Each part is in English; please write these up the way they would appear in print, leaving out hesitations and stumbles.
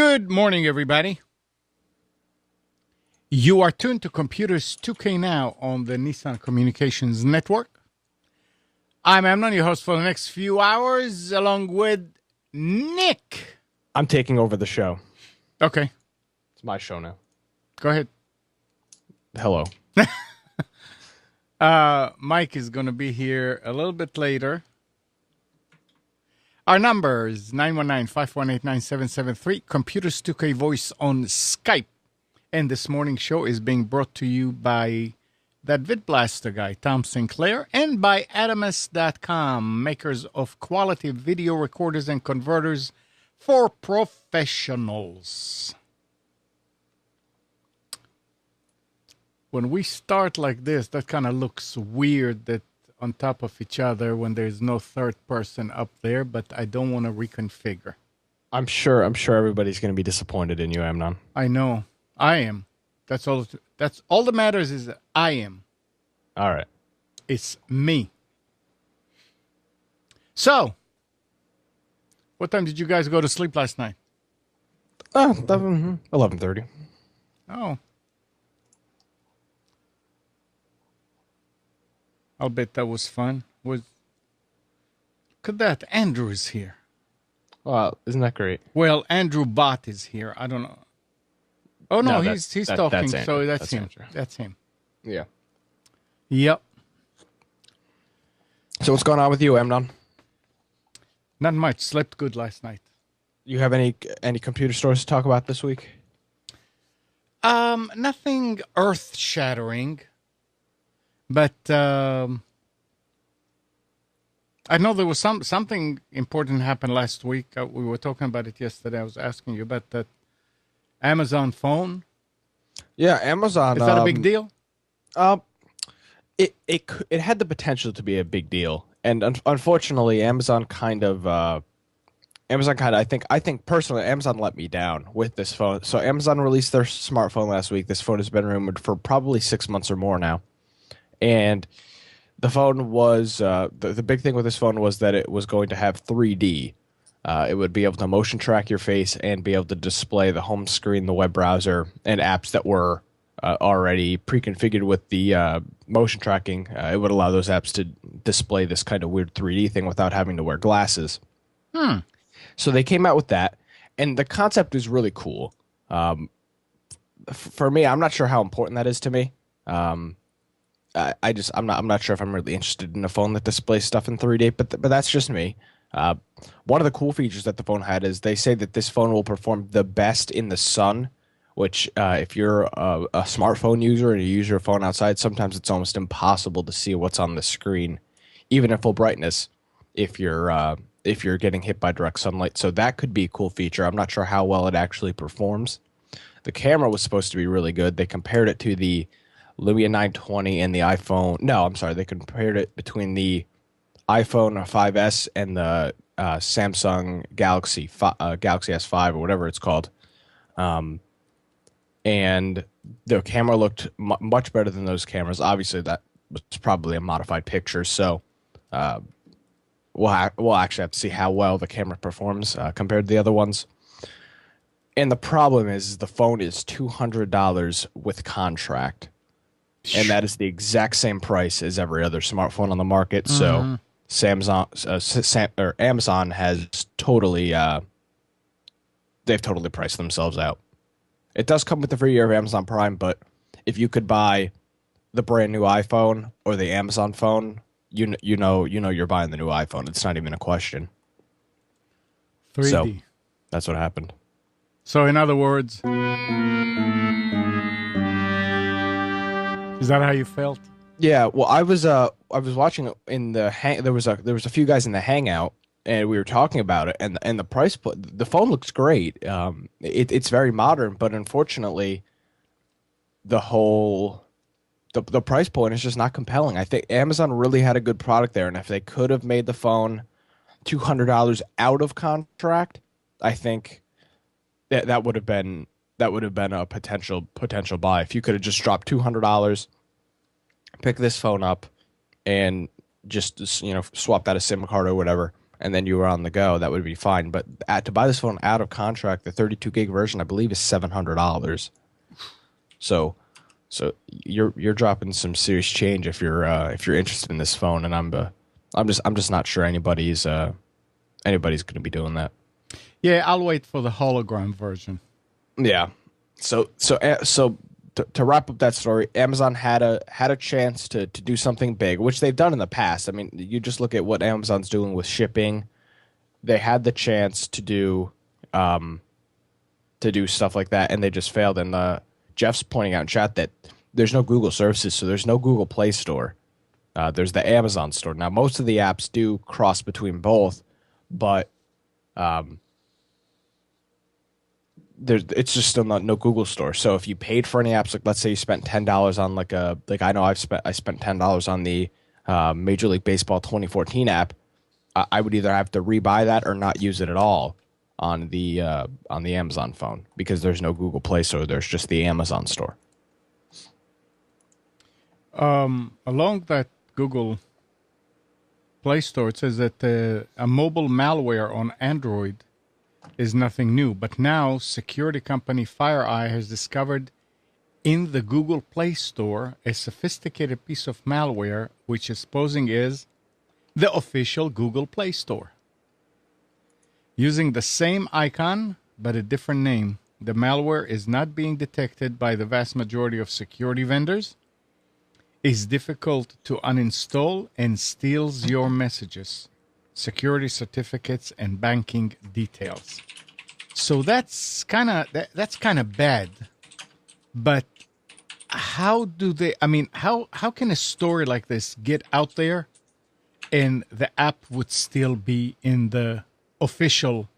Good morning, everybody. You are tuned to Computers 2K Now on the Nissan Communications Network. I'm Amnon, your host for the next few hours, along with Nick. I'm taking over the show. Okay. It's my show now. Go ahead. Hello. Mike is going to be here a little bit later. Our number is 919-518-9773. Computers 2K Voice on Skype. And this morning's show is being brought to you by that VidBlaster guy, Tom Sinclair, and by Adamus.com, makers of quality video recorders and converters for professionals. When we start like this, that kind of looks weird that on top of each other when there's no third person up there, but I don't want to reconfigure. I'm sure everybody's going to be disappointed in you, Amnon. I know. I am. That's all that matters is that I am. All right. It's me. So, what time did you guys go to sleep last night? 11:30. Oh. I'll bet that was fun. Look at that. Andrew is here. Wow, isn't that great? Well, Andrew Bott is here. I don't know. Oh, no, he's talking. So that's him. Andrew. That's him. Yeah. Yep. So what's going on with you, Amnon? Not much. Slept good last night. You have any computer stores to talk about this week? Nothing earth-shattering. But I know there was something important happened last week. We were talking about it yesterday. I was asking you about that Amazon phone. Yeah, Amazon. Is that a big deal? It had the potential to be a big deal, and unfortunately, I think personally, Amazon let me down with this phone. So Amazon released their smartphone last week. This phone has been rumored for probably 6 months or more now. And the phone was the big thing with this phone was that it was going to have 3D. It would be able to motion track your face and be able to display the home screen, the web browser, and apps that were already pre-configured with the motion tracking. It would allow those apps to display this kind of weird 3D thing without having to wear glasses. So they came out with that, and the concept is really cool. For me, I'm not sure how important that is to me. I'm not sure if I'm really interested in a phone that displays stuff in 3D, but that's just me. One of the cool features that the phone had is they say that this phone will perform the best in the sun, which if you're a smartphone user and you use your phone outside, sometimes it's almost impossible to see what's on the screen, even at full brightness, if you're getting hit by direct sunlight. So that could be a cool feature. I'm not sure how well it actually performs. The camera was supposed to be really good. They compared it to the Lumia 920 and the iPhone. No, I'm sorry. They compared it between the iPhone 5S and the Samsung Galaxy S5 or whatever it's called. And the camera looked much better than those cameras. Obviously, that was probably a modified picture. So we'll actually have to see how well the camera performs compared to the other ones. And the problem is the phone is $200 with contract. And that is the exact same price as every other smartphone on the market. So Amazon has totally they've totally priced themselves out. It does come with the free year of Amazon Prime, but if you could buy the brand new iPhone or the Amazon phone, you know you're buying the new iPhone. It's not even a question. 3D. So that's what happened. So in other words, is that how you felt? Yeah, well, I was watching in the there was a few guys in the Hangout, and we were talking about it, and the price the phone looks great. It's very modern, but unfortunately, the price point is just not compelling. I think Amazon really had a good product there, and if they could have made the phone $200 out of contract, I think that would have been a potential buy. If you could have just dropped $200, pick this phone up, and just swap out a SIM card or whatever, and then you were on the go, that would be fine. But to buy this phone out of contract, the 32 gig version, I believe, is $700. So you're dropping some serious change if you're interested in this phone, and I'm just not sure anybody's going to be doing that. Yeah, I'll wait for the hologram version. Yeah. So to wrap up that story, Amazon had a chance to do something big, which they've done in the past. I mean, you just look at what Amazon's doing with shipping. They had the chance to do stuff like that, and they just failed. And Jeff's pointing out in chat that there's no Google services, so there's no Google Play Store. There's the Amazon store. Now, most of the apps do cross between both, but it's just still no Google store. So if you paid for any apps, like let's say you spent $10 on I know I spent $10 on the Major League Baseball 2014 app, I would either have to rebuy that or not use it at all on the Amazon phone because there's no Google Play Store. There's just the Amazon store. Along that Google Play Store, it says that a mobile malware on Android is nothing new, but now security company FireEye has discovered in the Google Play Store a sophisticated piece of malware which is posing as the official Google Play Store. Using the same icon but a different name, the malware is not being detected by the vast majority of security vendors, is difficult to uninstall, and steals your messages, security certificates, and banking details. So that's kind of bad. But how do they? I mean, how can a story like this get out there, and the app would still be in the official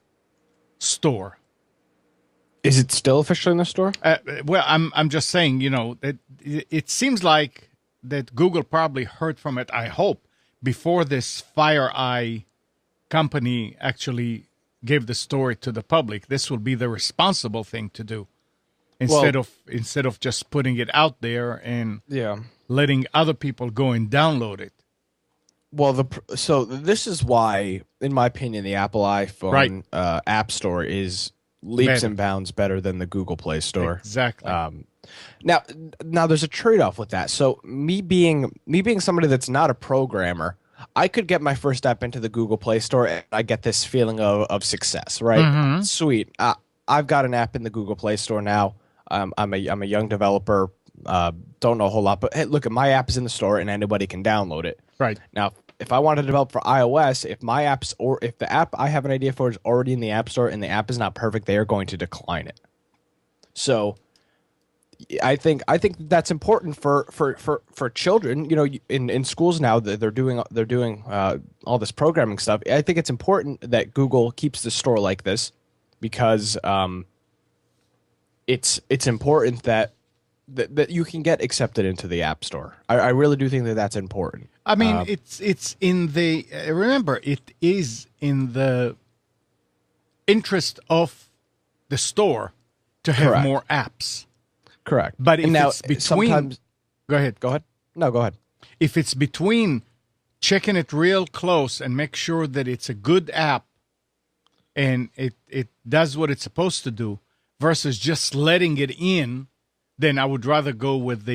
store? Is it still officially in the store? Well, I'm just saying, it seems like that Google probably heard from it, I hope, before this FireEye company actually gave the story to the public. This will be the responsible thing to do instead of just putting it out there and letting other people go and download it. Well, so this is why, in my opinion, the Apple iPhone App Store is leaps and bounds better than the Google Play Store. Exactly. Now there's a trade-off with that. So me being somebody that's not a programmer, I could get my first app into the Google Play Store and I get this feeling of success, right? Mm-hmm. Sweet. I've got an app in the Google Play Store now. I'm a young developer. Don't know a whole lot, but hey, look, my app is in the store and anybody can download it. Right. Now, if I want to develop for iOS, if the app I have an idea for is already in the App Store and the app is not perfect, they are going to decline it. So I think that's important for children. In schools now that they're doing all this programming stuff. I think it's important that Google keeps the store like this because it's important that you can get accepted into the App Store. I really do think that that's important. I mean, it's in the remember, it is in the interest of the store to have more apps. Correct. But if it's between, go ahead. No, go ahead. If it's between checking it real close and make sure that it's a good app and it does what it's supposed to do versus just letting it in, then I would rather go with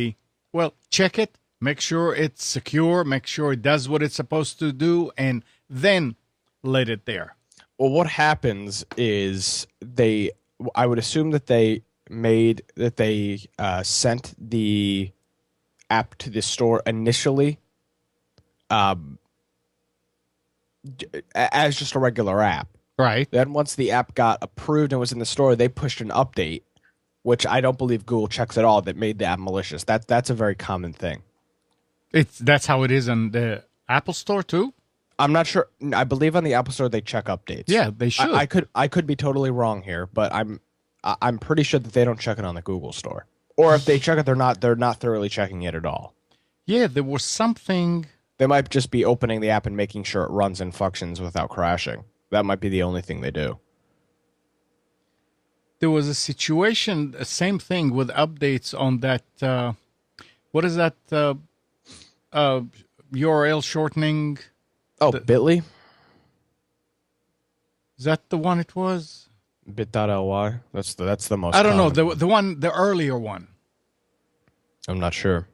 check it, make sure it's secure, make sure it does what it's supposed to do, and then let it there. Well, what happens is I would assume that they sent the app to the store initially as just a regular app. Right. Then once the app got approved and was in the store, they pushed an update, which I don't believe Google checks at all, that made the app malicious. That's a very common thing. That's how it is on the Apple Store too? I'm not sure. I believe on the Apple Store they check updates. Yeah, they should. I could be totally wrong here, but I'm pretty sure that they don't check it on the Google Store. Or if they check it, they're not thoroughly checking it at all. Yeah, there was something. They might just be opening the app and making sure it runs and functions without crashing. That might be the only thing they do. There was a situation, same thing with updates on that. What is that URL shortening? Oh, Bitly? Is that the one it was? Bit.ly. That's the most I don't know, common one. the earlier one. I'm not sure.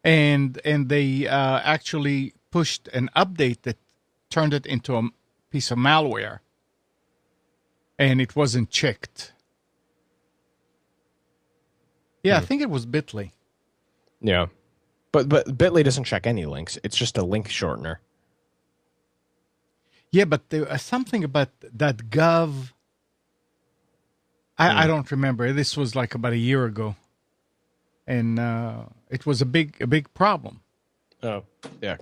And they actually pushed an update that turned it into a piece of malware, and it wasn't checked. Yeah, I think it was Bitly. Yeah. But Bitly doesn't check any links. It's just a link shortener. Yeah, but there was something about that gov. I don't remember. This was like about a year ago, and it was a big problem. Oh, yeah.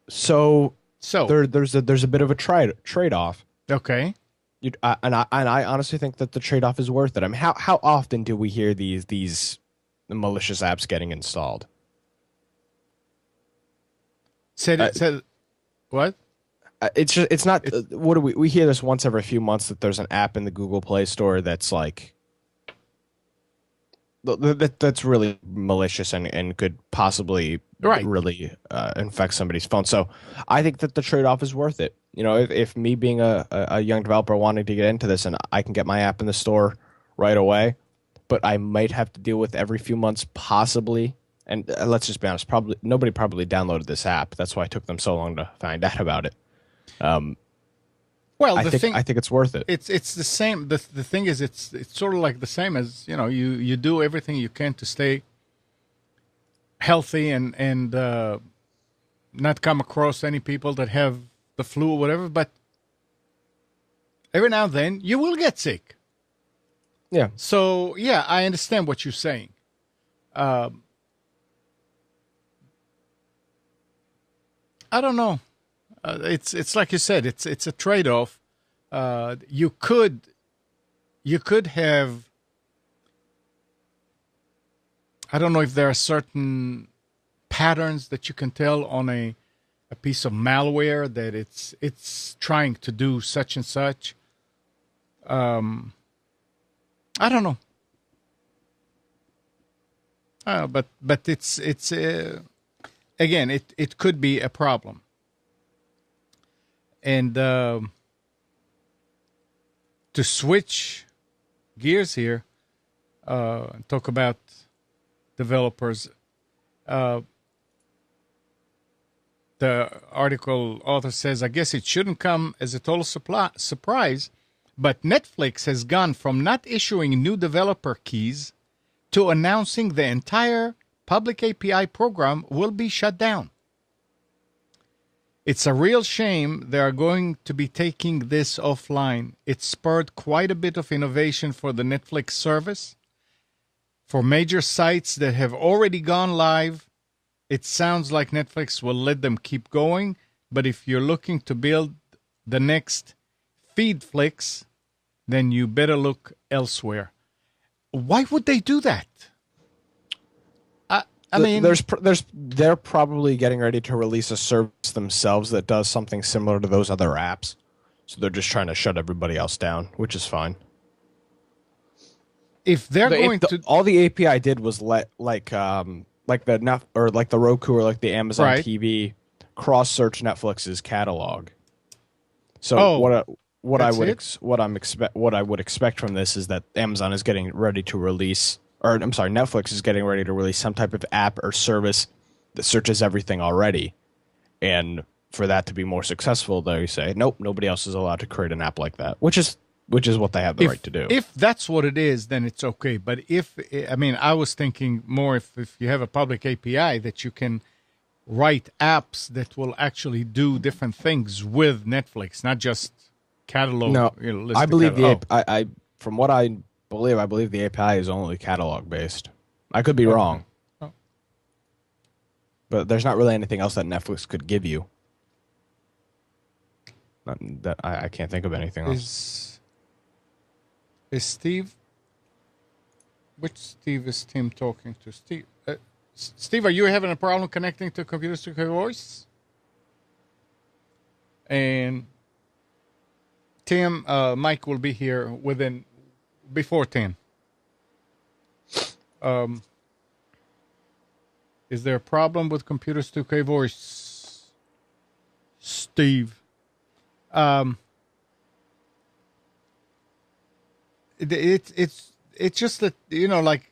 So So there's a bit of a trade off. okay, And I honestly think that the trade off is worth it. I mean, how often do we hear these malicious apps getting installed? said what? It's not. What do we hear this once every few months that there's an app in the Google Play Store that's like that's really malicious and could possibly Right. really infect somebody's phone. So I think that the trade off is worth it. You know, if me being a young developer wanting to get into this and I can get my app in the store right away, but I might have to deal with every few months possibly. And let's just be honest, probably nobody probably downloaded this app. That's why it took them so long to find out about it. Well, I think it's worth it. It's the same. The thing is, it's sort of like the same as you do everything you can to stay healthy and not come across any people that have the flu or whatever. But every now and then you will get sick. Yeah. So yeah, I understand what you're saying. I don't know. It's like you said. It's a trade off. You could have. I don't know if there are certain patterns that you can tell on a piece of malware that it's trying to do such and such. I don't know. But it's again it could be a problem. And to switch gears here, talk about developers. The article author says, I guess it shouldn't come as a total surprise, but Netflix has gone from not issuing new developer keys to announcing the entire public API program will be shut down. It's a real shame they are going to be taking this offline. It spurred quite a bit of innovation for the Netflix service. For major sites that have already gone live, it sounds like Netflix will let them keep going. But if you're looking to build the next Feedflix, then you better look elsewhere. Why would they do that? I mean, they're probably getting ready to release a service themselves that does something similar to those other apps. So they're just trying to shut everybody else down, which is fine. If they're going to, all the API did was let like the Roku or like the Amazon Right. TV cross search Netflix's catalog. So what I would expect from this is that Amazon is getting ready to release, or I'm sorry, Netflix is getting ready to release some type of app or service that searches everything already. And for that to be more successful, they say, nope, nobody else is allowed to create an app like that, which is what they have the right to do. If that's what it is, then it's okay. But I was thinking more if you have a public API that you can write apps that will actually do different things with Netflix, not just catalog. No, List I the believe catalog. from what I believe the API is only catalog based. I could be wrong, Oh. but there's not really anything else that Netflix could give you. I can't think of anything else. Is Steve? Which Steve is Tim talking to? Steve. Steve, are you having a problem connecting to computers to your voice? And Tim, Mike will be here before 10. Is there a problem with computers 2K voice? Steve. it's just that, like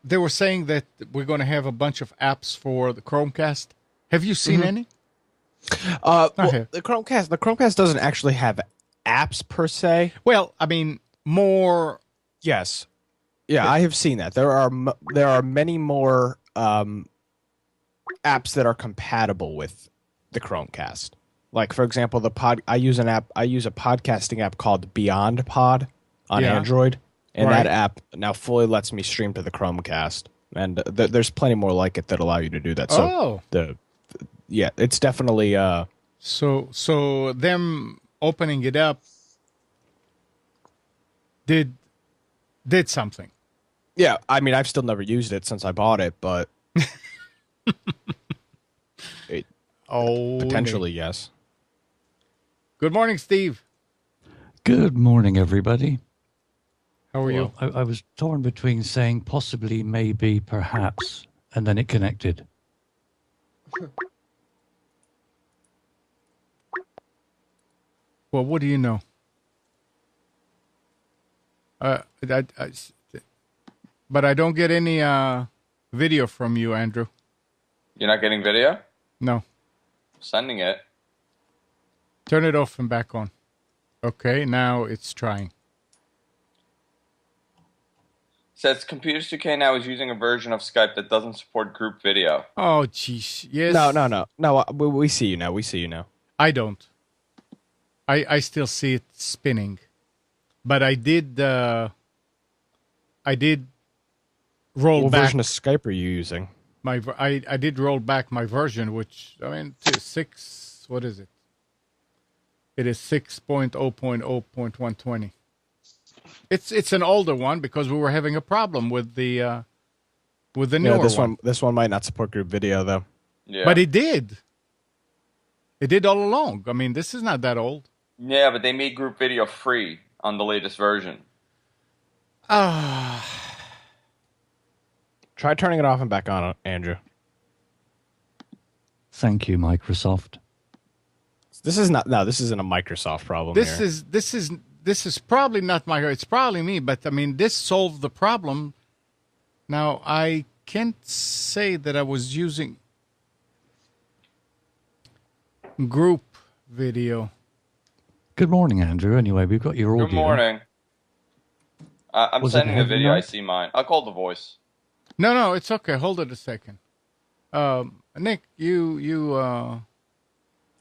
they were saying that we're going to have a bunch of apps for the Chromecast. Have you seen any? Well, the Chromecast doesn't actually have apps per se. Well, I mean, more. Yes. Yeah, I have seen that. There are many more apps that are compatible with the Chromecast. Like, for example, I use a podcasting app called Beyond Pod on Android, and that app now fully lets me stream to the Chromecast. And there's plenty more like it that allow you to do that. So it's definitely So them opening it up did something. Yeah, I mean, I've still never used it since I bought it, but potentially, yes. Good morning, Steve. Good morning, everybody. How are you? I was torn between saying possibly, maybe, perhaps, and then it connected. Well, what do you know? But I don't get any video from you, Andrew. You're not getting video? No. Sending it. Turn it off and back on. Okay, now it's trying. Says Computers 2K now is using a version of Skype that doesn't support group video. Oh, jeez. Yes. No. We see you now. We see you now. I don't. I still see it spinning, but I did roll what back. What version of Skype are you using? I did roll back my version, which I mean, 6. What is it? It is 6.0.0.120. It's an older one because we were having a problem with the newer one. This one might not support group video though. Yeah. But it did. It did all along. I mean, this is not that old. Yeah, but they made group video free on the latest version. Try turning it off and back on, Andrew. Thank you, Microsoft. This isn't a Microsoft problem. This is probably not it's probably me, but I mean, this solved the problem. Now, I can't say that I was using group video. Good morning, Andrew. Anyway, we've got your audio. Good morning. I'm Was sending it a video. I heavy? see mine. I'll call the voice. No, it's okay. Hold it a second. Nick, you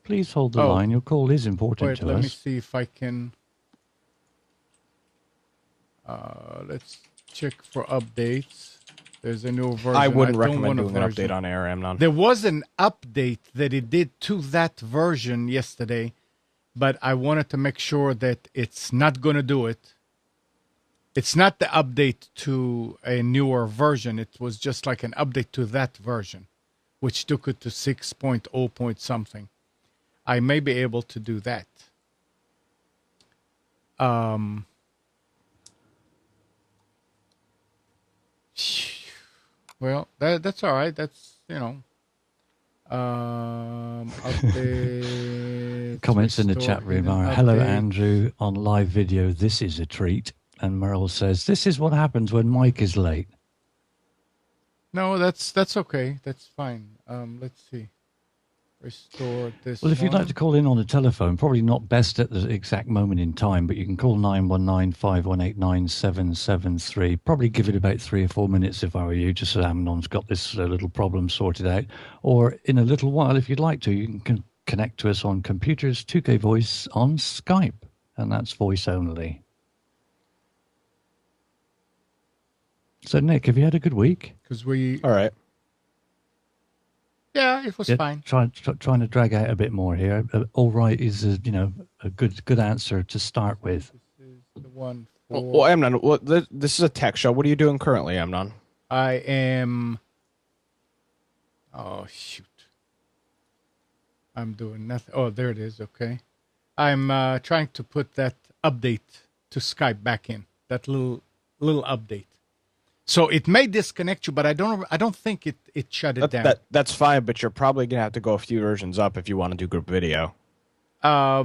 Please hold the line. Your call is important to let us. me see if I can. Let's check for updates. There's a new version. I wouldn't don't recommend want a doing an version. update on air, Amnon. There was an update that it did to that version yesterday, but I wanted to make sure that it's not going to do it. It's not the update to a newer version. It was just like an update to that version, which took it to 6.0 point something. I may be able to do that. Well, that's all right. That's, update, Comments in the chat room are, hello, update. Andrew, on live video. This is a treat. And Merle says, this is what happens when Mike is late. No, that's okay. That's fine. Let's see. Restore this. Well, if you'd like to call in on the telephone, probably not best at the exact moment in time, but you can call 919-518-9773. Probably give it about 3 or 4 minutes if I were you, just so Amnon's got this little problem sorted out. Or in a little while, if you'd like to, you can connect to us on Computers 2K Voice on Skype, and that's voice only. So, Nick, have you had a good week? Because we. All right. Yeah, it was fine. Trying to drag out a bit more here. All right is a good answer to start with. This is the one for. Well, Amnon, this is a tech show. What are you doing currently, Amnon? I am. Oh shoot! I'm doing nothing. Oh, there it is. Okay, I'm trying to put that update to Skype back in. That little update. So it may disconnect you, but I don't think it shut it down. That's fine, but you're probably gonna have to go a few versions up if you want to do group video. A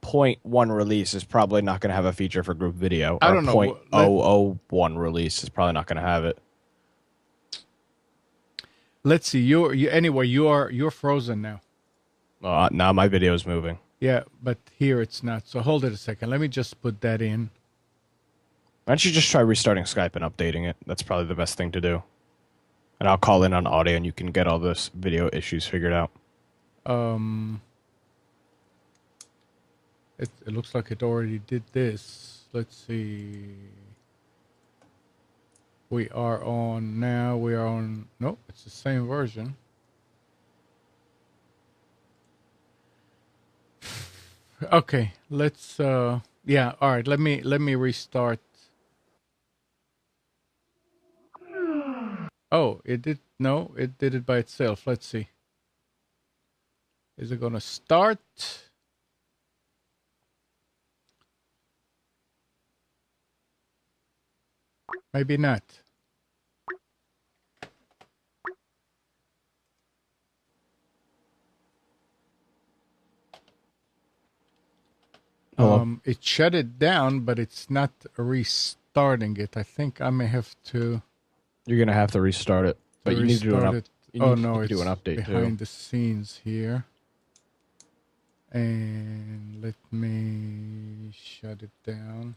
point one release is probably not going to have a feature for group video. I Or don't a know. point oh oh one release is probably not going to have it. Let's see. You're frozen now. Now my video is moving. Yeah, but here it's not. So hold it a second. Let me just put that in. Why don't you just try restarting Skype and updating it? That's probably the best thing to do. And I'll call in on audio, and you can get all this video issues figured out. It looks like it already did this. Let's see. We are on now. We are on. Nope, it's the same version. Okay, let's. Yeah. All right. Let me restart. Oh, it did. No, it did it by itself. Let's see. Is it gonna start? Maybe not. Hello? It shut it down, but it's not restarting it. I think I may have to. You're going to have to restart it. But you need to do an it. Oh no, do it's an update behind too. the scenes here. And let me shut it down.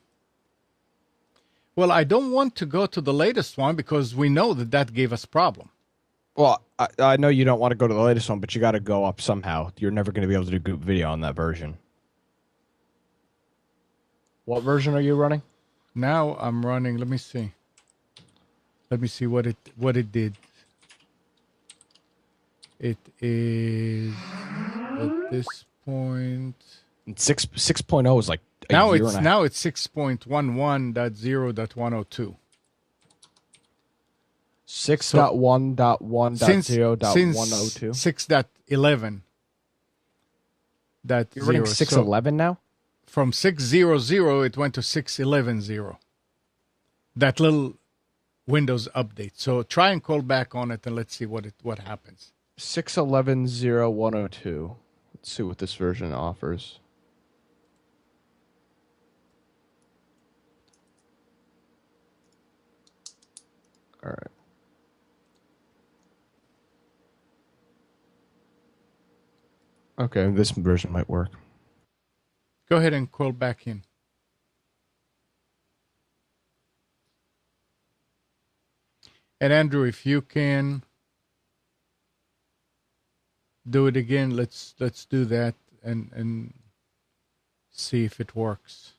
Well, I don't want to go to the latest one because we know that gave us problem. Well, I know you don't want to go to the latest one, but you got to go up somehow. You're never going to be able to do group video on that version. What version are you running? Now I'm running. Let me see. Let me see what it did. It is at this point. 6.0 is like a Now year it's and a now it's 6.11.0.102. 6.1.1.0.102. 6.11. You're running 6.11 now? From 6.0.0 it went to 6.11.0. That little Windows update. So try and call back on it and let's see what happens. 6.11.0.102. Let's see what this version offers. All right. Okay, this version might work. Go ahead and call back in. And Andrew, if you can do it again, let's do that and see if it works.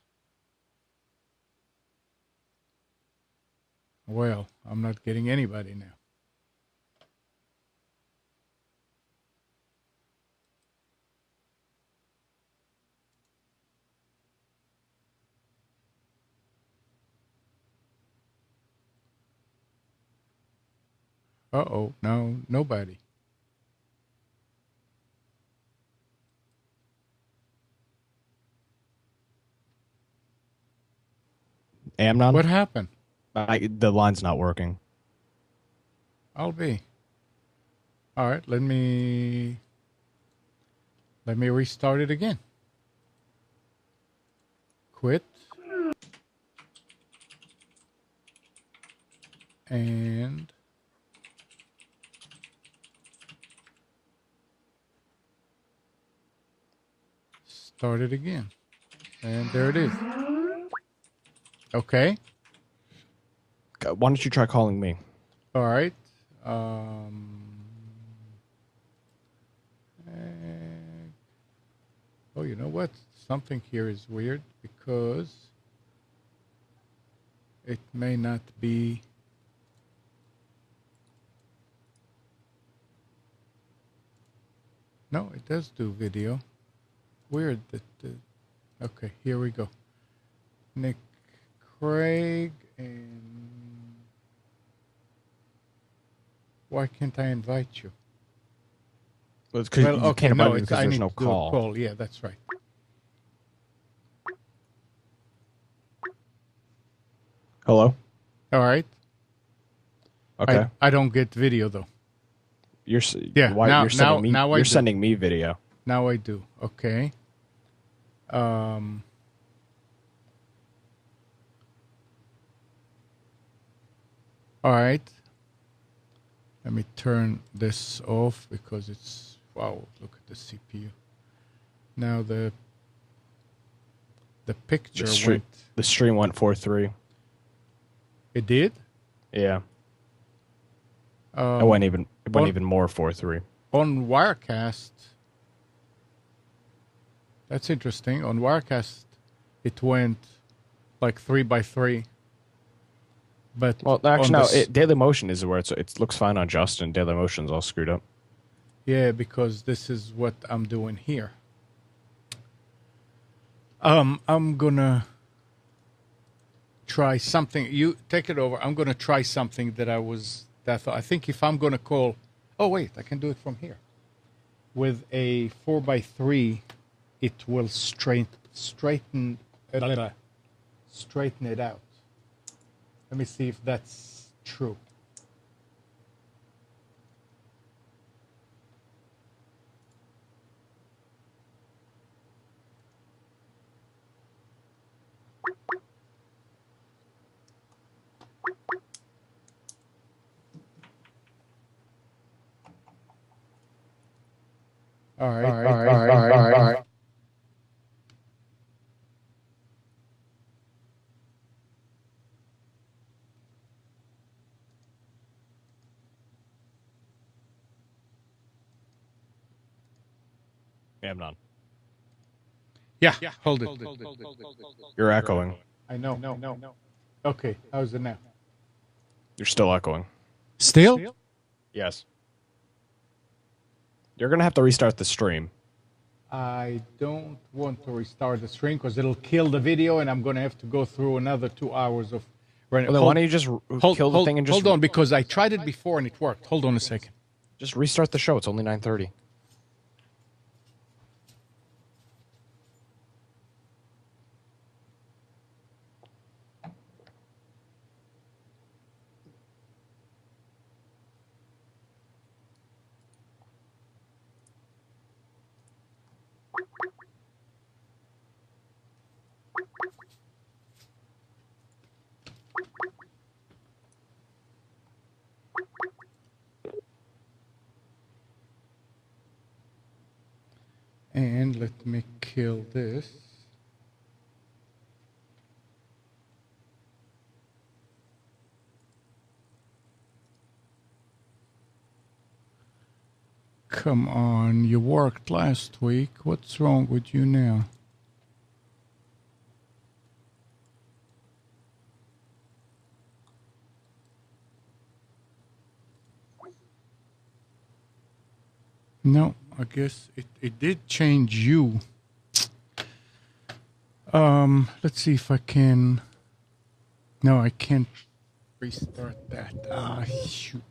Well, I'm not getting anybody now. Uh-oh, no, nobody. Amnon? What happened? The line's not working. I'll be. All right, let me restart it again. Quit. And start it again. And there it is. Okay. Why don't you try calling me? All right. Oh, you know what? Something here is weird because it may not be. No, it does do video. Weird that. Okay, here we go. Nick Craig and. Why can't I invite you? Well, it's because you can't invite me because I there's need no to do a call. call. Yeah, that's right. Hello? All right. Okay. I don't get video though. You're Yeah, why now- you're sending me now I you're do. sending me video. Now I do. Okay. All right. Let me turn this off because it's, wow, look at the CPU. Now the picture went. The stream went 4:3. It did? Yeah. It went even more 4:3. On Wirecast, that's interesting. On Wirecast, it went like 3x3. But well, actually, no. Dailymotion is where it looks fine on Justin. Dailymotion's all screwed up. Yeah, because this is what I'm doing here. I'm gonna try something. You take it over. I'm gonna try something that I think if I'm gonna call. Oh wait, I can do it from here. With a 4x3, it will straighten it out. Let me see if that's true. All right. Yeah, I'm not. Yeah, hold it. You're echoing. I know. No. Okay, how's it now? You're still echoing. Still? Yes. You're going to have to restart the stream. I don't want to restart the stream because it'll kill the video and I'm going to have to go through another 2 hours of... Well, then why don't you just kill the thing and just... Hold on, because I tried it before and it worked. Hold on a second. Just restart the show. It's only 9:30. And let me kill this. Come on, you worked last week. What's wrong with you now? No, I guess it did change you. Let's see if I can... No, I can't restart that. Ah, shoot.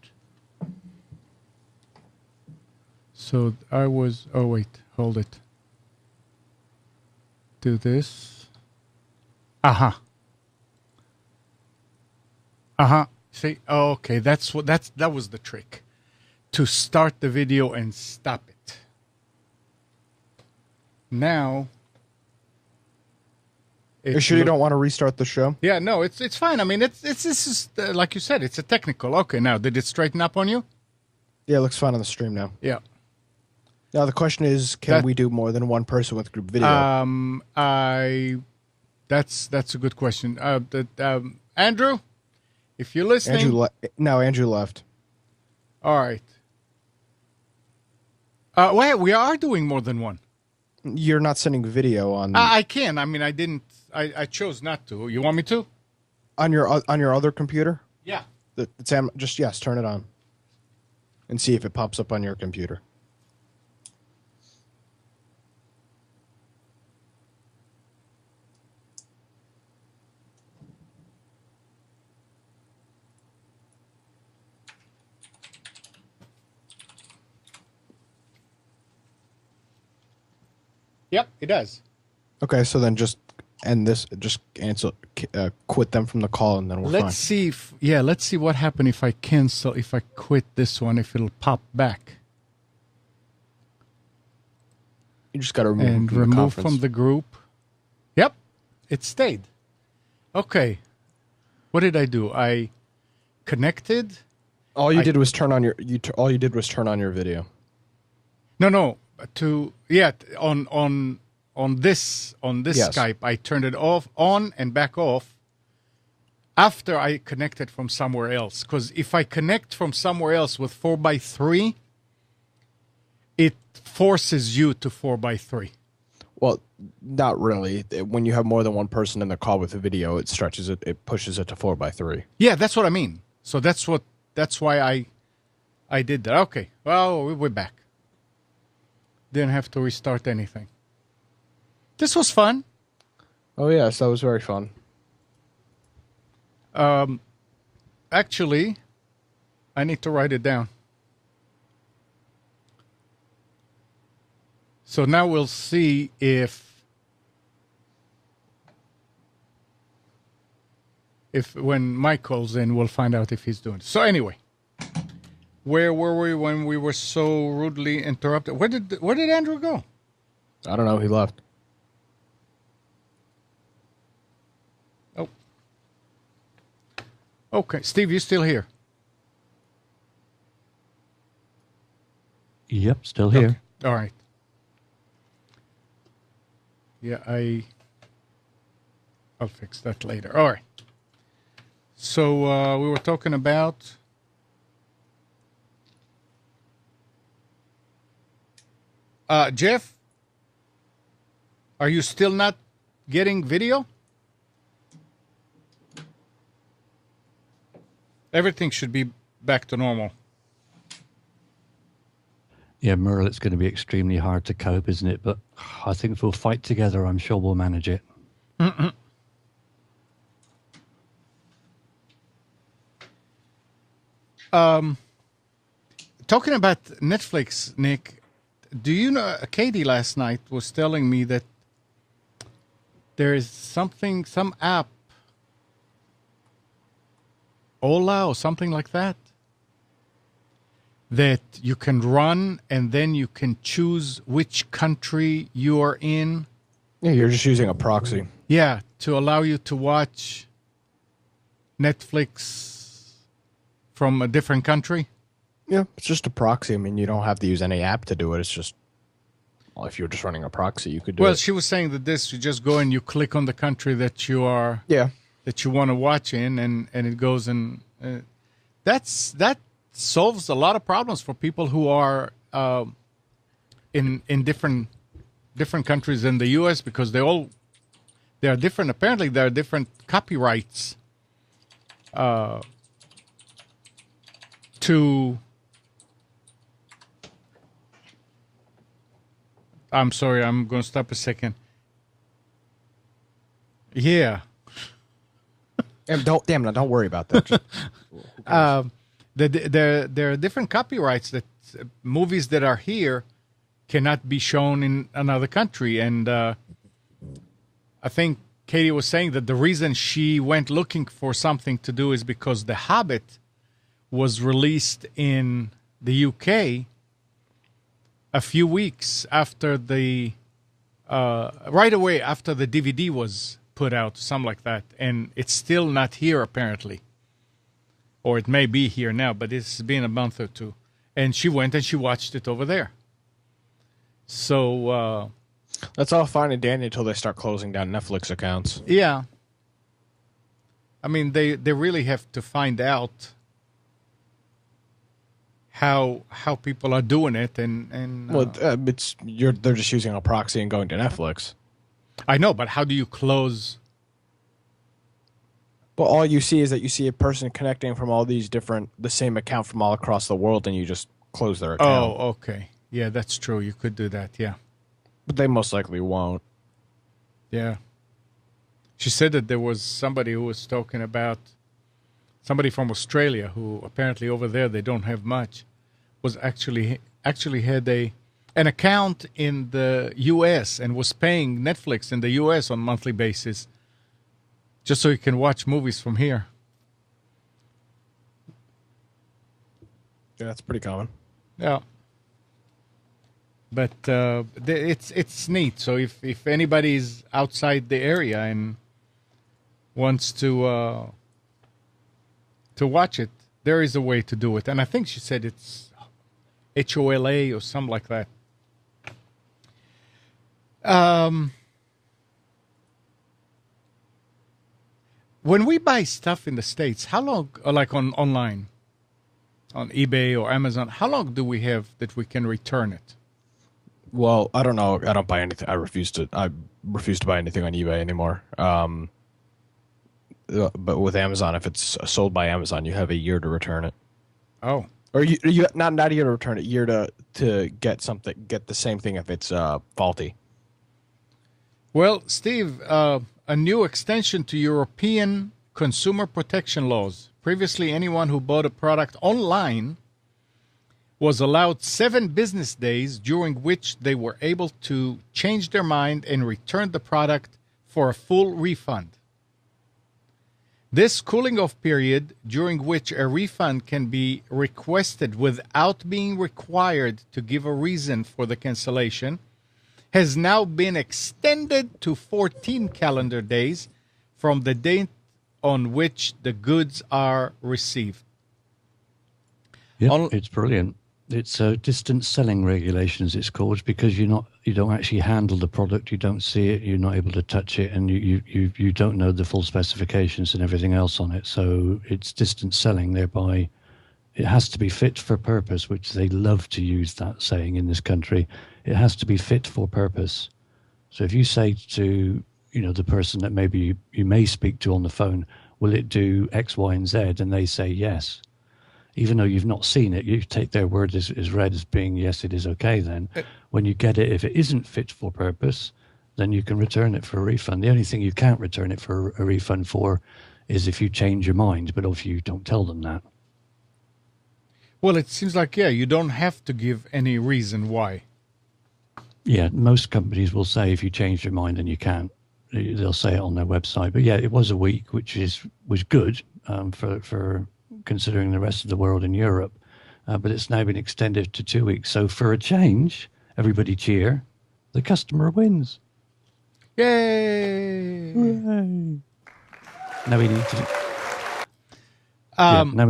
So I was... Oh, wait. Hold it. Do this. Aha. Aha. See? Oh, okay. That was the trick. To start the video and stop it. Now... You sure you don't want to restart the show? Yeah, no, it's fine. I mean, this is like you said, it's a technical. Okay, now did it straighten up on you? Yeah, it looks fine on the stream now. Yeah. Now the question is, can we do more than one person with group video? That's a good question. Andrew, if you're listening, Andrew left. All right. Wait, we are doing more than one. You're not sending video on. I can. I mean, I didn't. I chose not to. You want me to? On your other computer? Yeah. Just yes, turn it on, and see if it pops up on your computer. Yep, it does. Okay, so then just end this. Just cancel, quit them from the call, and then we're fine. Let's see what happens if I cancel. If I quit this one, if it'll pop back. You just got to remove him And from the remove conference. from the group. Yep, it stayed. Okay. What did I do? I connected. All you did was turn on your all you did was turn on your video. No. On this Yes. Skype, I turned it on and back off after I connected from somewhere else. Because if I connect from somewhere else with 4x3, it forces you to 4x3. Well, not really. When you have more than one person in the call with a video, it stretches it. It pushes it to 4x3. Yeah, that's what I mean. So that's why I did that. Okay. Well, we're back. Didn't have to restart anything. This was fun. Oh yes, that was very fun. Actually, I need to write it down. So now we'll see if when Mike calls in, we'll find out if he's doing it. So anyway, where were we when we were so rudely interrupted? Where did Andrew go? I don't know. He left. Oh. Okay, Steve, you still here? Yep, still here. Okay. All right. Yeah, I'll fix that later. All right. So we were talking about Jeff. Are you still not getting video? Everything should be back to normal. Yeah, Merle, it's going to be extremely hard to cope, isn't it? But I think if we'll fight together, I'm sure we'll manage it. Talking about Netflix, Nick, do you know, Katie last night was telling me that there is some app, Ola or something like that you can run and then you can choose which country you are in. Yeah, you're just using a proxy. Yeah, to allow you to watch Netflix from a different country. Yeah, it's just a proxy. I mean, you don't have to use any app to do it. It's just, well, if you're just running a proxy, you could do Well, it. she was saying that you just go and you click on the country that you are Yeah. that you want to watch in, and it goes and that solves a lot of problems for people who are in different countries in the U.S. because they are different. Apparently, there are different copyrights to. I'm sorry, I'm going to stop a second. Yeah. Don't worry about that. Just, there are different copyrights that movies that are here cannot be shown in another country. And I think Katie was saying that the reason she went looking for something to do is because The Hobbit was released in the UK a few weeks after right away after the DVD was put out, something like that. And it's still not here, apparently. Or it may be here now, but it's been a month or two. And she went and she watched it over there. So, that's all fine and dandy until they start closing down Netflix accounts. yeah. I mean, they really have to find out how people are doing it, and Well, they're just using a proxy and going to Netflix. I know, but how do you close? But all you see is that you see a person connecting from all these the same account from all across the world, and you just close their account. Oh, okay. Yeah, that's true. You could do that. Yeah. But they most likely won't. Yeah. She said that there was somebody who was talking about somebody from Australia who apparently over there they don't have much, was actually had an account in the U.S. and was paying Netflix in the U.S. on a monthly basis just so you can watch movies from here. Yeah, that's pretty common. Yeah. But it's neat. So if anybody's outside the area and wants to watch it, there is a way to do it. And I think she said it's HOLA or something like that. When we buy stuff in the States, how long, like online, on eBay or Amazon, how long do we have that we can return it? Well, I don't know. I don't buy anything. I refuse to buy anything on eBay anymore. But with Amazon, if it's sold by Amazon, you have a year to return it. Oh, Or you not a year to return it, year to get the same thing if it's faulty. well, Steve, a new extension to European consumer protection laws. Previously, anyone who bought a product online was allowed 7 business days during which they were able to change their mind and return the product for a full refund. This cooling off period, during which a refund can be requested without being required to give a reason for the cancellation, has now been extended to 14 calendar days from the date on which the goods are received. Yeah, it's brilliant. It's distance selling regulations. It's called because you don't actually handle the product. You don't see it. You're not able to touch it, and you don't know the full specifications and everything else on it. So it's distance selling. Thereby, it has to be fit for purpose, which they love to use that saying in this country. It has to be fit for purpose. So if you say to the person that maybe you may speak to on the phone, will it do X, Y, and Z? And they say yes. Even though you've not seen it, you take their word as read as being, yes, it is okay then. When you get it, if it isn't fit for purpose, then you can return it for a refund. The only thing you can't return it for a refund for is if you change your mind, but if you don't tell them that. Well, it seems like, you don't have to give any reason why. Yeah, most companies will say if you change your mind and you can't, they'll say it on their website. But yeah, it was a week, which was good for considering the rest of the world in Europe, but it's now been extended to 2 weeks. So for a change, everybody cheer, the customer wins. Yay! Hooray. Now we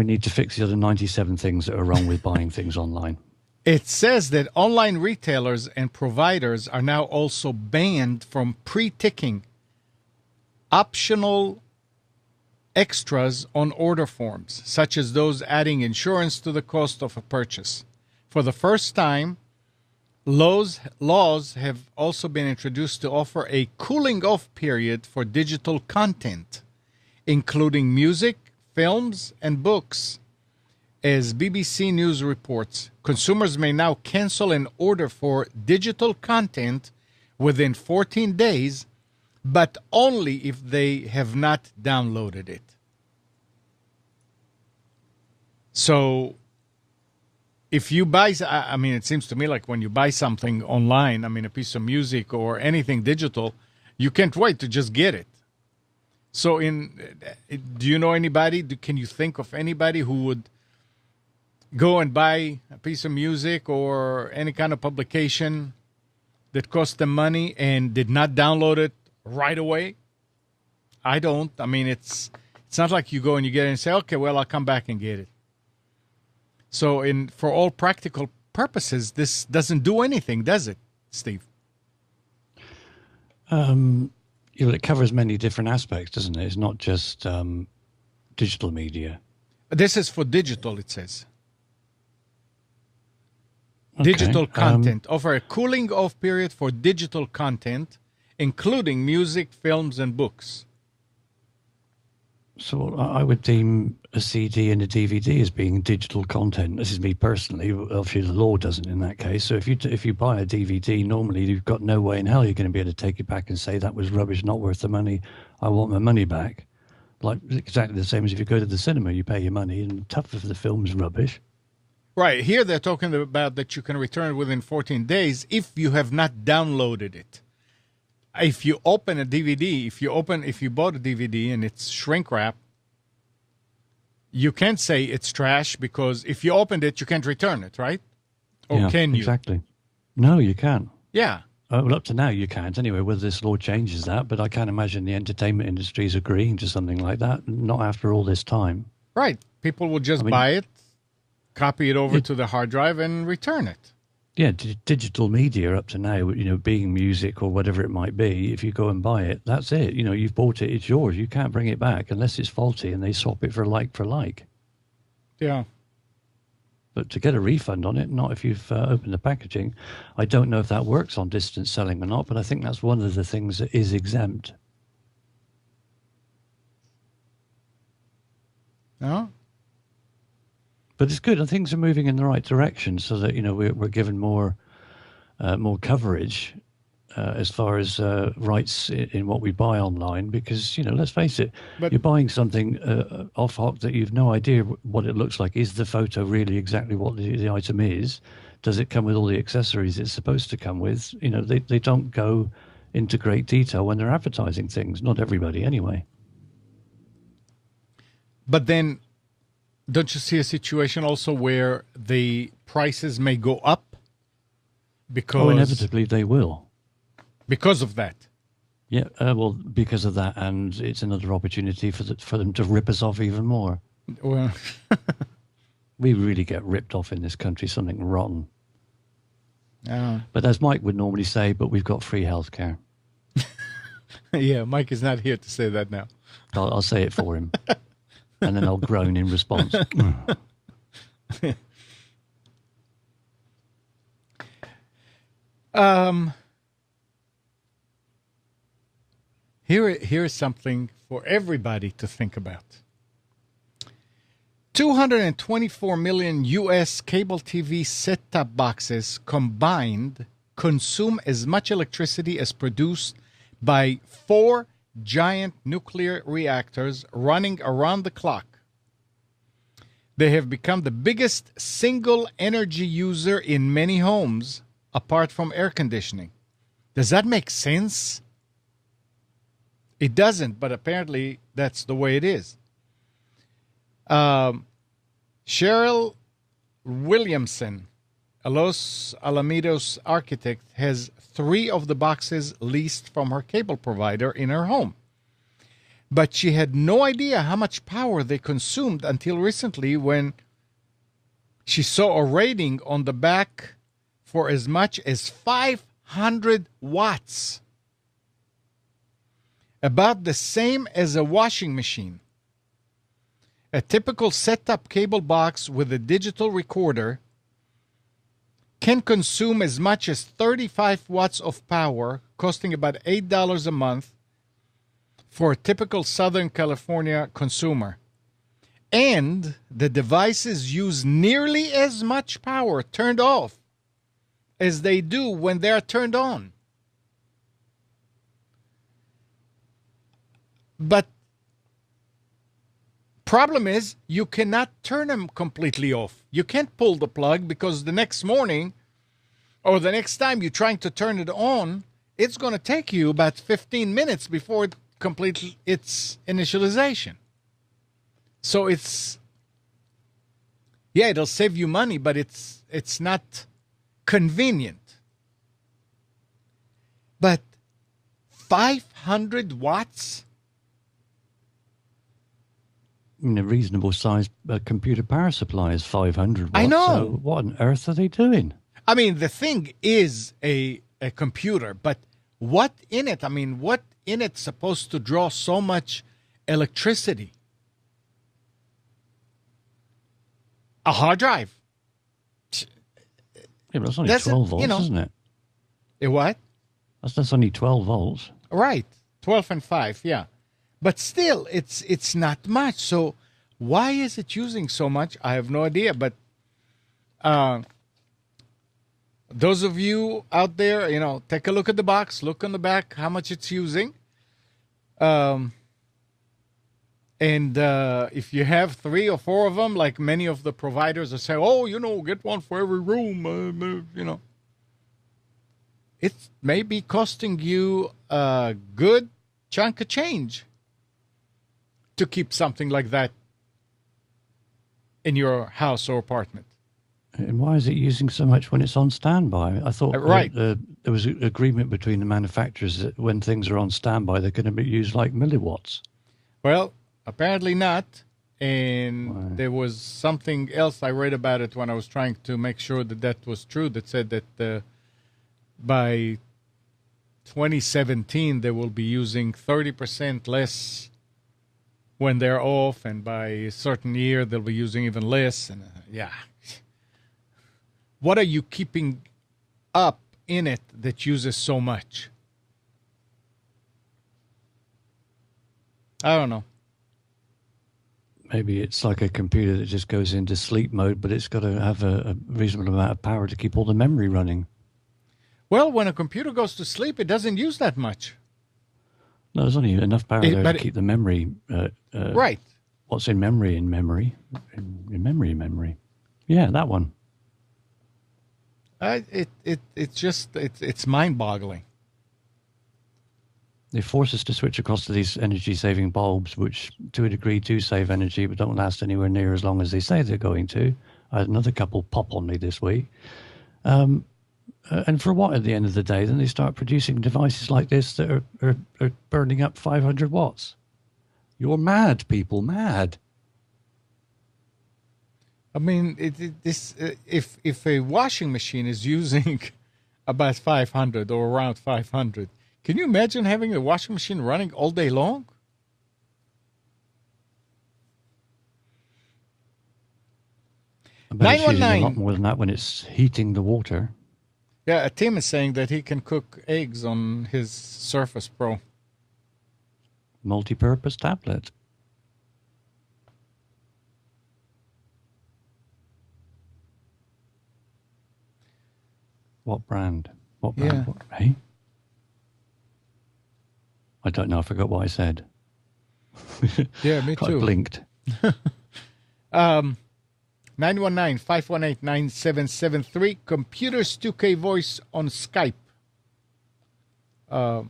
need to fix the other 97 things that are wrong with buying things online. It says that online retailers and providers are now also banned from pre-ticking optional extras on order forms, such as those adding insurance to the cost of a purchase. For the first time, laws have also been introduced to offer a cooling off period for digital content, including music, films, and books. As BBC News reports, consumers may now cancel an order for digital content within 14 days, but only if they have not downloaded it. So if you buy, I mean, it seems to me like when you buy something online, I mean, a piece of music or anything digital, you can't wait to just get it. So do you know anybody, can you think of anybody who would go and buy a piece of music or any kind of publication that cost them money and did not download it right away? I don't. I mean, it's not like you go and you get it and say, okay, well, I'll come back and get it. So for all practical purposes, this doesn't do anything, does it, Steve? It covers many different aspects, doesn't it? It's not just digital media. This is for digital, it says. Okay. Digital content. Offer a cooling off period for digital content, including music, films, and books. So I would deem a CD and a DVD as being digital content. This is me personally. Obviously, the law doesn't in that case. So if you buy a DVD, normally you've got no way in hell you're going to be able to take it back and say that was rubbish, not worth the money. I want my money back. Like exactly the same as if you go to the cinema, you pay your money, and tough if the film's rubbish. Right. Here they're talking about that you can return it within 14 days if you have not downloaded it. If you open a DVD, if you bought a DVD and it's shrink wrap, you can't say it's trash because if you opened it, you can't return it, right? Or yeah, can you? Exactly. No, you can't. Yeah. Well, up to now you can't anyway, whether this law changes that, but I can't imagine the entertainment industry is agreeing to something like that, not after all this time. Right. People will just buy it, copy it over to the hard drive, and return it. Yeah, digital media up to now, being music or whatever it might be, if you go and buy it, that's it. You've bought it, it's yours. You can't bring it back unless it's faulty and they swap it for like. Yeah. But to get a refund on it, not if you've opened the packaging. I don't know if that works on distance selling or not, but I think that's one of the things that is exempt. No? But it's good, and things are moving in the right direction, so that we're given more coverage as far as rights in what we buy online. Because let's face it, you're buying something off hoc that you've no idea what it looks like. Is the photo really exactly what the item is? Does it come with all the accessories it's supposed to come with? They don't go into great detail when they're advertising things. Not everybody, anyway. But then, don't you see a situation also where the prices may go up? Because inevitably they will. Because of that. Yeah, well, because of that, and it's another opportunity for them to rip us off even more. Well, we really get ripped off in this country, something rotten. Oh. But as Mike would normally say, but we've got free healthcare. Yeah, Mike is not here to say that now. I'll say it for him. And then I'll groan in response. Here's something for everybody to think about. 224 million U.S. cable TV set-top boxes combined consume as much electricity as produced by 4 giant nuclear reactors running around the clock. They have become the biggest single energy user in many homes, apart from air conditioning. Does that make sense? It doesn't, but apparently that's the way it is. Cheryl Williamson, a Los Alamitos architect, has 3 of the boxes leased from her cable provider in her home. But she had no idea how much power they consumed until recently, when she saw a rating on the back for as much as 500 watts. About the same as a washing machine. A typical set-top cable box with a digital recorder can consume as much as 35 watts of power, costing about $8 a month for a typical Southern California consumer. And the devices use nearly as much power turned off as they do when they are turned on. But problem is, you cannot turn them completely off. You can't pull the plug, because the next morning or the next time you're trying to turn it on, it's going to take you about 15 minutes before it completes its initialization. So it'll save you money, but it's not convenient. But 500 watts? A reasonable sized computer power supply is 500 watts. I know. So what on earth are they doing? I mean, the thing is a computer, but what in it? I mean, what in it's supposed to draw so much electricity? A hard drive. Yeah, but that's only 12 volts, isn't it? A what? That's only 12 volts. Right. 12 and 5, yeah. But still, it's not much. So why is it using so much? I have no idea. But those of you out there, take a look at the box, look on the back, how much it's using. And if you have 3 or 4 of them, like many of the providers are saying, get one for every room, it may be costing you a good chunk of change to keep something like that in your house or apartment. And why is it using so much when it's on standby? I thought Right. there was an agreement between the manufacturers that when things are on standby, they're going to be used like milliwatts. Well, apparently not. And Why? there was something else I read about it when I was trying to make sure that that was true, that said that by 2017 they will be using 30% less when they're off, and by a certain year they'll be using even less. And yeah. What are you keeping up in it that uses so much? I don't know. Maybe it's like a computer that just goes into sleep mode, but it's got to have a reasonable amount of power to keep all the memory running. Well, when a computer goes to sleep, it doesn't use that much. No, there's only enough power there to keep the memory. Right. What's in memory? In memory. In memory. Yeah, that one. It's mind-boggling. They force us to switch across to these energy-saving bulbs, which to a degree do save energy, but don't last anywhere near as long as they say they're going to. I had another couple pop on me this week. And for what at the end of the day? Then they start producing devices like this that are burning up 500 watts. You're mad, people, mad. I mean, if a washing machine is using about 500 or around 500, can you imagine having a washing machine running all day long? I bet it's using a 919. lot more than that when it's heating the water. Yeah, Tim is saying that he can cook eggs on his Surface Pro. Multi-purpose tablet. What brand? What brand? Yeah. Hey? I don't know. I forgot what I said. Yeah, me I too. blinked. 919-518-9773. Computers 2K Voice on Skype. Call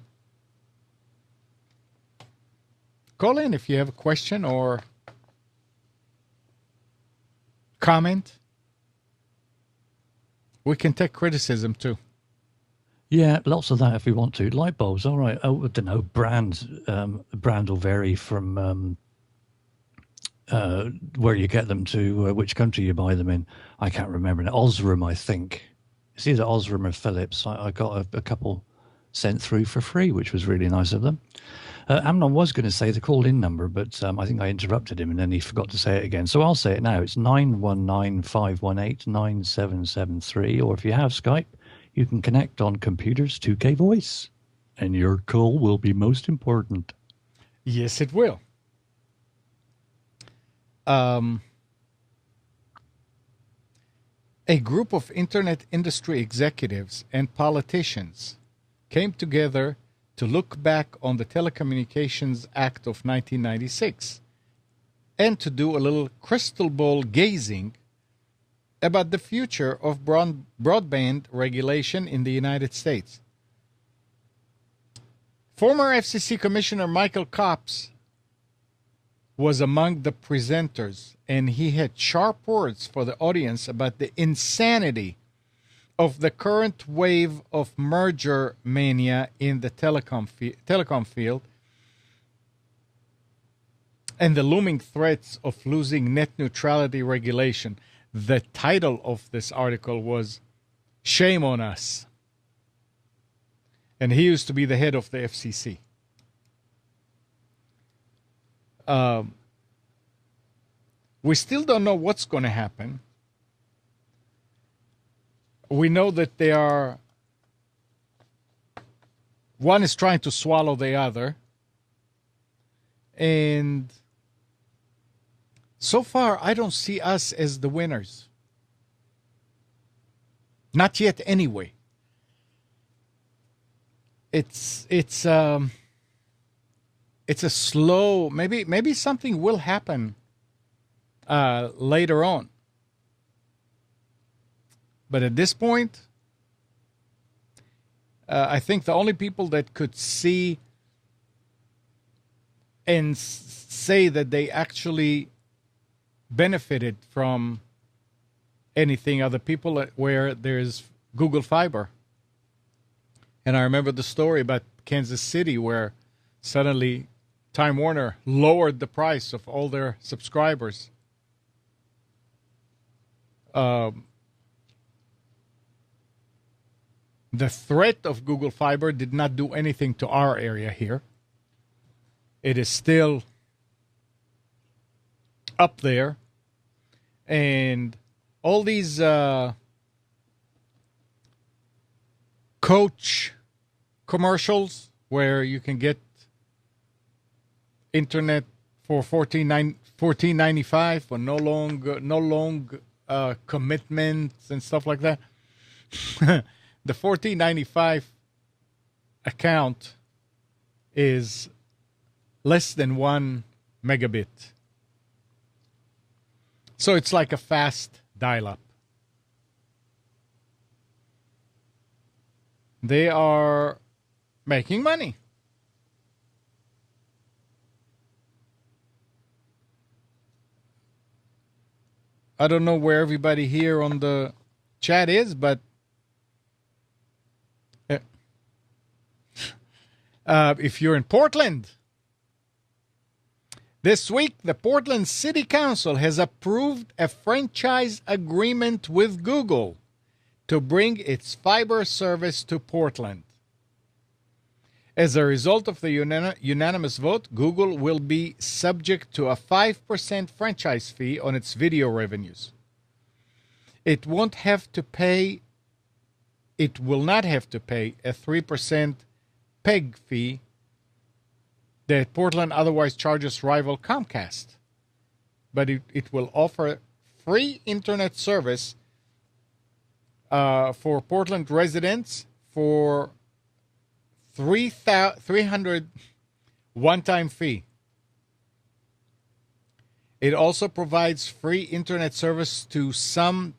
in if you have a question or comment. We can take criticism too. Yeah, lots of that if we want to. Light bulbs, all right. Oh, I don't know. Brands, brand will vary from where you get them to which country you buy them in. I can't remember. Osram, I think. It's either Osram or Philips. I got a couple sent through for free, which was really nice of them. Amnon was going to say the call-in number, but I think I interrupted him and then he forgot to say it again. So I'll say it now. It's 919-518-9773. Or if you have Skype, you can connect on Computers 2K Voice. And your call will be most important. Yes, it will. A group of internet industry executives and politicians came together to look back on the Telecommunications Act of 1996 and to do a little crystal ball gazing about the future of broadband regulation in the United States. Former FCC Commissioner Michael Copps was among the presenters, and he had sharp words for the audience about the insanity of the current wave of merger mania in the telecom field and the looming threats of losing net neutrality regulation. The title of this article was Shame on Us. And he used to be the head of the FCC. We still don't know what's going to happen. We know that they are, one is trying to swallow the other. And so far, I don't see us as the winners. Not yet, anyway. It's a slow, maybe something will happen later on. But at this point, I think the only people that could see and say that they actually benefited from anything other people where there's Google Fiber. And I remember the story about Kansas City where suddenly Time Warner lowered the price of all their subscribers. The threat of Google Fiber did not do anything to our area here. It is still up there. And all these Coach commercials where you can get internet for $14.95 for no long commitments and stuff like that. The $14.95 account is less than 1 megabit. So it's like a fast dial-up. They are making money. I don't know where everybody here on the chat is, but if you're in Portland, this week the Portland City Council has approved a franchise agreement with Google to bring its fiber service to Portland. As a result of the unanimous vote, Google will be subject to a 5% franchise fee on its video revenues. It will not have to pay a 3% PEG fee that Portland otherwise charges rival Comcast. But it will offer free internet service for Portland residents for $300 one-time fee. It also provides free internet service to some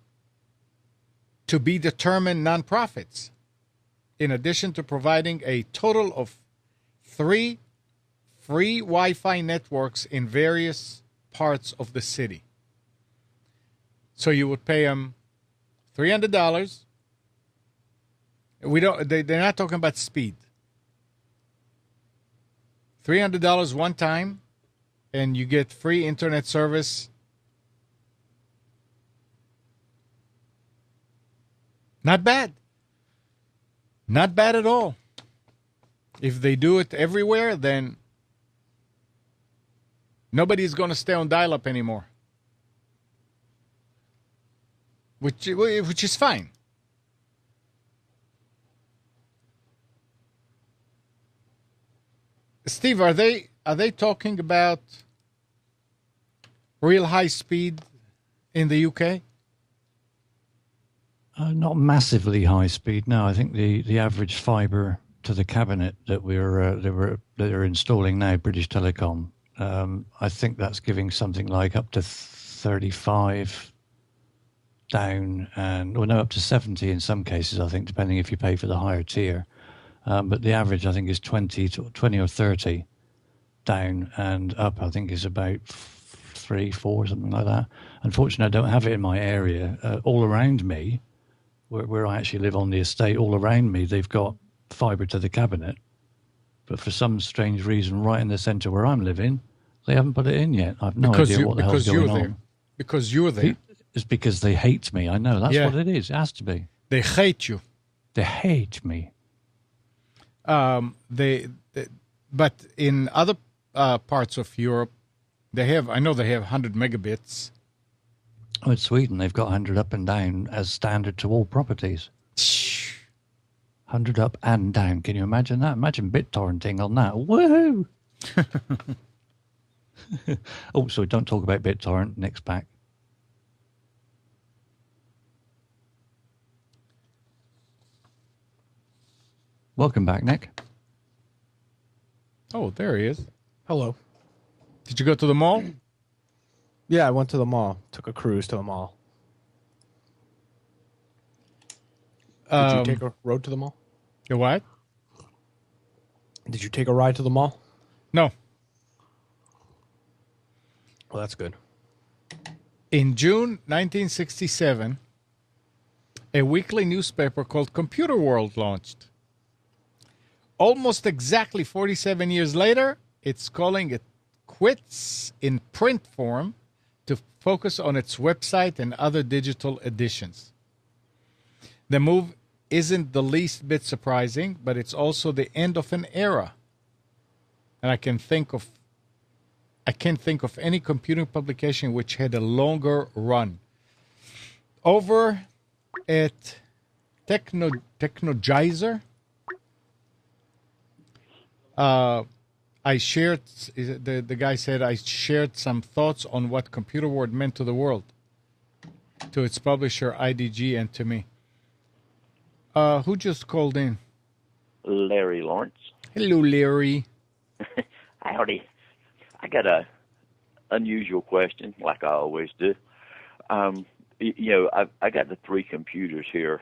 to be determined nonprofits, in addition to providing a total of 3 free Wi-Fi networks in various parts of the city. So you would pay them $300. They're not talking about speed. $300 one time, and you get free internet service. Not bad. Not bad at all. If they do it everywhere, then nobody's going to stay on dial-up anymore. Which is fine. Steve, are they talking about real high speed in the UK? Not massively high speed. No, I think the average fiber to the cabinet that they're installing now, British Telecom, I think that's giving something like up to 35 down, and up to 70 in some cases, I think, depending if you pay for the higher tier. But the average, I think, is 20 or 30 down, and up, I think, is about 3, 4, something like that. Unfortunately, I don't have it in my area. All around me, where I actually live on the estate, all around me, they've got fibre to the cabinet. But for some strange reason, right in the centre where I'm living, they haven't put it in yet. I've no idea what the hell's going on. Because you're there. It's because they hate me. I know. That's what it is. It has to be. They hate you. They hate me. But in other parts of Europe, I know they have 100 megabits. Oh, in Sweden, they've got 100 up and down as standard to all properties. 100 up and down. Can you imagine that? Imagine BitTorrenting on that. Woohoo! Oh, sorry, don't talk about BitTorrent. Nick's back. Welcome back, Nick. Oh, there he is. Hello. Did you go to the mall? Yeah, I went to the mall. Took a cruise to the mall. Did you take a road to the mall? You what? Did you take a ride to the mall? No. Well, that's good. In June 1967, a weekly newspaper called Computer World launched. Almost exactly 47 years later, it's calling it quits in print form to focus on its website and other digital editions. The move isn't the least bit surprising, but it's also the end of an era. And I can't think of any computing publication which had a longer run. Over at Technogizer, I shared, the guy said, I shared some thoughts on what Computer World meant to the world, to its publisher IDG and to me. Who just called in? Larry Lawrence. Hello, Larry. Howdy. I got a unusual question, like I always do. I got the 3 computers here,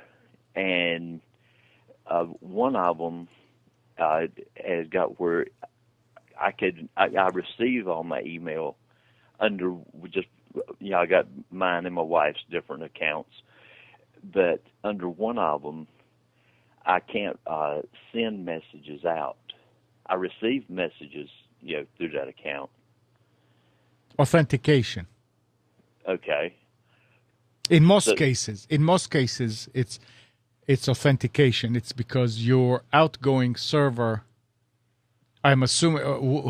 and one of them has got where I receive all my email under just, I got mine and my wife's different accounts, but under one of them, I can't send messages out. I receive messages, through that account. Authentication. Okay. In most cases, it's authentication. It's because your outgoing server. I'm assuming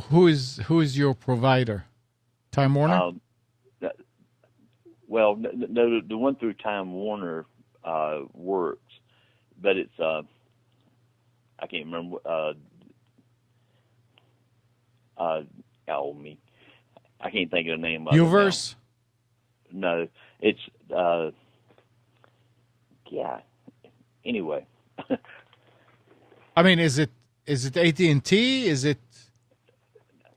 who is your provider? Time Warner. Well, no, the one through Time Warner works, but it's I can't remember. I can't think of the name of Uverse? it now. No, it's yeah. Anyway. I mean, is it AT&T? Is it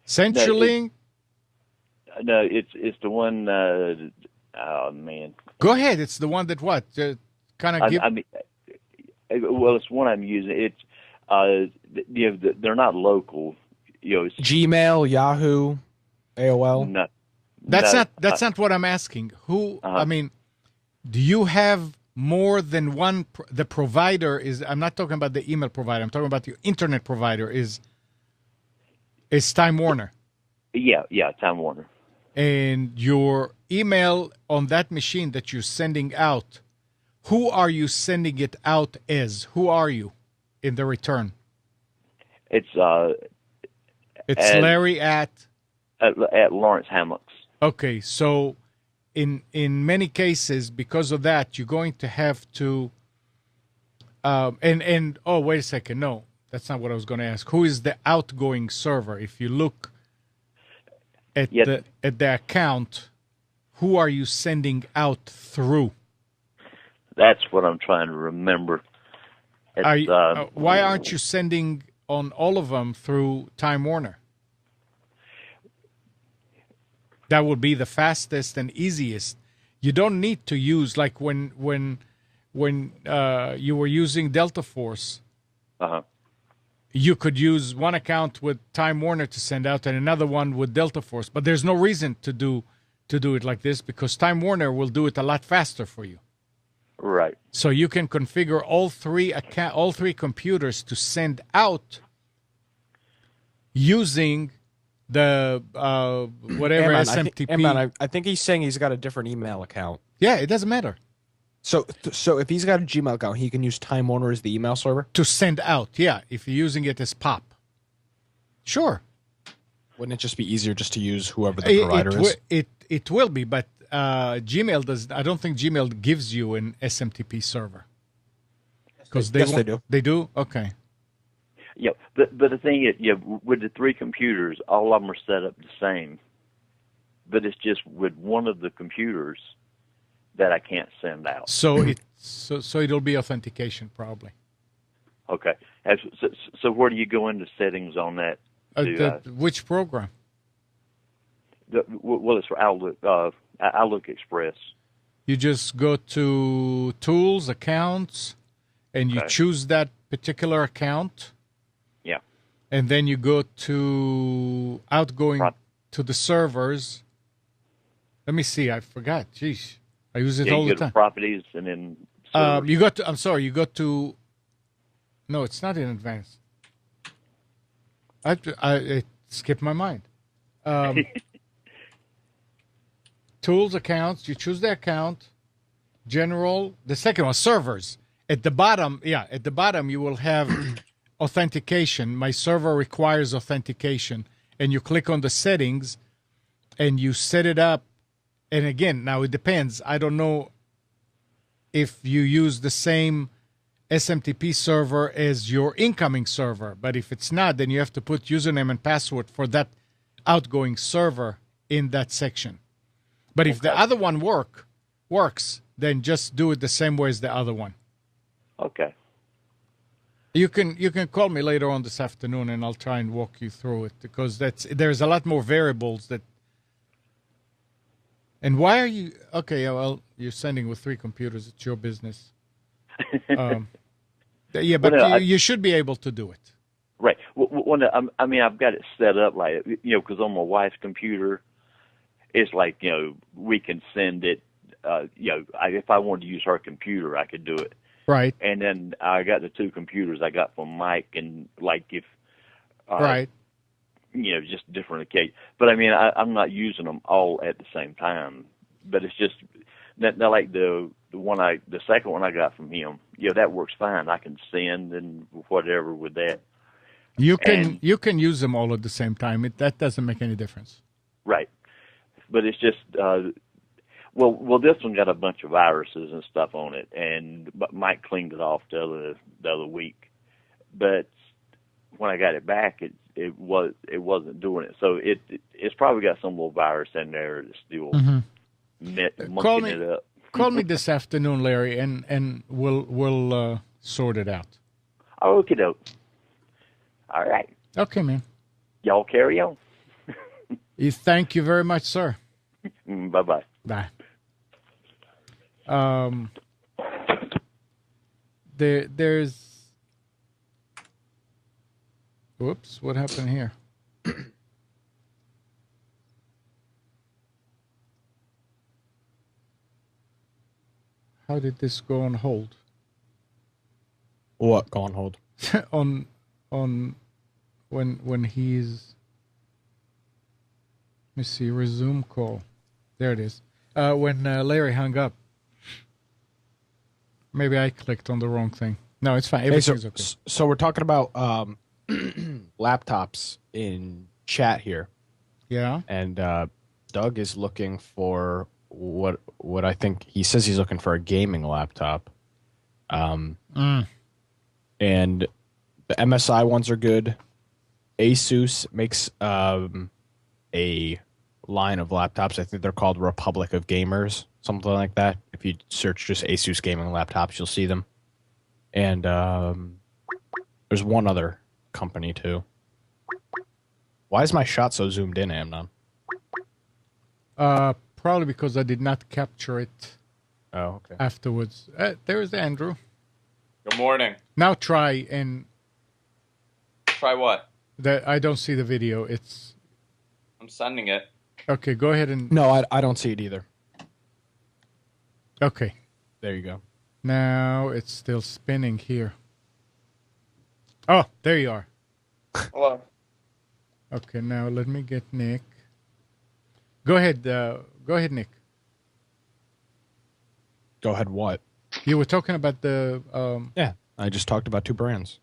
CenturyLink? No, it's the one. Oh man. Go ahead. It's the one that what? Kind of give. I mean, well, it's one I'm using. It's they're not local. It's Gmail, Yahoo, AOL. No, that's not what I'm asking. Who? I mean, do you have more than one? The provider is. I'm not talking about the email provider. I'm talking about your internet provider. Is Time Warner? Yeah, Time Warner. And your email on that machine that you're sending out, who are you sending it out as? Who are you in the return? It's Larry at Lawrence Hamlocks. Okay, so in many cases, because of that, you're going to have to. And oh, wait a second, no, that's not what I was going to ask. Who is the outgoing server? If you look at the account, who are you sending out through? That's what I'm trying to remember. Why aren't you sending on all of them through Time Warner? That would be the fastest and easiest. You don't need to use like when you were using Delta Force. You could use one account with Time Warner to send out and another one with Delta Force. But there's no reason to do it like this because Time Warner will do it a lot faster for you. Right. So you can configure all three computers to send out using the whatever SMTP. I think he's saying he's got a different email account. Yeah, it doesn't matter. So if he's got a Gmail account, he can use Time Warner as the email server? To send out, yeah, if you're using it as POP. Sure. Wouldn't it just be easier just to use whoever the provider is? It will be, but Gmail does. I don't think Gmail gives you an SMTP server. Because they do. They do? Okay. Yeah, but the thing is, with the 3 computers, all of them are set up the same. But it's just with one of the computers that I can't send out. So it'll be authentication probably. Okay. So where do you go into settings on that? Which program? Well, it's for Outlook Express. You just go to Tools, Accounts, and you choose that particular account. Yeah. And then you go to outgoing to the servers. Let me see. I forgot. Jeez. I use it all the time. Properties and then servers. You got to. I'm sorry. You got to. No, it's not in advance. It skipped my mind. Tools, accounts. You choose the account. General. The second one, servers. At the bottom, at the bottom you will have authentication. My server requires authentication, and you click on the settings, and you set it up. And again, now it depends. I don't know if you use the same SMTP server as your incoming server, but if it's not, then you have to put username and password for that outgoing server in that section. But if the other one works, then just do it the same way as the other one. Okay. You can call me later on this afternoon, and I'll try and walk you through it, because there's a lot more variables that. And why are you okay? Well, you're sending with 3 computers. It's your business. Yeah, but Well, no, you should be able to do it. Right. Well, I mean, I've got it set up like, because on my wife's computer, it's like, we can send it. If I wanted to use her computer, I could do it. Right. And then I got the 2 computers I got from Mike, and like if, right. Just different occasions. But I mean, I'm not using them all at the same time. But it's just that like the second one I got from him. That works fine. I can send and whatever with that. You can use them all at the same time. That doesn't make any difference. Right. But it's just well, this one got a bunch of viruses and stuff on it, but Mike cleaned it off the other week. But when I got it back, it wasn't doing it. So it's probably got some little virus in there that's still munking it up. Call me this afternoon, Larry, and we'll sort it out. Okie doke. All right. Okay, man. Y'all carry on. Thank you very much, sir. Bye-bye. Bye. There's. Whoops! What happened here? How did this go on hold? What go on hold? on when he's. Let me see. Resume call. There it is. When Larry hung up. Maybe I clicked on the wrong thing. No, it's fine. Everything's okay. So we're talking about laptops in chat here. Yeah. And Doug is looking for what I think he says he's looking for a gaming laptop. And the MSI ones are good. Asus makes a line of laptops. I think they're called Republic of Gamers, something like that. If you search just Asus gaming laptops, you'll see them. And there's one other company too. Why is my shot so zoomed in, Amnon? Probably because I did not capture it. Oh, okay. Afterwards. There's Andrew. Good morning. Now try and. Try what? I don't see the video. I'm sending it. Okay, go ahead and. No, I don't see it either. Okay. There you go. Now it's still spinning here. Oh, there you are. Hello. Okay, now let me get Nick. Go ahead, Nick. Go ahead, what? You were talking about the... Yeah, I just talked about 2 brands.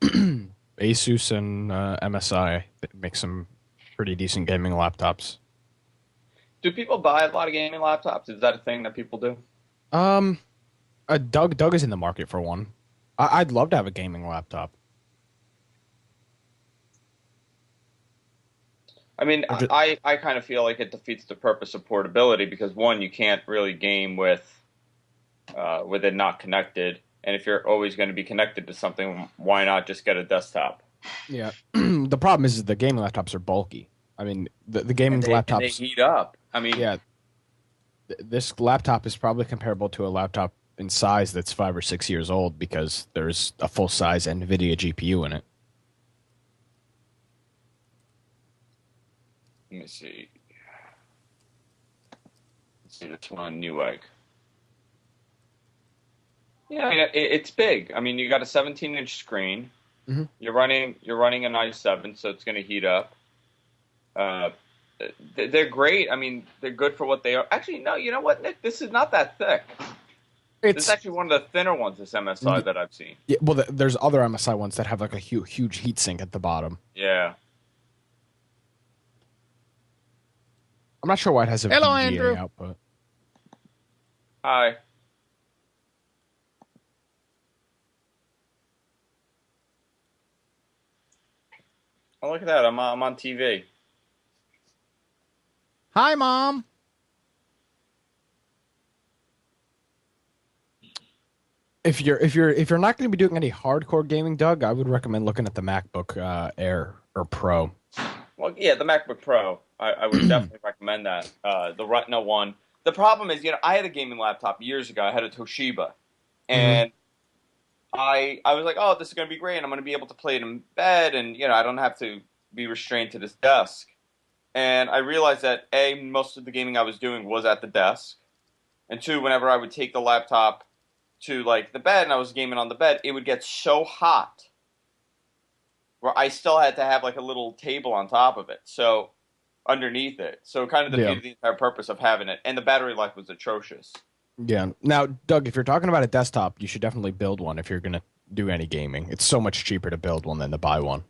Asus and MSI make some pretty decent gaming laptops. Do people buy a lot of gaming laptops? Is that a thing that people do? Doug is in the market for one. I'd love to have a gaming laptop. I mean, I kind of feel like it defeats the purpose of portability because, one, you can't really game with it not connected. And if you're always going to be connected to something, why not just get a desktop? Yeah. The problem is the gaming laptops are bulky. I mean, the gaming laptops... And they heat up. I mean... Yeah. This laptop is probably comparable to a laptop in size that's 5 or 6 years old because there's a full-size NVIDIA GPU in it. Let me see. Let's see this one, Newegg. Yeah, I mean, it's big. I mean, you got a 17-inch screen. Mhm. You're running an i7, so it's going to heat up. Uh, they're great. I mean, they're good for what they are. Actually, no, you know what, Nick? This is not that thick. This is It's actually one of the thinner ones, this MSI that I've seen. yeah, well, there's other MSI ones that have like a huge heat sink at the bottom. Yeah. I'm not sure why it has a Hello, VGA Andrew. output. Hi. Oh, look at that. I'm on TV. Hi, Mom. If you're not going to be doing any hardcore gaming, Doug, I would recommend looking at the MacBook Air or Pro. Well, yeah, the MacBook Pro. I would definitely recommend that. The Retina one. The problem is, I had a gaming laptop years ago. I had a Toshiba, and I was like, oh, this is going to be great, and I'm going to be able to play it in bed, and I don't have to be restrained to this desk. And I realized that most of the gaming I was doing was at the desk, and two, whenever I would take the laptop to like the bed and I was gaming on the bed, it would get so hot where I still had to have like a little table on top of it, so underneath it. So it kind of defeated the entire purpose of having it, and the battery life was atrocious. Yeah. Now, Doug, if you're talking about a desktop, you should definitely build one if you're going to do any gaming. It's so much cheaper to build one than to buy one.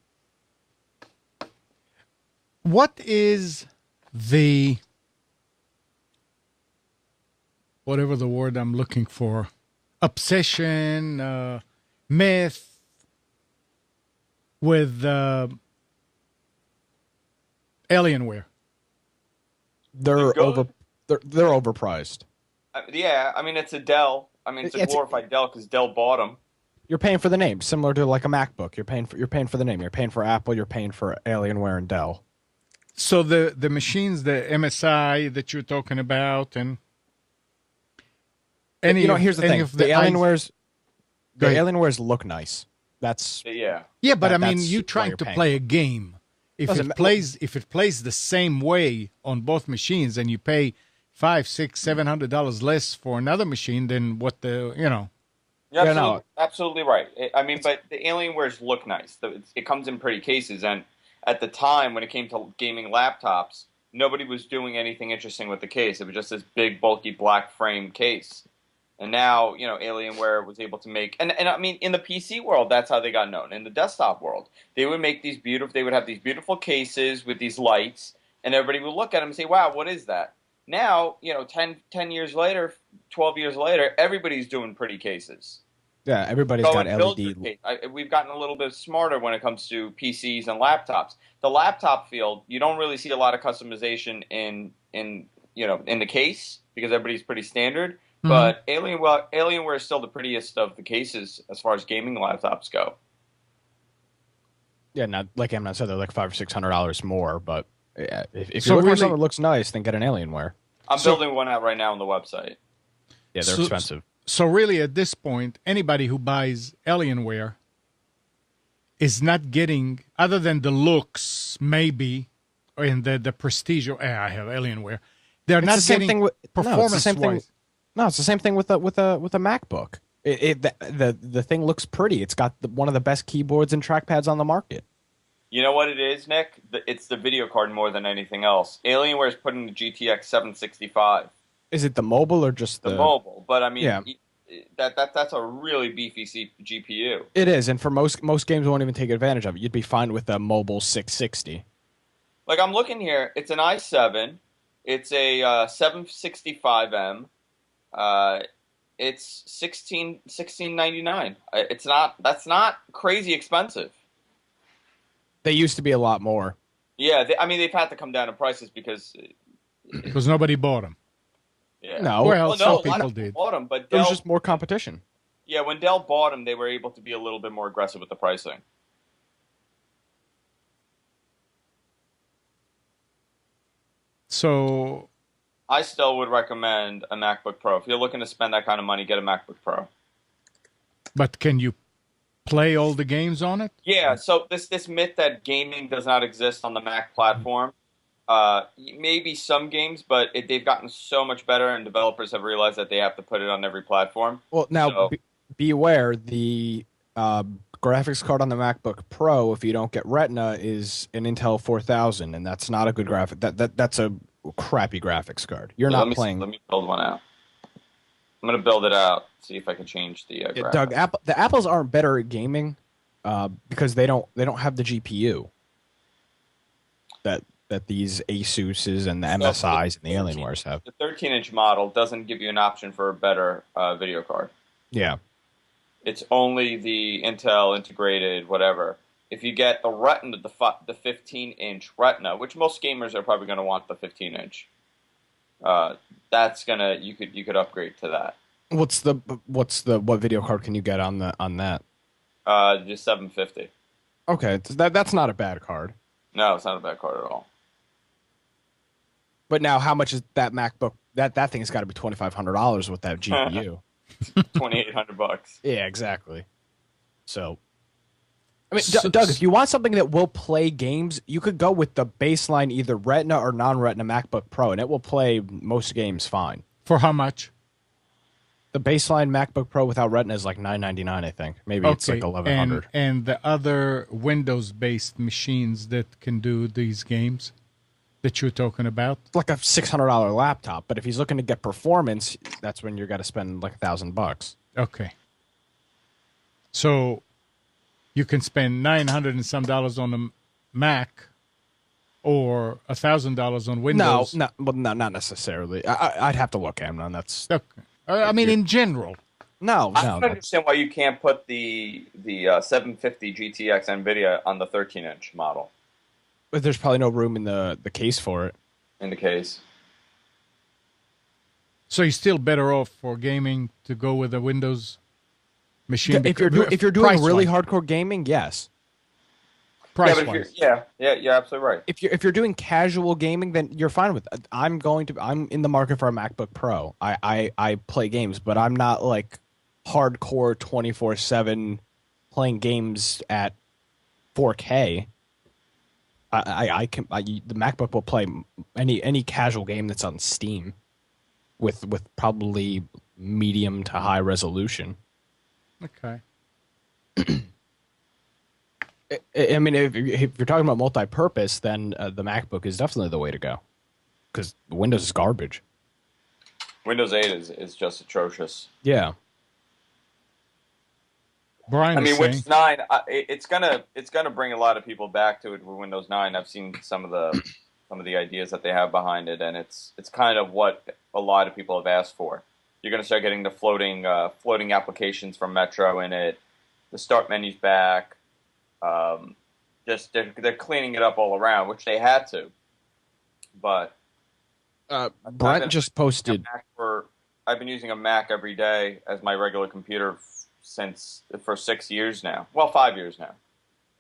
What is the whatever the word I'm looking for? Obsession, myth with Alienware. They're overpriced. Yeah, I mean, it's a Dell. I mean, it's a glorified Dell because Dell bought them. You're paying for the name, similar to like a MacBook. You're paying for the name. You're paying for Apple. You're paying for Alienware and Dell. So the machines, the MSI that you're talking about, and here's the thing: the Alienwares look nice. That's yeah. Yeah, but I mean, that's you why trying you're to paying play a for it. game. If it plays the same way on both machines, and you pay $500, $600, $700 less for another machine, then what the You're absolutely right. But the Alienwares look nice. It comes in pretty cases, and at the time when it came to gaming laptops, nobody was doing anything interesting with the case. It was just this big, bulky black frame case. And now, Alienware was able to make, and I mean, in the PC world, that's how they got known. In the desktop world, they would make they would have these beautiful cases with these lights, and everybody would look at them and say, wow, what is that? Now, 10 years later, 12 years later, everybody's doing pretty cases. Yeah, everybody's got LED. We've gotten a little bit smarter when it comes to PCs and laptops. The laptop field, you don't really see a lot of customization in the case because everybody's pretty standard. Mm-hmm. But Alienware is still the prettiest of the cases as far as gaming laptops go. Yeah, not like Amnon said, they're like $500 or $600 more. But yeah, if you're looking for something that looks nice, then get an Alienware. I'm building one out right now on the website. Yeah, they're expensive. So really, at this point, anybody who buys Alienware is not getting, other than the looks, maybe, and the prestige. I have Alienware. They're not getting performance-wise. No, it's the same thing with a MacBook. The thing looks pretty. It's got one of the best keyboards and trackpads on the market. You know what it is, Nick? It's the video card more than anything else. Alienware is putting the GTX 765. Is it the mobile or just the mobile? But I mean, that's a really beefy GPU. It is, and for most games won't even take advantage of it. You'd be fine with a mobile 660. Like I'm looking here, it's an i7. It's a 765M. It's $1699. That's not crazy expensive. They used to be a lot more. Yeah, they've had to come down in prices because nobody bought them. Yeah. No, some people did. Bought them, but there was just more competition. Yeah, when Dell bought them, they were able to be a little bit more aggressive with the pricing. So I still would recommend a MacBook Pro. If you're looking to spend that kind of money, get a MacBook Pro. But can you play all the games on it? Yeah, so this myth that gaming does not exist on the Mac platform, maybe some games, but they've gotten so much better, and developers have realized that they have to put it on every platform. Well, now, be aware the graphics card on the MacBook Pro, if you don't get Retina, is an Intel 4000, and that's not a good graphic. That's a crappy graphics card. You're not playing. Let me build one out. I'm gonna build it out. See if I can change the Yeah, graphics. Doug, the Apples aren't better at gaming because they don't have the GPU that these Asus's and the MSI's and the Alienwares have. The 13-inch model doesn't give you an option for a better video card. Yeah. It's only the Intel integrated whatever. If you get the Retina, the 15-inch Retina, which most gamers are probably going to want the 15-inch, that's gonna you could upgrade to that. What video card can you get on that? Just 750. Okay, that's not a bad card. No, it's not a bad card at all. But now, how much is that MacBook? That thing's got to be $2,500 with that GPU. $2,800. Yeah, exactly. So, I mean, Doug, if you want something that will play games, you could go with the baseline either Retina or non-Retina MacBook Pro, and it will play most games fine. For how much? The baseline MacBook Pro without Retina is like $999, I think. Maybe it's like $1,100. And the other Windows-based machines that can do these games that you're talking about? It's like a $600 laptop, but if he's looking to get performance, that's when you're got to spend like $1,000. Okay. So you can spend $900 and some on a Mac, or $1,000 on Windows. No, not necessarily. I'd have to look, Amnon. That's okay. I mean, in general. No. I don't understand why you can't put the 750 GTX NVIDIA on the 13-inch model. But there's probably no room in the case for it. In the case. So you're still better off for gaming to go with a Windows machine? If you're doing really hardcore gaming, yes. Price-wise. Yeah, you're absolutely right. If you're doing casual gaming, then you're fine with it. I'm in the market for a MacBook Pro. I play games, but I'm not like hardcore 24/7 playing games at 4K. The MacBook will play any casual game that's on Steam with probably medium to high resolution. Okay. I mean, if you're talking about multi-purpose, then the MacBook is definitely the way to go, because Windows is garbage. Windows 8 is just atrocious. Yeah. Brian, I mean, Windows 9, it's gonna bring a lot of people back to it with Windows 9. I've seen some of the ideas that they have behind it, and it's kind of what a lot of people have asked for. You're gonna start getting the floating applications from Metro in it. The start menu's back. Just they're cleaning it up all around, which they had to. But Brent just posted. I've been using a Mac every day as my regular computer for 6 years now. Well, 5 years now,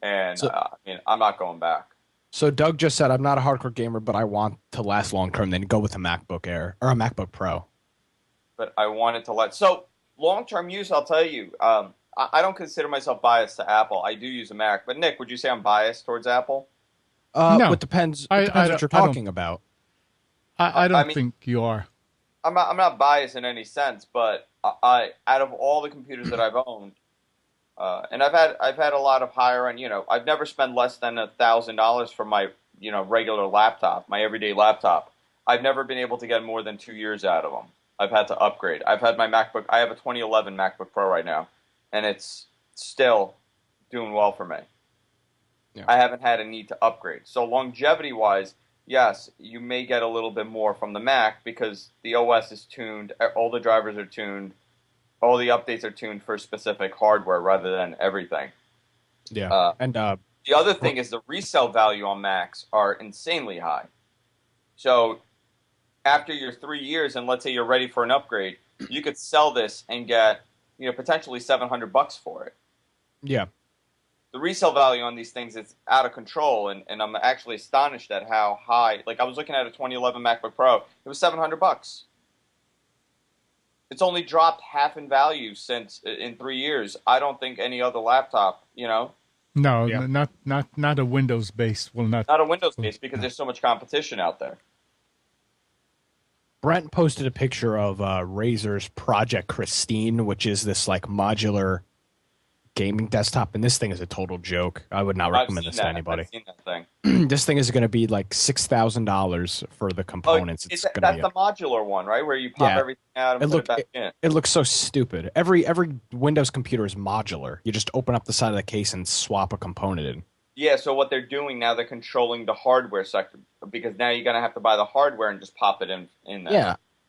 and I mean, I'm not going back. So Doug just said, "I'm not a hardcore gamer, but I want to last long term. Then go with a MacBook Air or a MacBook Pro." But I wanted to so long term use. I'll tell you. I don't consider myself biased to Apple. I do use a Mac. But Nick, would you say I'm biased towards Apple? No. It depends. It depends what you're talking about. I don't think you are. I'm not biased in any sense, but I out of all the computers that I've owned, and I've had a lot of higher end. I've never spent less than $1,000 for my regular laptop, my everyday laptop. I've never been able to get more than 2 years out of them. I've had to upgrade. I've had my MacBook. I have a 2011 MacBook Pro right now, and it's still doing well for me. Yeah. I haven't had a need to upgrade. So longevity-wise, yes, you may get a little bit more from the Mac because the OS is tuned, all the drivers are tuned, all the updates are tuned for specific hardware rather than everything. Yeah. The other thing is the resale value on Macs are insanely high. So after your 3 years, and let's say you're ready for an upgrade, you could sell this and get potentially $700 for it. Yeah. The resale value on these things is out of control, and I'm actually astonished at how high. Like, I was looking at a 2011 MacBook Pro, it was $700. It's only dropped half in value in 3 years. I don't think any other laptop, No, yeah. not a Windows based will not. Not a Windows based because there's so much competition out there. Brent posted a picture of Razer's Project Christine, which is this like modular gaming desktop, and this thing is a total joke. I would not recommend this to anybody. I've seen that thing. This thing is going to be like $6,000 for the components. That's the modular one, right? Where you pop everything out and put it back in. It looks so stupid. Every Windows computer is modular. You just open up the side of the case and swap a component in. Yeah, so what they're doing now, they're controlling the hardware sector, because now you're going to have to buy the hardware and just pop it in there.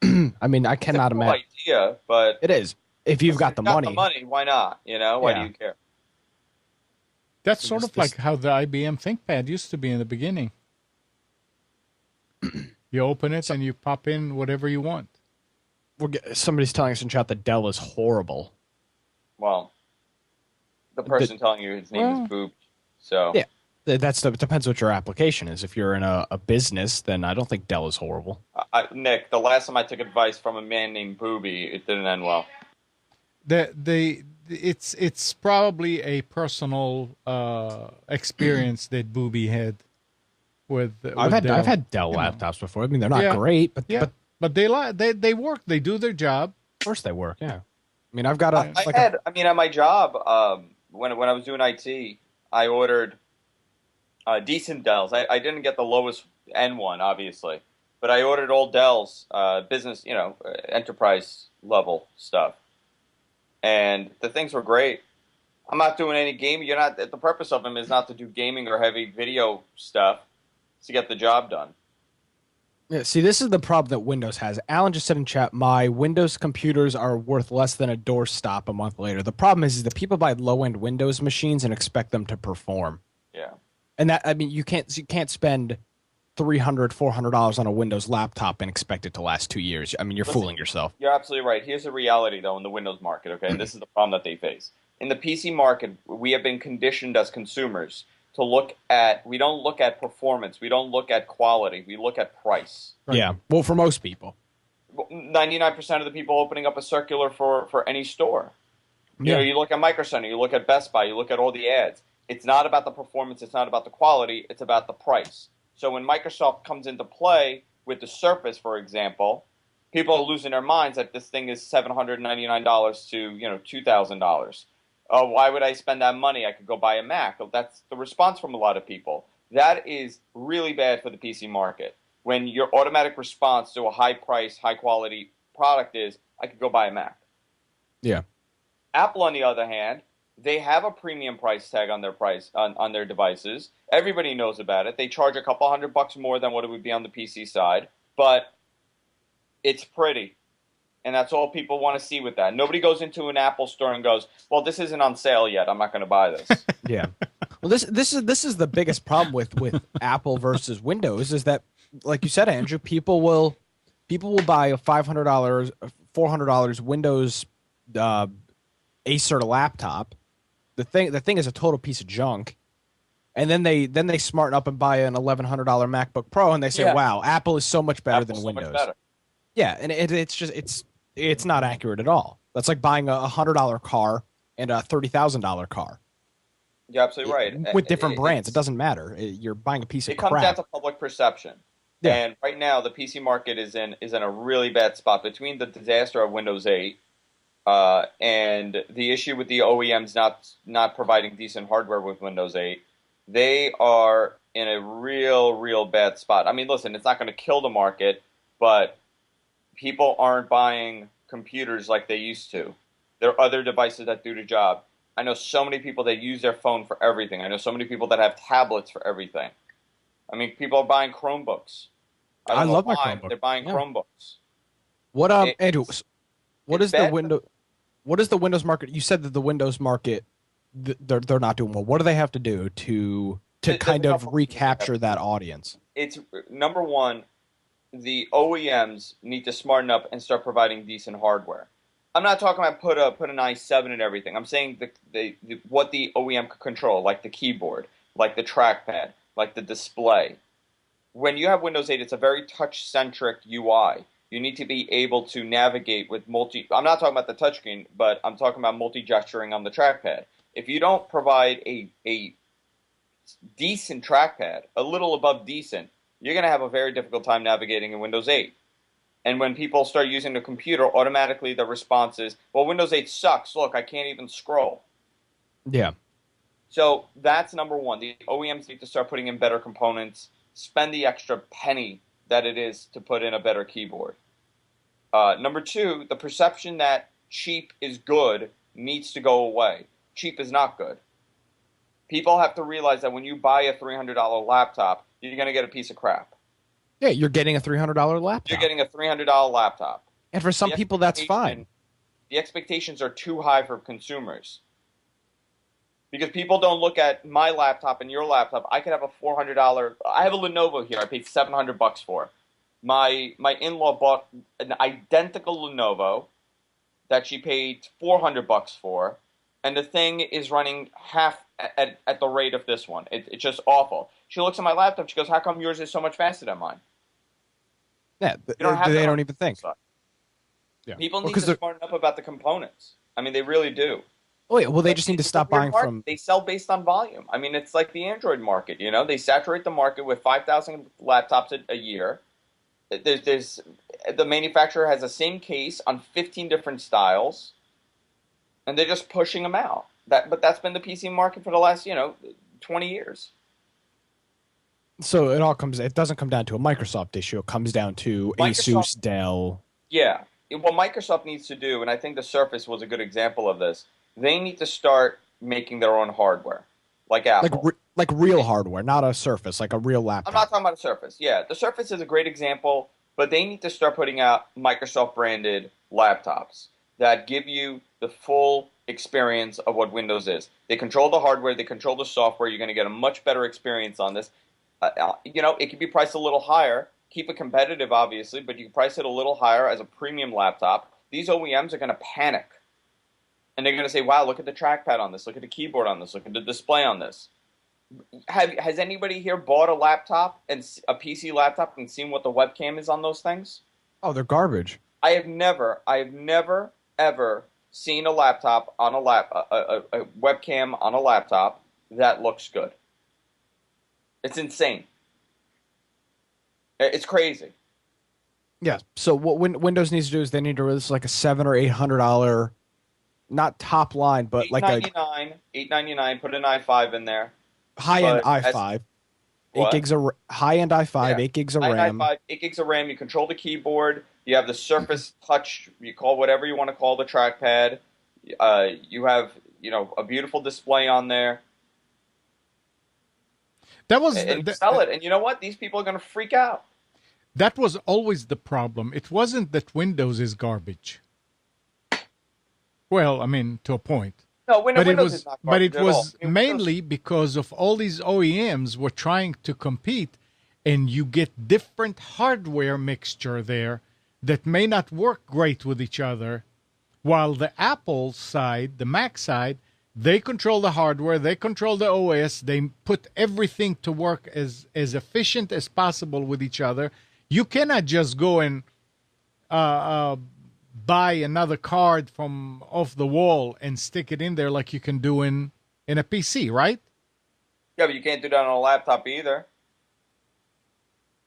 Yeah. I mean, I cannot imagine. It's a cool idea, but it is. If you've got the money. Why not? Why do you care? That's sort of like how the IBM ThinkPad used to be in the beginning. You open it and you pop in whatever you want. Somebody's telling us in chat that Dell is horrible. Well, the person telling you his name is Boob. So yeah, depends what your application is. If you're in a business, then I don't think Dell is horrible. Nick, the last time I took advice from a man named Booby, it didn't end well. It's probably a personal experience that Booby had with I've Dell. had Dell laptops before. I mean, they're not great, but they work. They do their job. Of course, they work. Yeah. I mean, I've got at my job, when I was doing IT, I ordered decent Dells. I didn't get the lowest end one, obviously, but I ordered old Dells, business, enterprise level stuff, and the things were great. I'm not doing any gaming. The purpose of them is not to do gaming or heavy video stuff. It's to get the job done. Yeah, see, this is the problem that Windows has. Alan just said in chat, my Windows computers are worth less than a doorstop a month later. The problem is that people buy low-end Windows machines and expect them to perform. Yeah. And you can't spend $300, $400 on a Windows laptop and expect it to last 2 years. I mean, you're fooling yourself. You're absolutely right. Here's the reality, though, in the Windows market, okay? And this is the problem that they face. In the PC market, we have been conditioned as consumers to we don't look at performance, we don't look at quality, we look at price. Right. Yeah, well, for most people. 99% of the people opening up a circular for any store. Yeah. You look at Micro Center, you look at Best Buy, you look at all the ads. It's not about the performance, it's not about the quality, it's about the price. So when Microsoft comes into play with the Surface, for example, people are losing their minds that this thing is $799 to $2,000. Oh, why would I spend that money? I could go buy a Mac. Well, that's the response from a lot of people. That is really bad for the PC market. When your automatic response to a high-price, high-quality product is, I could go buy a Mac. Yeah. Apple, on the other hand, they have a premium price tag on their devices. Everybody knows about it. They charge a couple $100 more than what it would be on the PC side, but it's pretty. And that's all people want to see with that. Nobody goes into an Apple store and goes, well, this isn't on sale yet. I'm not going to buy this. Yeah. Well, this is the biggest problem with Apple versus Windows is that, like you said, Andrew, people will buy a $500, $400 Windows Acer laptop. The thing is a total piece of junk. And then they smarten up and buy an $1,100 MacBook Pro and they say, wow, Apple is so much better than Windows. Much better. Yeah, and it's not accurate at all. That's like buying a $100 car and a $30,000 car. You're absolutely right. With different brands, it doesn't matter. You're buying a piece of crap. It comes down to public perception. Yeah. And right now, the PC market is in a really bad spot between the disaster of Windows 8 and the issue with the OEMs not providing decent hardware with Windows 8. They are in a real bad spot. I mean, listen, it's not going to kill the market, but people aren't buying computers like they used to. There are other devices that do the job. I know so many people that use their phone for everything. I know so many people that have tablets for everything. I mean, people are buying Chromebooks. I love my Chromebook. They're buying Chromebooks. What Andrew? What is the Windows market? You said that the Windows market they're not doing well. What do they have to do to kind of recapture that audience? It's number one. The OEMs need to smarten up and start providing decent hardware. I'm not talking about put an i7 and everything. I'm saying what the OEM could control, like the keyboard, like the trackpad, like the display. When you have Windows 8, it's a very touch-centric UI. You need to be able to navigate with I'm not talking about the touchscreen, but I'm talking about multi-gesturing on the trackpad. If you don't provide a decent trackpad, a little above decent, you're going to have a very difficult time navigating in Windows 8. And when people start using the computer, automatically the response is, well, Windows 8 sucks. Look, I can't even scroll. Yeah. So that's number one. The OEMs need to start putting in better components, spend the extra penny that it is to put in a better keyboard. Number two, the perception that cheap is good needs to go away. Cheap is not good. People have to realize that when you buy a $300 laptop, you're going to get a piece of crap. Yeah, you're getting a $300 laptop. You're getting a $300 laptop. And for some people, that's fine. The expectations are too high for consumers. Because people don't look at my laptop and your laptop. I could have a $400. I have a Lenovo here. I paid $700 for. My in-law bought an identical Lenovo that she paid $400 for, and the thing is running half at the rate of this one. It's just awful. She looks at my laptop. She goes, "How come yours is so much faster than mine?" Yeah, they don't even think. Yeah. People need to smarten up about the components. I mean, they really do. Oh yeah, well, they just need to stop buying from. They sell based on volume. I mean, it's like the Android market. You know, they saturate the market with 5,000 laptops a year. There's the manufacturer has the same case on 15 different styles, and they're just pushing them out. But that's been the PC market for the last 20 years. So it doesn't come down to a Microsoft issue. It comes down to Asus, Dell. Yeah, what Microsoft needs to do, and I think the Surface was a good example of this. They need to start making their own hardware, like Apple. Like real hardware, not a Surface, like a real laptop. I'm not talking about a Surface. Yeah, the Surface is a great example, but they need to start putting out Microsoft-branded laptops that give you the full experience of what Windows is. They control the hardware, they control the software. You're going to get a much better experience on this. It can be priced a little higher. Keep it competitive, obviously, but you can price it a little higher as a premium laptop. These OEMs are going to panic. And they're going to say, wow, look at the trackpad on this. Look at the keyboard on this. Look at the display on this. Has anybody here bought a laptop, and a PC laptop, and seen what the webcam is on those things? Oh, they're garbage. I have never, ever seen a laptop on a webcam on a laptop that looks good. It's insane. It's crazy. Yeah. So what Windows needs to do is they need to release like a $700 or $800, not top line, but like $899. Put an i5 in there. High-end i5. 8 gigs of high-end i5, Yeah. 8 gigs of RAM. i5, 8 gigs of RAM. You control the keyboard. You have the Surface Touch. You call whatever you want to call the trackpad. You have a beautiful display on there. That was sell it, and you know what? These people are going to freak out. That was always the problem. It wasn't that Windows is garbage. Well, I mean, to a point. No, Windows is not garbage but it was mainly because of all these OEMs were trying to compete, and you get different hardware mixture there that may not work great with each other, while the Apple side, the Mac side, they control the hardware, they control the OS, they put everything to work as efficient as possible with each other. You cannot just go and buy another card from off the wall and stick it in there like you can do in a PC, right? Yeah, but you can't do that on a laptop either.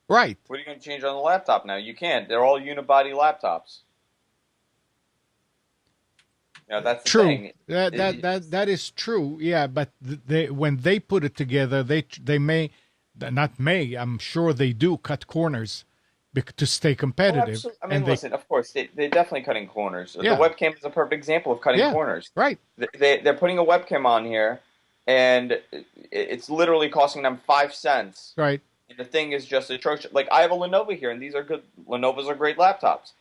Right. What are you going to change on the laptop now? You can't. They're all unibody laptops. That's the true. thing. That is true. Yeah, but when they put it together, they may, not may, I'm sure they do cut corners to stay competitive. Well, I mean, listen, of course, they're definitely cutting corners. Yeah. The webcam is a perfect example of cutting corners. Right. They're putting a webcam on here, and it's literally costing them 5 cents. Right. And the thing is just atrocious. Like, I have a Lenovo here, and these are good. Lenovo's are great laptops.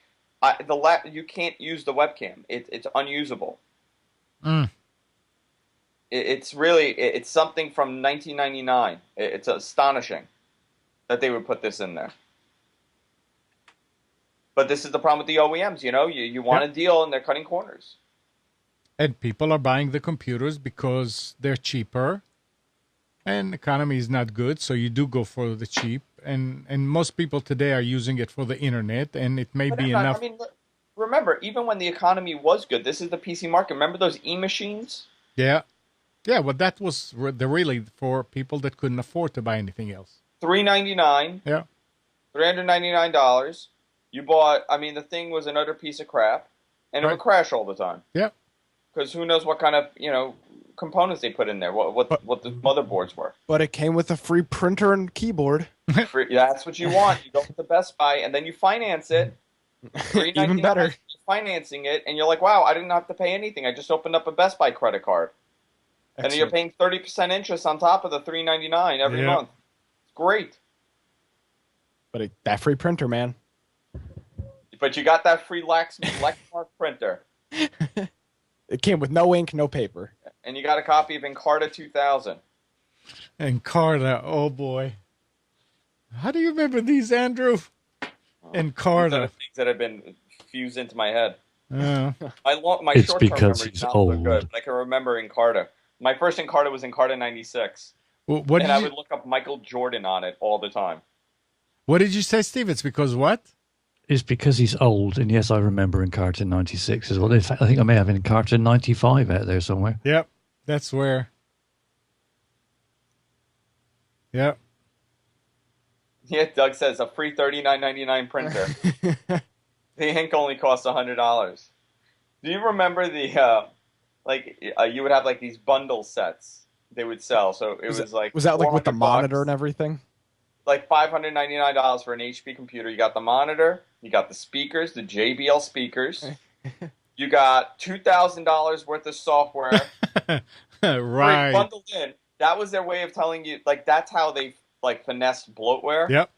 You can't use the webcam. It's unusable. It's something from 1999. It's astonishing that they would put this in there. But this is the problem with the OEMs. You want a deal, and they're cutting corners. And people are buying the computers because they're cheaper, and the economy is not good, so you do go for the cheap. And most people today are using it for the internet, and it may be enough. I mean, remember, even when the economy was good, this is the PC market. Remember those e-machines? Yeah. Yeah, well, that was really for people that couldn't afford to buy anything else. $399. Yeah. $399. You bought. I mean, the thing was another piece of crap, and it would crash all the time. Yep. Because who knows what kind of components they put in there? What the motherboards were. But it came with a free printer and keyboard. That's what you want. You go to the Best Buy and then you finance it. Even better. Financing it, and you're like, wow, I didn't have to pay anything. I just opened up a Best Buy credit card. Excellent. And you're paying 30% interest on top of the $3.99 every month. It's great. But that free printer, man. But you got that free Lexmark printer. It came with no ink, no paper. And you got a copy of Encarta 2000. Encarta, oh boy. How do you remember these, Andrew? Encarta. Things that have been fused into my head. Yeah. My It's short-term because memory is he's not so old. good, but I can remember Encarta. My first Encarta was Encarta 96. What and I would look up Michael Jordan on it all the time. What did you say, Steve? It's because what? It's because he's old, and yes, I remember Encarta 96 as well. In fact, I think I may have Encarta 95 out there somewhere. Yep, that's where. Yep. Yeah, Doug says a free $39.99 printer. The ink only costs $100. Do you remember the you would have like these bundle sets they would sell? So it was like with the monitor $400, and everything? Like $599 for an HP computer. You got the monitor, you got the speakers, the JBL speakers. You got $2,000 worth of software. Right. Bundled in. That was their way of telling you, like, that's how they finessed bloatware. Yep.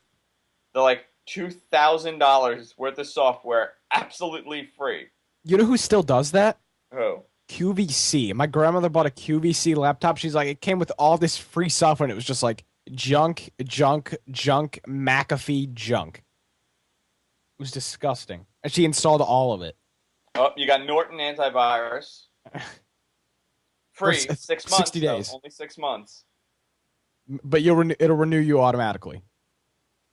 They're like $2,000 worth of software, absolutely free. You know who still does that? Who? QVC. My grandmother bought a QVC laptop. She's like, it came with all this free software, and it was just like junk, McAfee junk. It was disgusting. And she installed all of it. Oh, you got Norton antivirus. Free, 6 months. 60 days. Though, only 6 months. But it'll renew you automatically.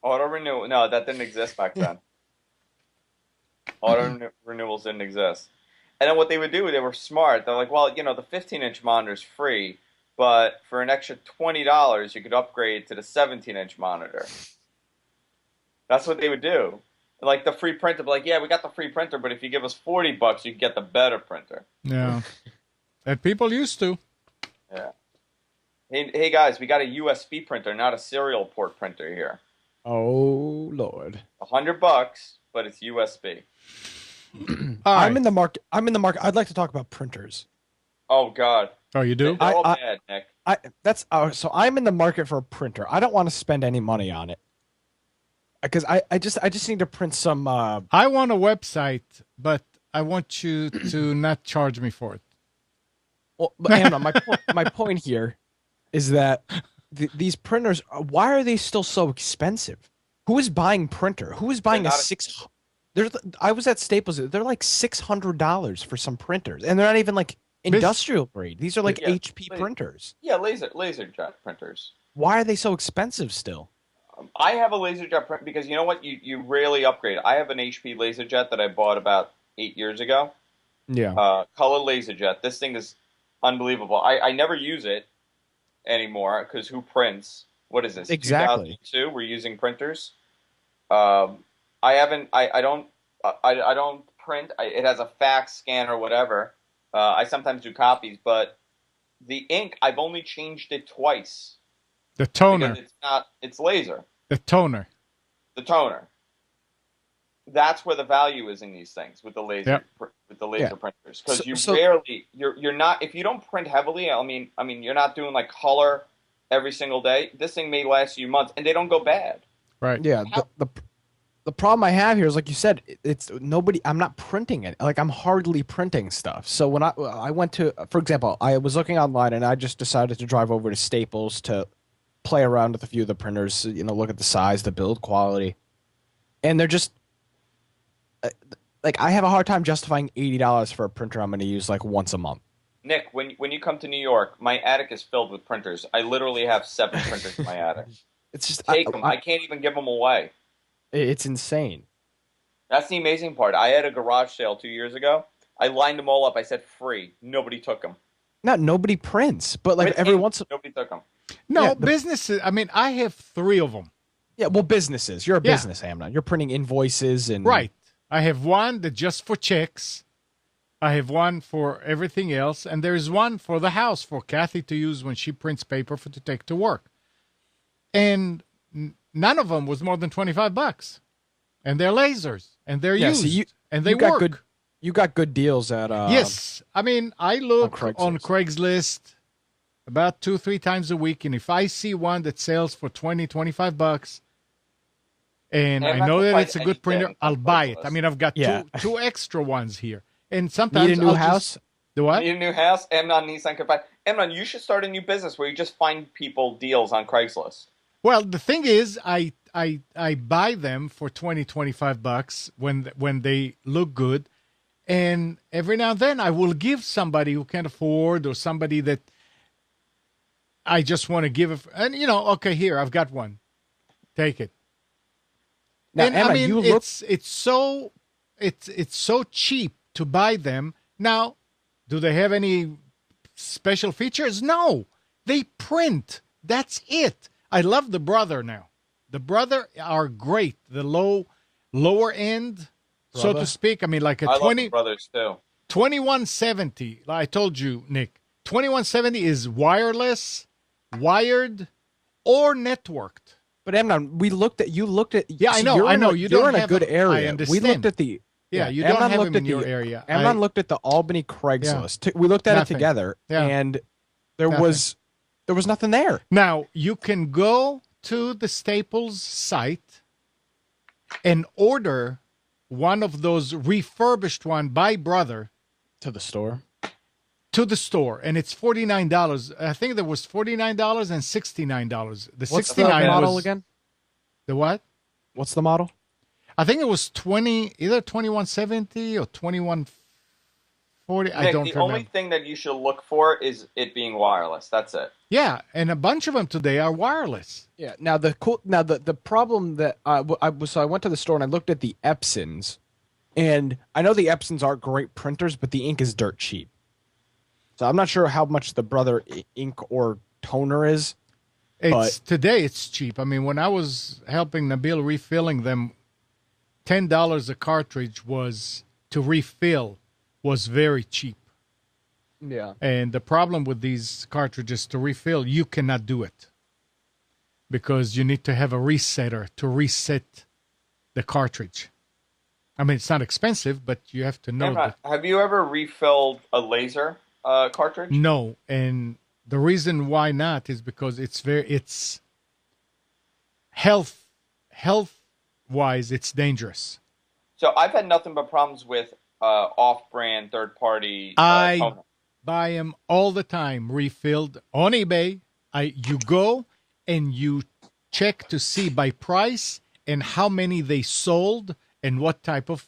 Auto renew? No, that didn't exist back then. Auto renewals didn't exist. And then what they would do, they were smart. They're like, well, the 15-inch monitor's free, but for an extra $20, you could upgrade to the 17-inch monitor. That's what they would do. Like the free printer, like, yeah, we got the free printer, but if you give us $40, you can get the better printer. Yeah. And people used to. Yeah. Hey guys, we got a USB printer, not a serial port printer here. Oh Lord. $100, but it's USB. I'm in the market. I'd like to talk about printers. Oh God. Oh, you do? They're all bad, Nick. So I'm in the market for a printer. I don't want to spend any money on it because I just need to print some. I want a website, but I want you to not charge me for it. Well, but Amnon, my point here is that these printers. Why are they still so expensive? Who is buying printer? Who is buying I was at Staples. They're like $600 for some printers, and they're not even like industrial grade. These are like HP printers. Yeah, laserjet printers. Why are they so expensive still? I have a laserjet print because you know what? You rarely upgrade. I have an HP laserjet that I bought about 8 years ago. Yeah. Color laserjet. This thing is unbelievable. I never use it anymore because who prints? What is this? Exactly. 2002. We're using printers. I don't print. It has a fax scan or whatever. I sometimes do copies, but the ink I've only changed it twice. The toner. Because it's laser. The toner. The toner. That's where the value is in these things with the laser printers, because you're not, if you don't print heavily. I mean you're not doing like color every single day. This thing may last you months, and they don't go bad. Right. Yeah. The problem I have here is, like you said, it's nobody. I'm not printing it. Like, I'm hardly printing stuff. So when I went to, for example, I was looking online and I just decided to drive over to Staples to play around with a few of the printers. Look at the size, the build quality, and they're just like, I have a hard time justifying $80 for a printer I'm going to use like once a month. Nick, when you come to New York, my attic is filled with printers. I literally have 7 printers in my attic. It's just take them. I can't even give them away. It's insane. That's the amazing part. I had a garage sale 2 years ago. I lined them all up. I said free. Nobody took them. Nobody prints, but like every once nobody took them. No, businesses. I mean, I have 3 of them. Yeah, well, businesses. You're a Yeah. business, Amnon. You're printing invoices and Right. I have one that just for checks. I have one for everything else, and there's one for the house for Kathy to use when she prints paper to take to work. And none of them was more than $25, and they're lasers, and they're Yeah, used, so and they you got work. good. You got good deals at Yes, I mean I look on Craigslist. Craigslist about 2-3 times a week, and if I see one that sells for $20-$25, and Yeah, I'm I not know gonna that find it's a good printer, anything on I'll buy it. I Craigslist. mean, I've got Yeah. two extra ones here, and sometimes Need a new I'll house? Just, the what? Need a new house? Amnon Nissan can find. Amnon, you should start a new business where you just find people deals on Craigslist. Well, the thing is, I buy them for $20-$25 when they look good, and every now and then I will give somebody who can't afford or somebody that I just want to give it. And okay, here I've got one, take it. Now, And Emma, I mean, you look. it's so cheap to buy them. Now, do they have any special features? No, they print. That's it. I love the Brother now. The Brother are great. The lower end, so Brother? to speak. I mean, like a I love 20, the brothers too. 2170. Like I told you, Nick, 2170 is wireless, wired, or networked. But Amnon, you looked at. Yeah, I know, You're I in know. A, You you're don't in a have good them. I area. We understand. looked at the. Yeah, you Amnon don't have looked them in at your the, area. Amnon looked at the Albany Craigslist. We looked at Nothing. it together, Yeah. and there Nothing. was nothing there. Now, you can go to the Staples site and order one of those refurbished one by Brother To the store. to the store, and it's $49. I think there was $49 and $69. The What's the 69 model was again? the what? What's the model? I think it was either 2170 or 2140. I Nick, don't the remember. only thing that you should look for is it being wireless. That's it. Yeah, and a bunch of them today are wireless. Yeah. Now the problem that I went to the store and I looked at the Epsons, and I know the Epsons aren't great printers, but the ink is dirt cheap. So I'm not sure how much the Brother ink or toner is. Today it's cheap. I mean, when I was helping Nabil refilling them, $10 a cartridge to refill was very cheap. Yeah. And the problem with these cartridges to refill, you cannot do it because you need to have a resetter to reset the cartridge. I mean, it's not expensive, but you have to know Amnon, that. have you ever refilled a laser cartridge? No, and the reason why not is because it's health wise, it's dangerous. So I've had nothing but problems with off-brand, third-party. I toner. buy them all the time, refilled on eBay. You go and you check to see by price and how many they sold and what type of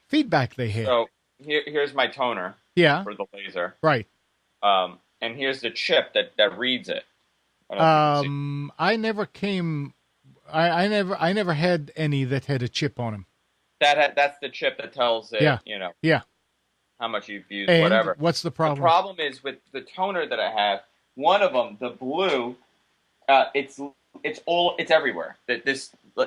feedback they had. So here's my toner Yeah, for the laser, right. and here's the chip that reads it. I don't know if you can see. I never came. I never had any that had a chip on them. That's the chip that tells it. Yeah. Yeah. How much you've used, And whatever. what's the problem? The problem is with the toner that I have. One of them, the blue, it's everywhere. I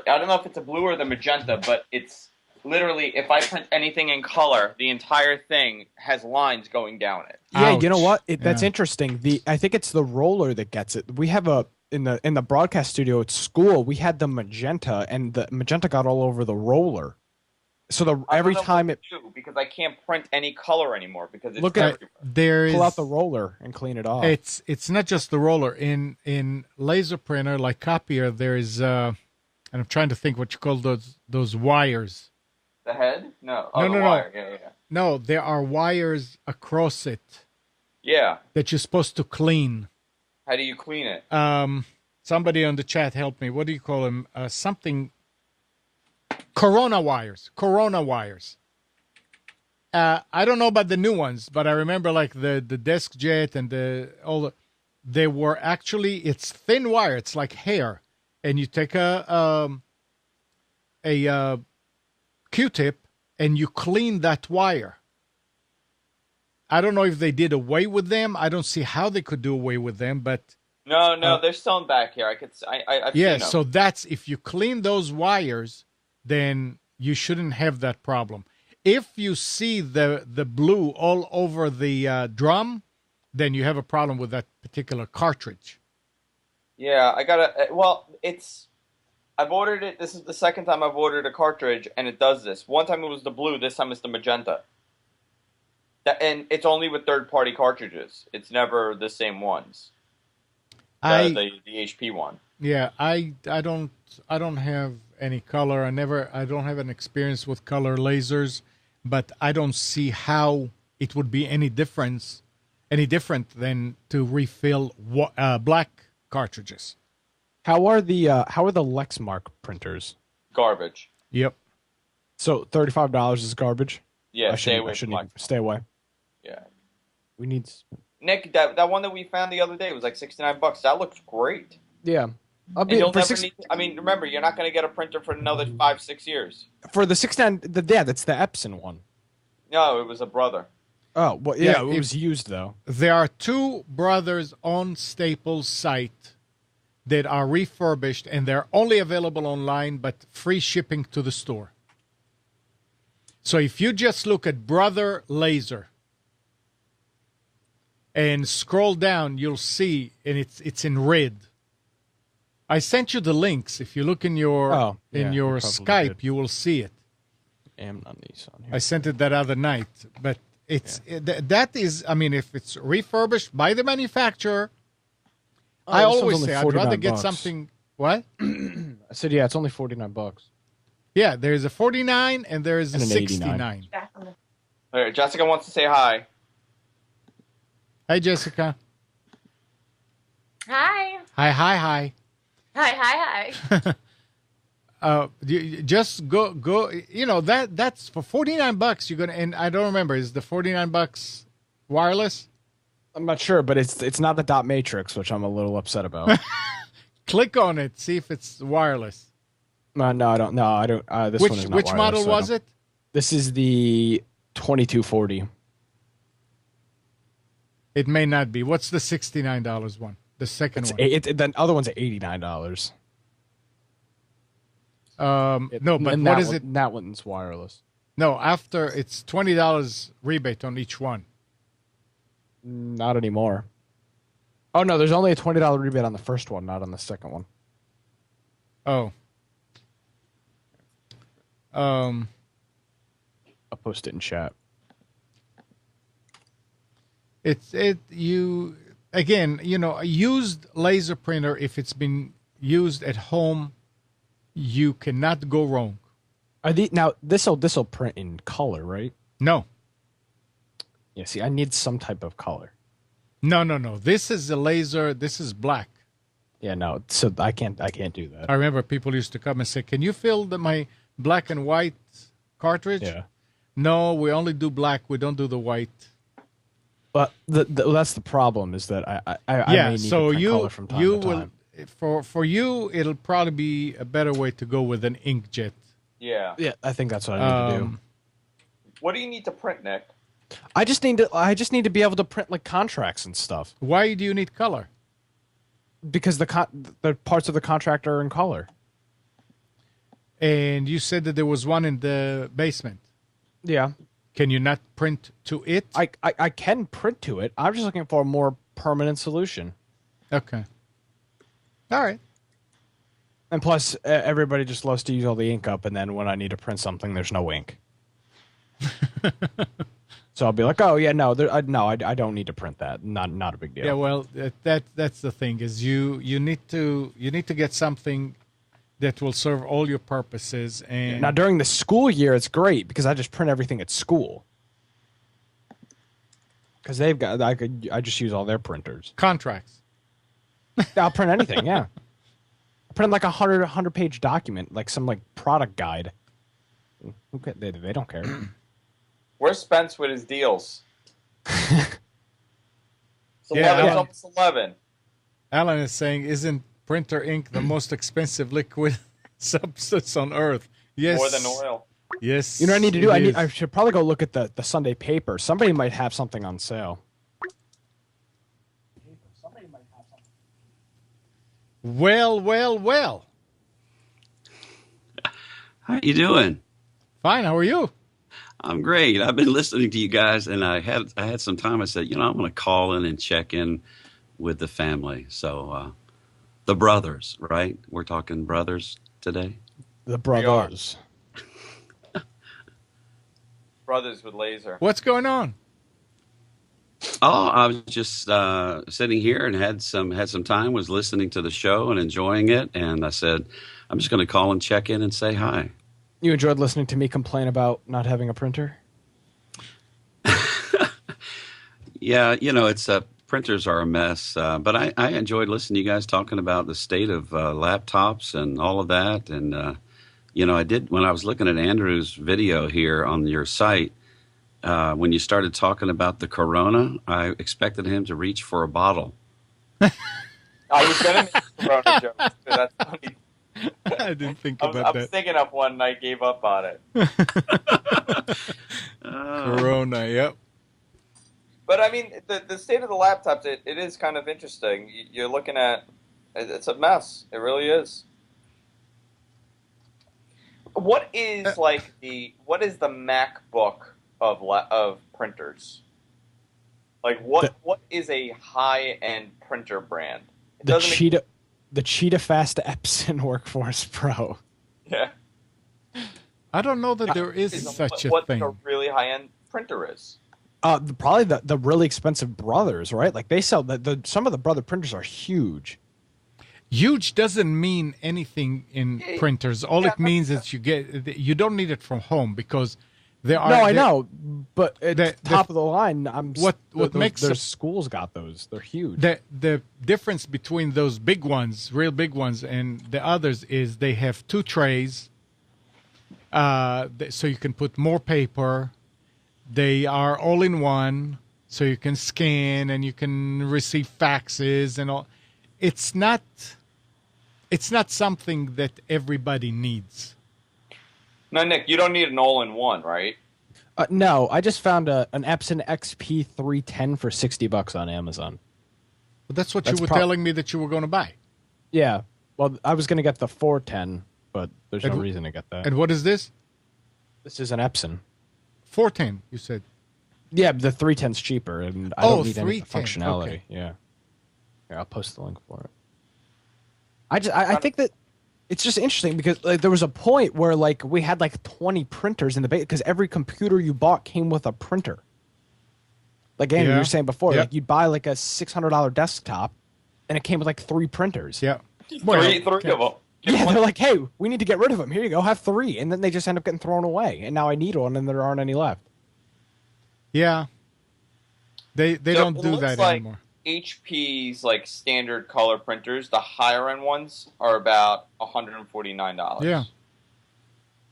don't know if it's a blue or the magenta, but it's literally if I print anything in color, the entire thing has lines going down it. Yeah, you know Ouch. what? That's Yeah. interesting. I think it's the roller that gets it. We have in the broadcast studio at school, we had the magenta, and the magenta got all over the roller. So every time it because I can't print any color anymore because it's Look at- everywhere. There pull out is. the roller and clean it off. It's not just the roller in laser printer like copier. There is and I'm trying to think what you call those wires. The head? No. No, the no, no. wire. Yeah. No, there are wires across it Yeah. that you're supposed to clean. How do you clean it? Somebody on the chat help me. What do you call them? Something. Corona wires. I don't know about the new ones, but I remember like the desk jet and they were actually, it's thin wire. It's like hair, and you take a Q-tip and you clean that wire. I don't know if they did away with them. I don't see how they could do away with them, but No, they're still back here. I've Yeah, seen them. so that's if you clean those wires, then you shouldn't have that problem. If you see the blue all over the drum, then you have a problem with that particular cartridge. Yeah, I gotta. Well, I've ordered it. This is the second time I've ordered a cartridge, and it does this. One time it was the blue. This time it's the magenta. And it's only with third-party cartridges. It's never the same ones. The HP one. Yeah, I don't have any color. I don't have an experience with color lasers, but I don't see how it would be any different than to refill black cartridges. How are the Lexmark printers? Garbage. Yep. So $35 is garbage. Yeah, I stay away from shouldn't black. stay away. Yeah. We need. Nick, that one that we found the other day was like $69. That looks great. Yeah. And you'll never need. I mean, remember, you're not going to get a printer for another 5-6 years. For the 69, that's the Epson one. No, it was a brother. Oh, well, yeah, it was used though. There are two brothers on Staples' site that are refurbished, and they're only available online, but free shipping to the store. So if you just look at Brother Laser and scroll down, you'll see, and it's in red. I sent you the links. If you look in your Skype, did. you will see it. Am not Nissan here. I sent it that other night, but that is. I mean, if it's refurbished by the manufacturer, I this one's always only say I'd rather get $49. something. What? I said, yeah, it's only $49. Yeah, there's a 49 and there is a And an 69. All right, Jessica wants to say hi. Hi, Jessica. Hi. Hi. Hi, hi, hi. You just go. You know that's for $49. You're gonna, and I don't remember. Is the $49 wireless? I'm not sure, but it's not the dot matrix, which I'm a little upset about. Click on it. See if it's wireless. No, I don't. No, I don't. This one is not Which wireless, model so I was don't- it? This is the 2240. It may not be. What's the $69 one? The second one. The other one's at $89. No, but And what that is one- it? That one's wireless. No, after it's $20 rebate on each one. Not anymore. Oh no, there's only a $20 rebate on the first one, not on the second one. Oh. I'll post it in chat. You again, a used laser printer, if it's been used at home, you cannot go wrong. Now this'll print in color, right? No. Yeah, see, I need some type of color. No. This is a laser. This is black. Yeah, no. So I can't do that. I remember people used to come and say, "Can you fill my black and white cartridge?" Yeah. No, we only do black. We don't do the white. But that's the problem is that I may need so to print color from time to time. For you, it'll probably be a better way to go with an inkjet. Yeah. Yeah, I think that's what I need to do. What do you need to print, Nick? I just need to be able to print like contracts and stuff Why do you need color? because the parts of the contract are in color. And you said that there was one in the basement. Yeah. Can you not print to it? I can print to it. I'm just looking for a more permanent solution. Okay. All right. And plus, everybody just loves to use all the ink up, and then when I need to print something, there's no ink. So I'll be like, oh yeah, no, I don't need to print that. Not a big deal. Yeah, well, that's the thing is you need to get something that will serve all your purposes. And Now during the school year, it's great because I just print everything at school. Because they've got, I just use all their printers. contracts. I'll print anything, yeah. I print like a 100-page document, like some like product guide. They don't care. Where's Spence with his deals? It's Yeah, 11, it's Alan. almost 11. Alan is saying, isn't printer ink the most expensive liquid substance on earth? Yes. More than oil. Yes. You know what I need to do? it is. I should probably go look at the Sunday paper. Somebody might have something on sale. Well, well, well. How you doing? Fine. How are you? I'm great. I've been listening to you guys, and I had some time. I said, I'm going to call in and check in with the family. So the brothers, right? We're talking brothers today. The brothers. Brothers with laser. What's going on? Oh, I was just sitting here and had some time. Was listening to the show and enjoying it, and I said, I'm just going to call and check in and say hi. You enjoyed listening to me complain about not having a printer? Yeah, it's printers are a mess, but I enjoyed listening to you guys talking about the state of laptops and all of that. And, I did when I was looking at Andrew's video here on your site, when you started talking about the Corona, I expected him to reach for a bottle. I was going to make Corona jokes. That's funny. I didn't think about I was that. thinking of one and I gave up on it. Corona, yep. But I mean, the state of the laptops, it is kind of interesting. You're looking at, it's a mess. It really is. What is what is the MacBook of printers? Like what is a high end printer brand? The Cheetah Fast Epson Workforce Pro. Yeah. I don't know that there is such a what thing. a really high end printer is. Probably the really expensive Brothers, right? Like they sell some of the Brother printers are huge. Huge doesn't mean anything in printers. All it means is you don't need it from home because there are. No, I know, but top of the line. Their schools got those. They're huge. The difference between those big ones, real big ones, and the others is they have two trays, so you can put more paper. They are all in one, so you can scan and you can receive faxes and all. It's not something that everybody needs. No, Nick, you don't need an all-in-one, right? No, I just found an Epson XP 310 for $60 on Amazon. But that's what you were telling me that you were going to buy. Yeah, well, I was going to get the 410, but there's no reason to get that. And what is this? This is an Epson. 410, you said. Yeah, the 310's cheaper, and I don't need any functionality. Okay. Yeah. Here, I'll post the link for it. I think that it's just interesting because there was a point where we had 20 printers in the base because every computer you bought came with a printer. Like Andrew, you were saying before, you'd buy a $600 desktop, and it came with 3 printers. Yeah. Three of them. Yeah, they're like, hey, we need to get rid of them. Here you go, have 3. And then they just end up getting thrown away. And now I need one, and there aren't any left. Yeah. They don't do that anymore. HP's standard color printers, the higher end ones are about $149. Yeah.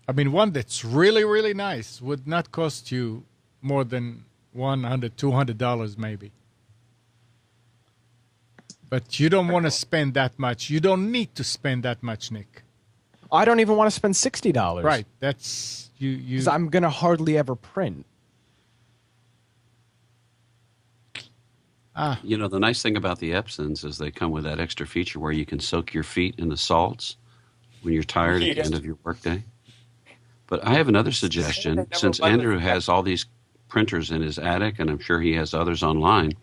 I mean, one that's really, really nice would not cost you more than $100, $200 maybe. But you don't want to spend that much. You don't need to spend that much, Nick. I don't even want to spend $60. Right. That's you. Because I'm gonna hardly ever print. The nice thing about the Epsons is they come with that extra feature where you can soak your feet in the salts when you're tired at the end of your workday. But I have another suggestion. Since Andrew has all these printers in his attic, and I'm sure he has others online,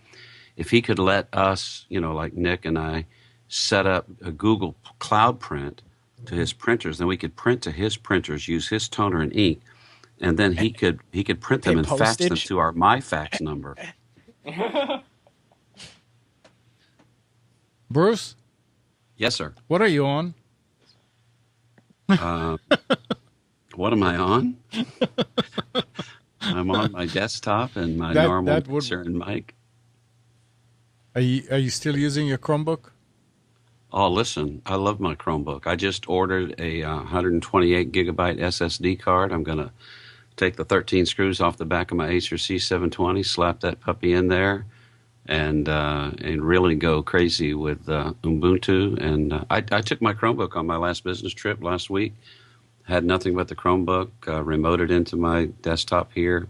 if he could let us, like Nick and I, set up a Google Cloud Print to his printers, then we could print to his printers, use his toner and ink, and then he could print them and fax them to our MyFax number. Bruce? Yes, sir. What are you on? What am I on? I'm on my desktop and my normal mixer and mic. Are you still using your Chromebook? Oh, listen, I love my Chromebook. I just ordered a 128 gigabyte SSD card. I'm going to take the 13 screws off the back of my Acer C720, slap that puppy in there, and really go crazy with Ubuntu. And I took my Chromebook on my last business trip last week. Had nothing but the Chromebook, remoted into my desktop here,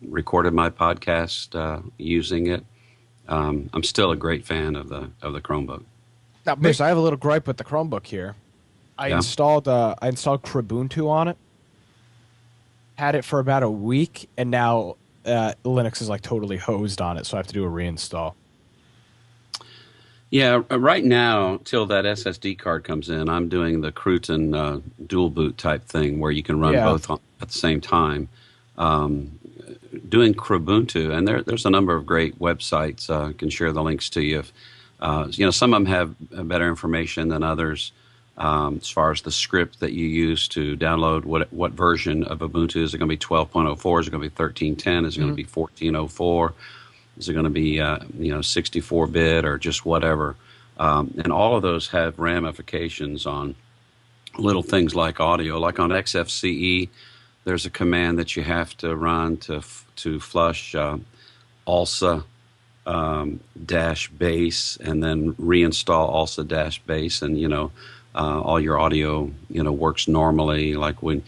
recorded my podcast using it. I'm still a great fan of the Chromebook. Now, Bruce, I have a little gripe with the Chromebook here. I installed Kubuntu on it. Had it for about a week, and now Linux is like totally hosed on it, so I have to do a reinstall. Yeah, right now, till that SSD card comes in, I'm doing the Cruton dual boot type thing where you can run both at the same time. Doing Kubuntu, and there's a number of great websites. I can share the links to you. Some of them have better information than others as far as the script that you use to download. What version of Ubuntu is it going to be? 12.04? Is it going to be 13.10? Is it going to be 14.04? Is it going to be 64-bit or just whatever? And all of those have ramifications on little things like audio. Like on XFCE, there's a command that you have to run to flush ALSA dash base and then reinstall ALSA dash base, and all your audio works normally. Like when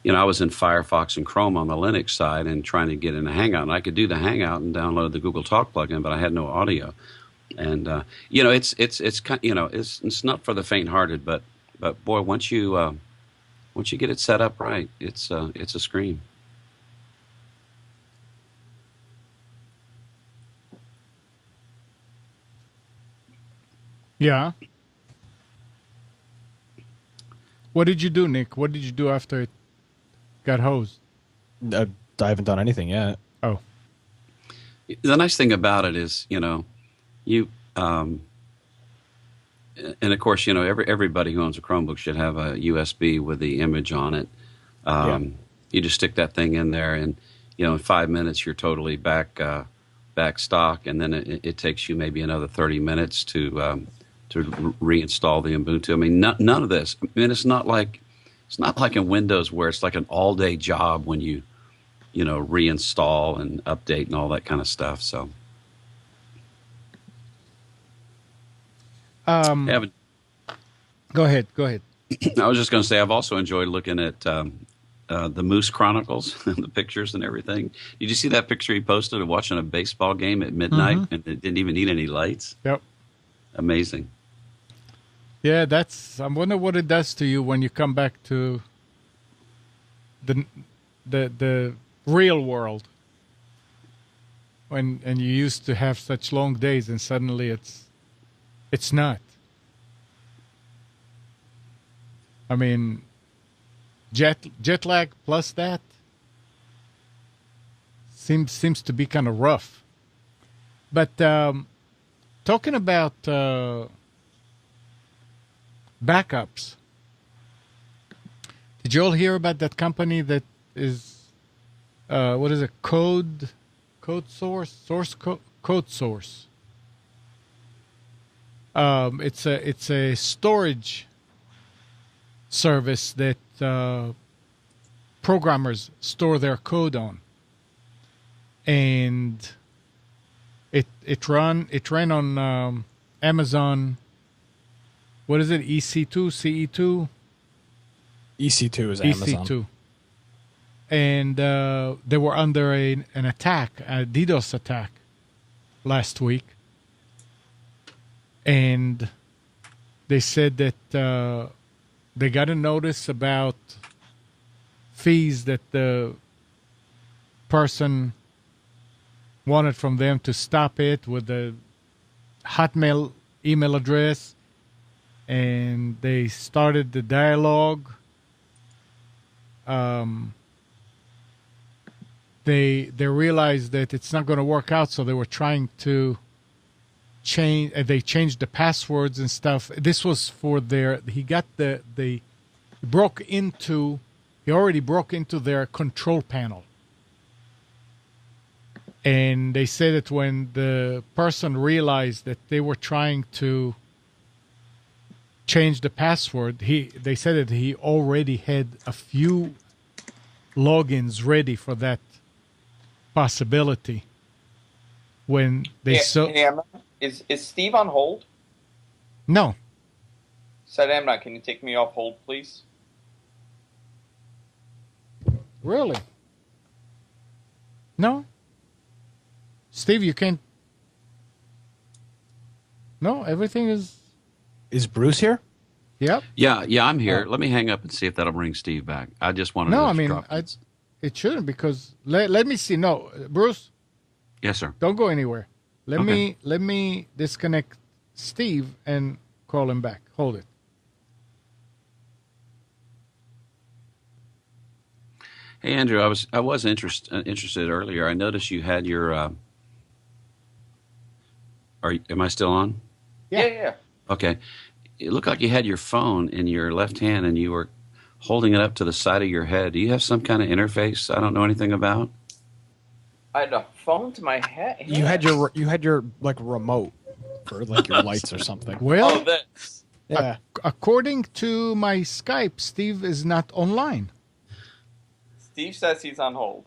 I was in Firefox and Chrome on the Linux side and trying to get in a Hangout, and I could do the Hangout and download the Google Talk plugin, but I had no audio. And it's not for the faint-hearted, but boy, once you get it set up right, it's a scream. Yeah. What did you do, Nick? What did you do after it got hosed? I haven't done anything yet. Oh. The nice thing about it is, you and of course, everybody who owns a Chromebook should have a USB with the image on it. You just stick that thing in there, and in 5 minutes you're totally back stock, and then it takes you maybe another 30 minutes to reinstall the Ubuntu. I mean, none of this. I mean, it's not like in Windows where it's like an all-day job when you reinstall and update and all that kind of stuff. So, go ahead. I was just going to say I've also enjoyed looking at the Moose Chronicles, the pictures and everything. Did you see that picture he posted of watching a baseball game at midnight and it didn't even need any lights? Yep. Amazing. Yeah, I wonder what it does to you when you come back to the real world. And you used to have such long days, and suddenly it's not. I mean, jet lag plus that seems to be kind of rough. But talking about backups, did you all hear about that company that is what is it? Code source. It's a storage service that programmers store their code on, and it ran on Amazon. What is it? EC2, CE2? EC2 is Amazon. EC2. And they were under an attack, a DDoS attack, last week. And they said that they got a notice about fees that the person wanted from them to stop it with the Hotmail email address. And they started the dialogue. They realized that it's not going to work out, so they were trying to change. They changed the passwords and stuff. This was for their. He already broke into their control panel. And they said that when the person realized that they were trying to change the password, they said that he already had a few logins ready for that possibility. When they is Steve on hold? No. Sadamna, can you take me off hold, please? Really? No? Steve, you can't. No, everything is. Is Bruce here? Yep. Yeah, I'm here. Let me hang up and see if that'll bring Steve back. I just wanted No, to I mean, drop it shouldn't because let me see. No, Bruce, Yes, sir. don't go anywhere. Let Okay. me disconnect Steve and call him back. Hold it. Hey, Andrew, I was interested earlier. I noticed you had your. Am I still on? Yeah. Okay. It looked like you had your phone in your left hand and you were holding it up to the side of your head. Do you have some kind of interface I don't know anything about? I had a phone to my head. You had your like remote for like your lights or something. Well, Oh, this. Yeah. according to my Skype, Steve is not online. Steve says he's on hold.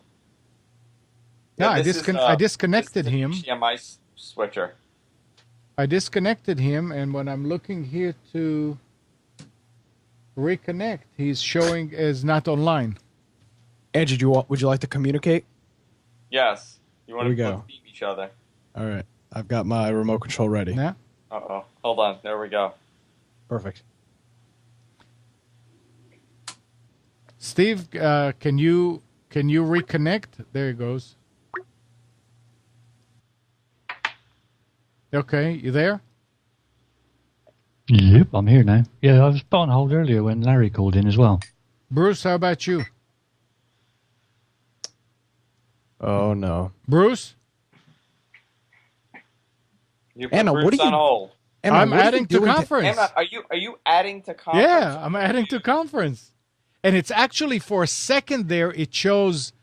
Yeah, I this is, disconnected this is him. an HDMI switcher. I disconnected him, and when I'm looking here to reconnect, he's showing as not online. Andrew, would you like to communicate? Yes. You want Here we to go. beat each other. All right. I've got my remote control ready. Yeah. Uh-oh. Hold on. There we go. Perfect. Steve, can you reconnect? There it goes. Okay, you there? Yep, I'm here now. Yeah, I was put on hold earlier when Larry called in as well. Bruce, how about you? Oh no. Bruce? You put Anna, Bruce what are you- on hold. Emma, I'm what are you adding to doing conference. Emma, are you adding to conference? Yeah, I'm adding to conference. And it's actually for a second there, it shows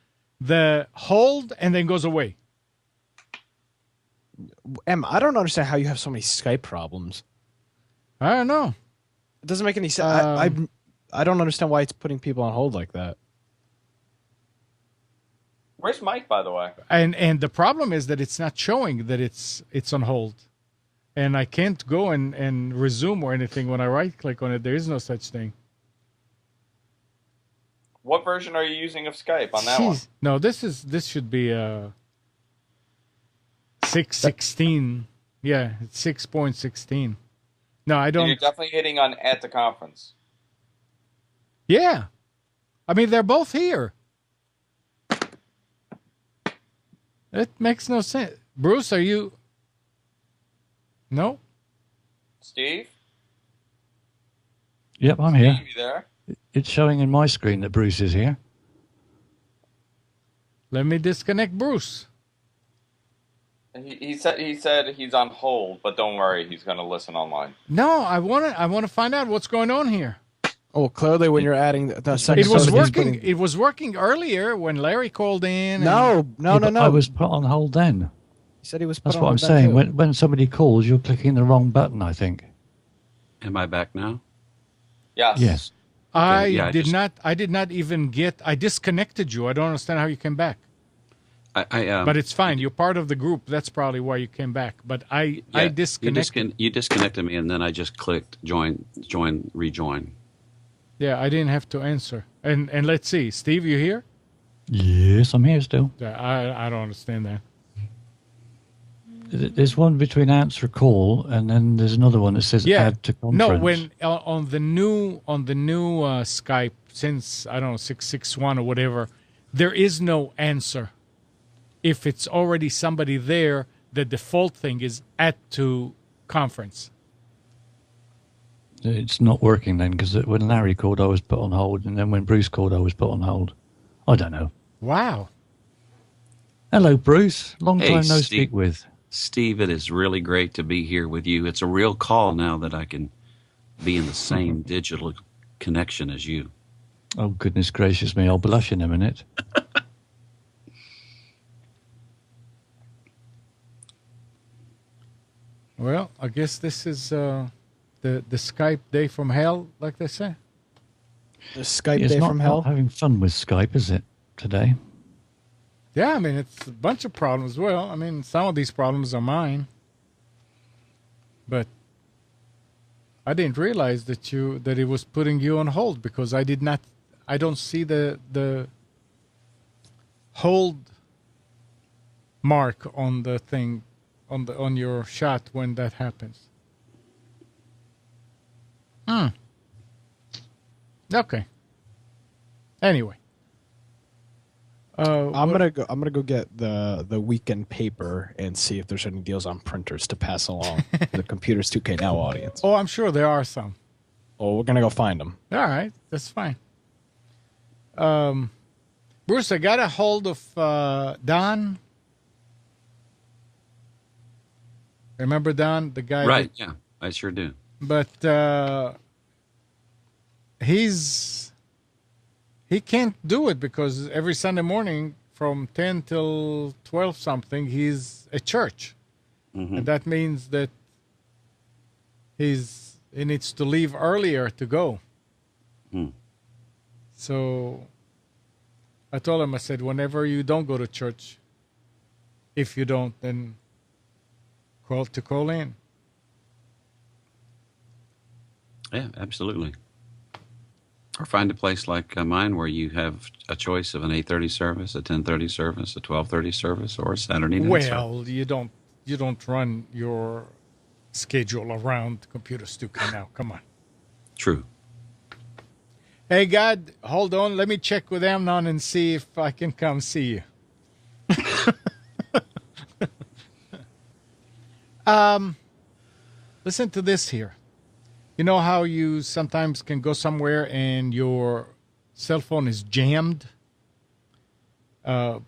the hold and then goes away. Emma, I don't understand how you have so many Skype problems. I don't know. It doesn't make any sense. I don't understand why it's putting people on hold like that. Where's Mike, by the way? And the problem is that it's not showing that it's on hold. And I can't go and resume or anything when I right click on it. There is no such thing. What version are you using of Skype on that one? No, this should be 6.16. Yeah, it's 6.16. No, I don't. You're definitely hitting on at the conference. Yeah. I mean, they're both here. It makes no sense. Bruce, are you? No? Steve? Yep, I'm here. Steve, you there? It's showing in my screen that Bruce is here. Let me disconnect Bruce. He said he's on hold, but don't worry, he's going to listen online. No, I want to find out what's going on here. Oh, clearly when you're adding the second It was somebody's working. putting- It was working earlier when Larry called in. No. Yeah, but I was put on hold then. He said he was. That's put what on I'm hold saying. then, too. When somebody calls, you're clicking the wrong button, I think. Am I back now? Yes. Yes. I Yeah, I did not even get. I disconnected you. I don't understand how you came back. But But it's fine. You're part of the group. That's probably why you came back. But I disconnected. You disconnected me, and then I just clicked rejoin. Yeah, I didn't have to answer. And let's see, Steve, you here? Yes, I'm here still. Yeah, I don't understand that. There's one between answer call, and then there's another one that says add to conference. No, when on the new Skype, since I don't know 661 or whatever, there is no answer. If it's already somebody there, the default thing is add to conference. It's not working then, because when Larry called, I was put on hold, and then when Bruce called, I was put on hold. I don't know. Wow. Hello, Bruce. Long Hey, time no Steve. speak with. Steve, it is really great to be here with you. It's a real call now that I can be in the same digital connection as you. Oh, goodness gracious me. I'll blush in a minute. Well, I guess this is the Skype day from hell, like they say. The Skype It's day not, from hell. not having fun with Skype, is it, today? Yeah, I mean, it's a bunch of problems. Well, I mean, some of these problems are mine. But I didn't realize that it was putting you on hold because I don't see the hold mark on the thing on your shot when that happens. Okay. Anyway. I'm gonna go get the weekend paper and see if there's any deals on printers to pass along to the Computers 2K Now audience. Oh, I'm sure there are some. Oh, we're gonna go find them. All right, that's fine. Bruce, I got a hold of Don. Remember Don, the guy? Right, yeah, I sure do. But he can't do it because every Sunday morning from 10 till 12 something, he's at church. Mm-hmm. And that means that he needs to leave earlier to go. So I told him, I said, whenever you don't go to church, if you don't, then call in. Yeah, absolutely. Or find a place like mine where you have a choice of an 8:30 service, a 10:30 service, a 12:30 service, or a Saturday night service. Well, you don't run your schedule around Computers 2K Now. Come on. True. Hey, God, hold on. Let me check with Amnon and see if I can come see you. Listen to this here. You know how you sometimes can go somewhere and your cell phone is jammed? I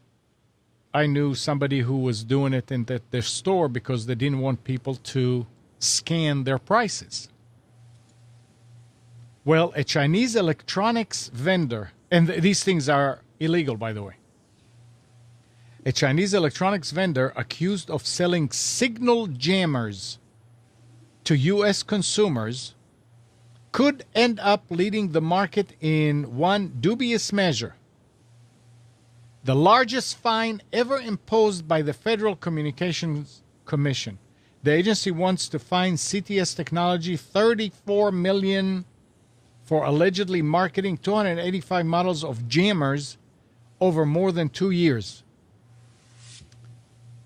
knew somebody who was doing it in their store because they didn't want people to scan their prices. Well, a Chinese electronics vendor, and these things are illegal, by the way. A Chinese electronics vendor accused of selling signal jammers to U.S. consumers could end up leading the market in one dubious measure. The largest fine ever imposed by the Federal Communications Commission. The agency wants to fine CTS Technology $34 million for allegedly marketing 285 models of jammers over more than 2 years.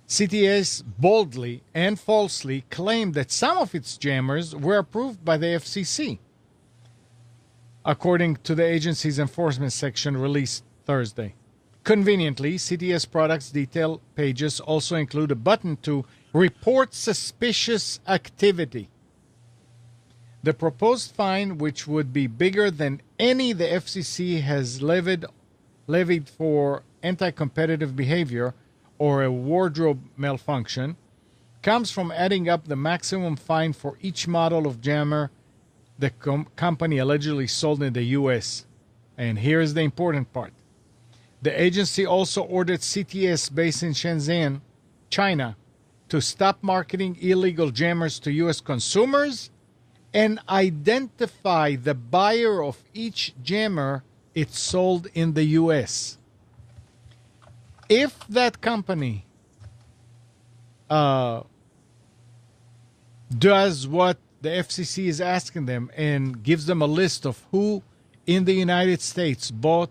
CTS boldly and falsely claimed that some of its jammers were approved by the FCC, according to the agency's enforcement section released Thursday. Conveniently, CTS products detail pages also include a button to report suspicious activity. The proposed fine, which would be bigger than any the FCC has levied for anti-competitive behavior or a wardrobe malfunction, comes from adding up the maximum fine for each model of jammer the company allegedly sold in the U.S. And here's the important part. The agency also ordered CTS based in Shenzhen, China, to stop marketing illegal jammers to U.S. consumers and identify the buyer of each jammer it sold in the U.S. If that company does what the FCC is asking them and gives them a list of who in the United States bought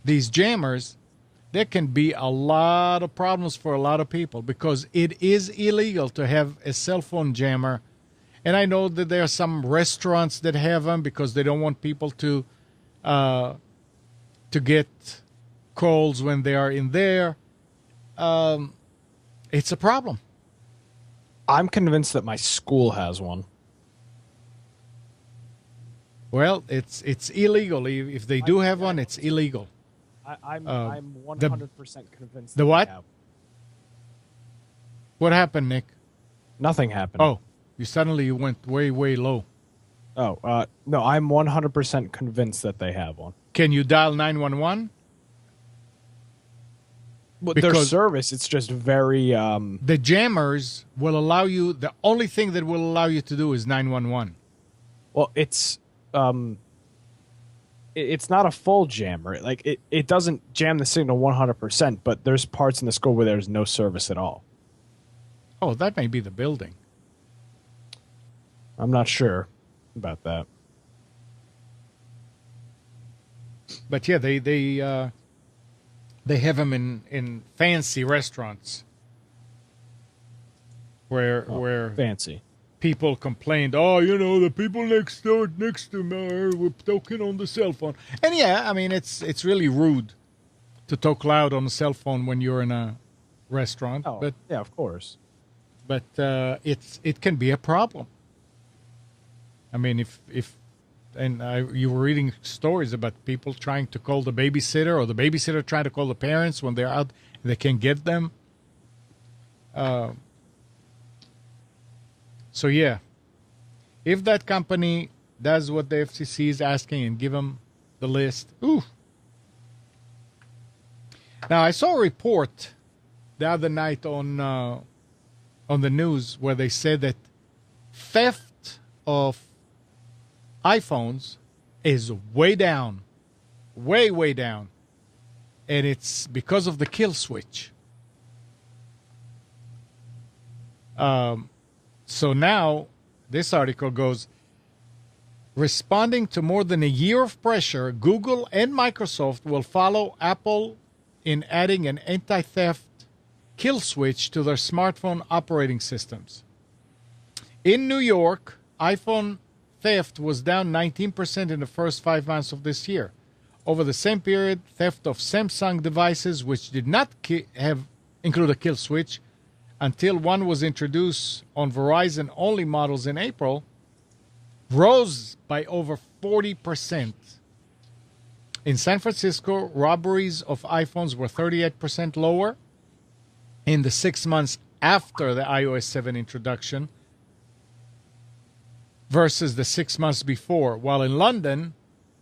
these jammers, there can be a lot of problems for a lot of people because it is illegal to have a cell phone jammer. And I know that there are some restaurants that have them because they don't want people to get calls when they are in there. It's a problem. I'm convinced that my school has one. Well, it's illegal. If they do have one, it's illegal. I'm 100% convinced. The what? They have. What happened, Nick? Nothing happened. Oh, you went way, way low. Oh, no, I'm 100% convinced that they have one. Can you dial 911? But their service, it's just very... The jammers will allow you... The only thing that will allow you to do is 911. Well, it's not a full jammer. Like, it doesn't jam the signal 100%, but there's parts in the school where there's no service at all. Oh, that may be the building. I'm not sure about that. But yeah, they have them in fancy restaurants where fancy people complained, oh, the people next to me were talking on the cell phone. And yeah, I mean, it's really rude to talk loud on a cell phone when you're in a restaurant. Oh, but yeah, of course. But it can be a problem. I mean, you were reading stories about people trying to call the babysitter, or the babysitter trying to call the parents when they're out and they can't get them. So yeah, if that company does what the FCC is asking and give them the list, ooh. Now I saw a report the other night on the news where they said that theft of iPhones is way down, way down, and it's because of the kill switch. So now, this article goes, responding to more than a year of pressure, Google and Microsoft will follow Apple in adding an anti-theft kill switch to their smartphone operating systems. In New York, iPhone theft was down 19% in the first 5 months of this year. Over the same period, theft of Samsung devices, which did not include a kill switch, until one was introduced on Verizon-only models in April, rose by over 40%. In San Francisco, robberies of iPhones were 38% lower in the 6 months after the iOS 7 introduction versus the 6 months before, while in London,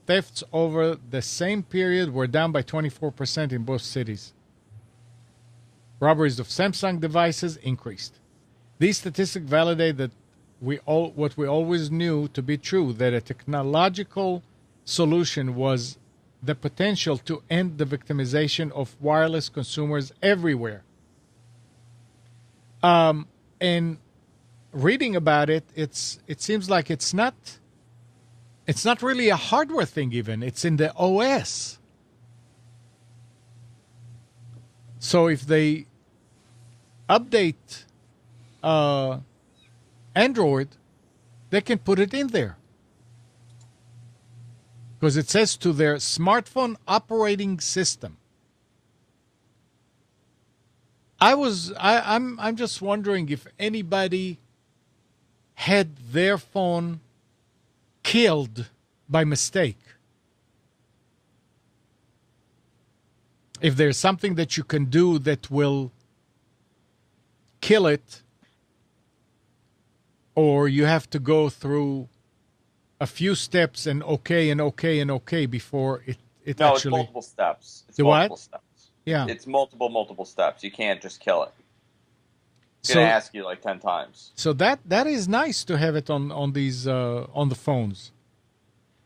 thefts over the same period were down by 24% in both cities. Robberies of Samsung devices increased. These statistics validate that what we always knew to be true, that a technological solution was the potential to end the victimization of wireless consumers everywhere. And reading about it, it seems like it's not really a hardware thing even. It's in the OS. So if they update Android, they can put it in there. Because it says to their smartphone operating system. I'm just wondering if anybody had their phone killed by mistake. If there's something that you can do that will kill it, or you have to go through a few steps and okay before it No, actually... it's multiple steps. It's The multiple what? steps. Yeah. It's multiple steps. You can't just kill it. It's So- going to ask you like 10 times. So that is nice to have it on these on the phones.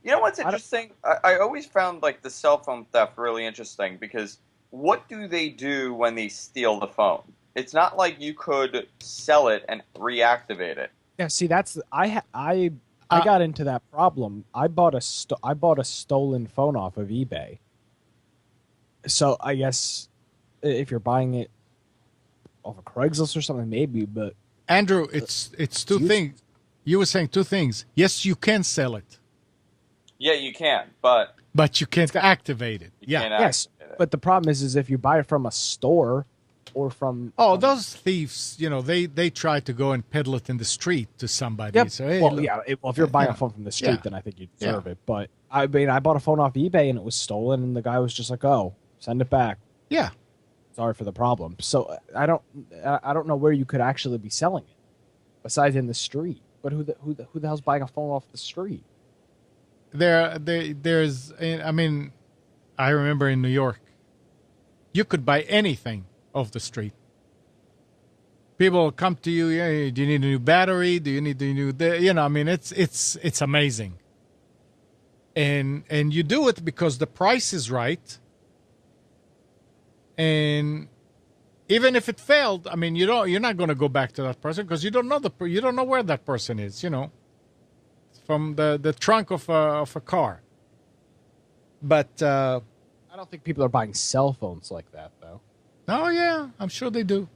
You know what's interesting? I always found like the cell phone theft really interesting because what do they do when they steal the phone? It's not like you could sell it and reactivate it. Yeah, see, that's I got into that problem. I bought a stolen phone off of eBay. So I guess if you're buying it off of Craigslist or something, maybe. But Andrew, it's two things. You were saying two things. Yes, you can sell it, Yeah, you can, but but you can't activate it. you Yeah. can't yes, activate it. but the problem is if you buy it from a store or from Those thieves, they try to go and peddle it in the street to somebody. Yep. So, hey, well, look. yeah. If you're buying Yeah. a phone from the street, Yeah. then I think you deserve it. But I mean, I bought a phone off eBay and it was stolen, and the guy was just like, "Oh, send it back. Yeah. Sorry for the problem." So I don't know where you could actually be selling it besides in the street. But who the hell's buying a phone off the street? There's. I mean, I remember in New York, you could buy anything off the street. People will come to you. Yeah, do you need a new battery? Do you need a new? I mean, it's amazing. And you do it because the price is right. And even if it failed, I mean, you're not going to go back to that person because you don't know where that person is. From the trunk of a car. But I don't think people are buying cell phones like that, though. oh yeah, I'm sure they do.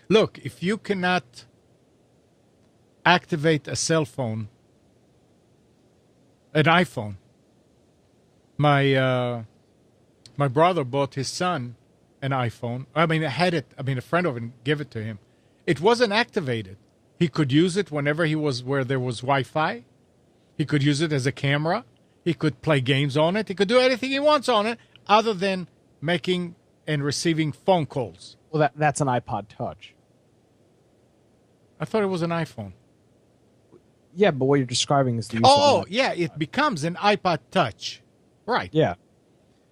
Look, if you cannot activate a cell phone, an iPhone, my brother bought his son an iPhone. I mean, I had it. I mean, a friend of him gave it to him. It wasn't activated. He could use it whenever he was where there was Wi-Fi. He could use it as a camera. He could play games on it. He could do anything he wants on it other than making and receiving phone calls. Well, that's an iPod Touch. I thought it was an iPhone. Yeah, but what you're describing is the use Oh, of yeah, it becomes an iPod Touch. Right. Yeah.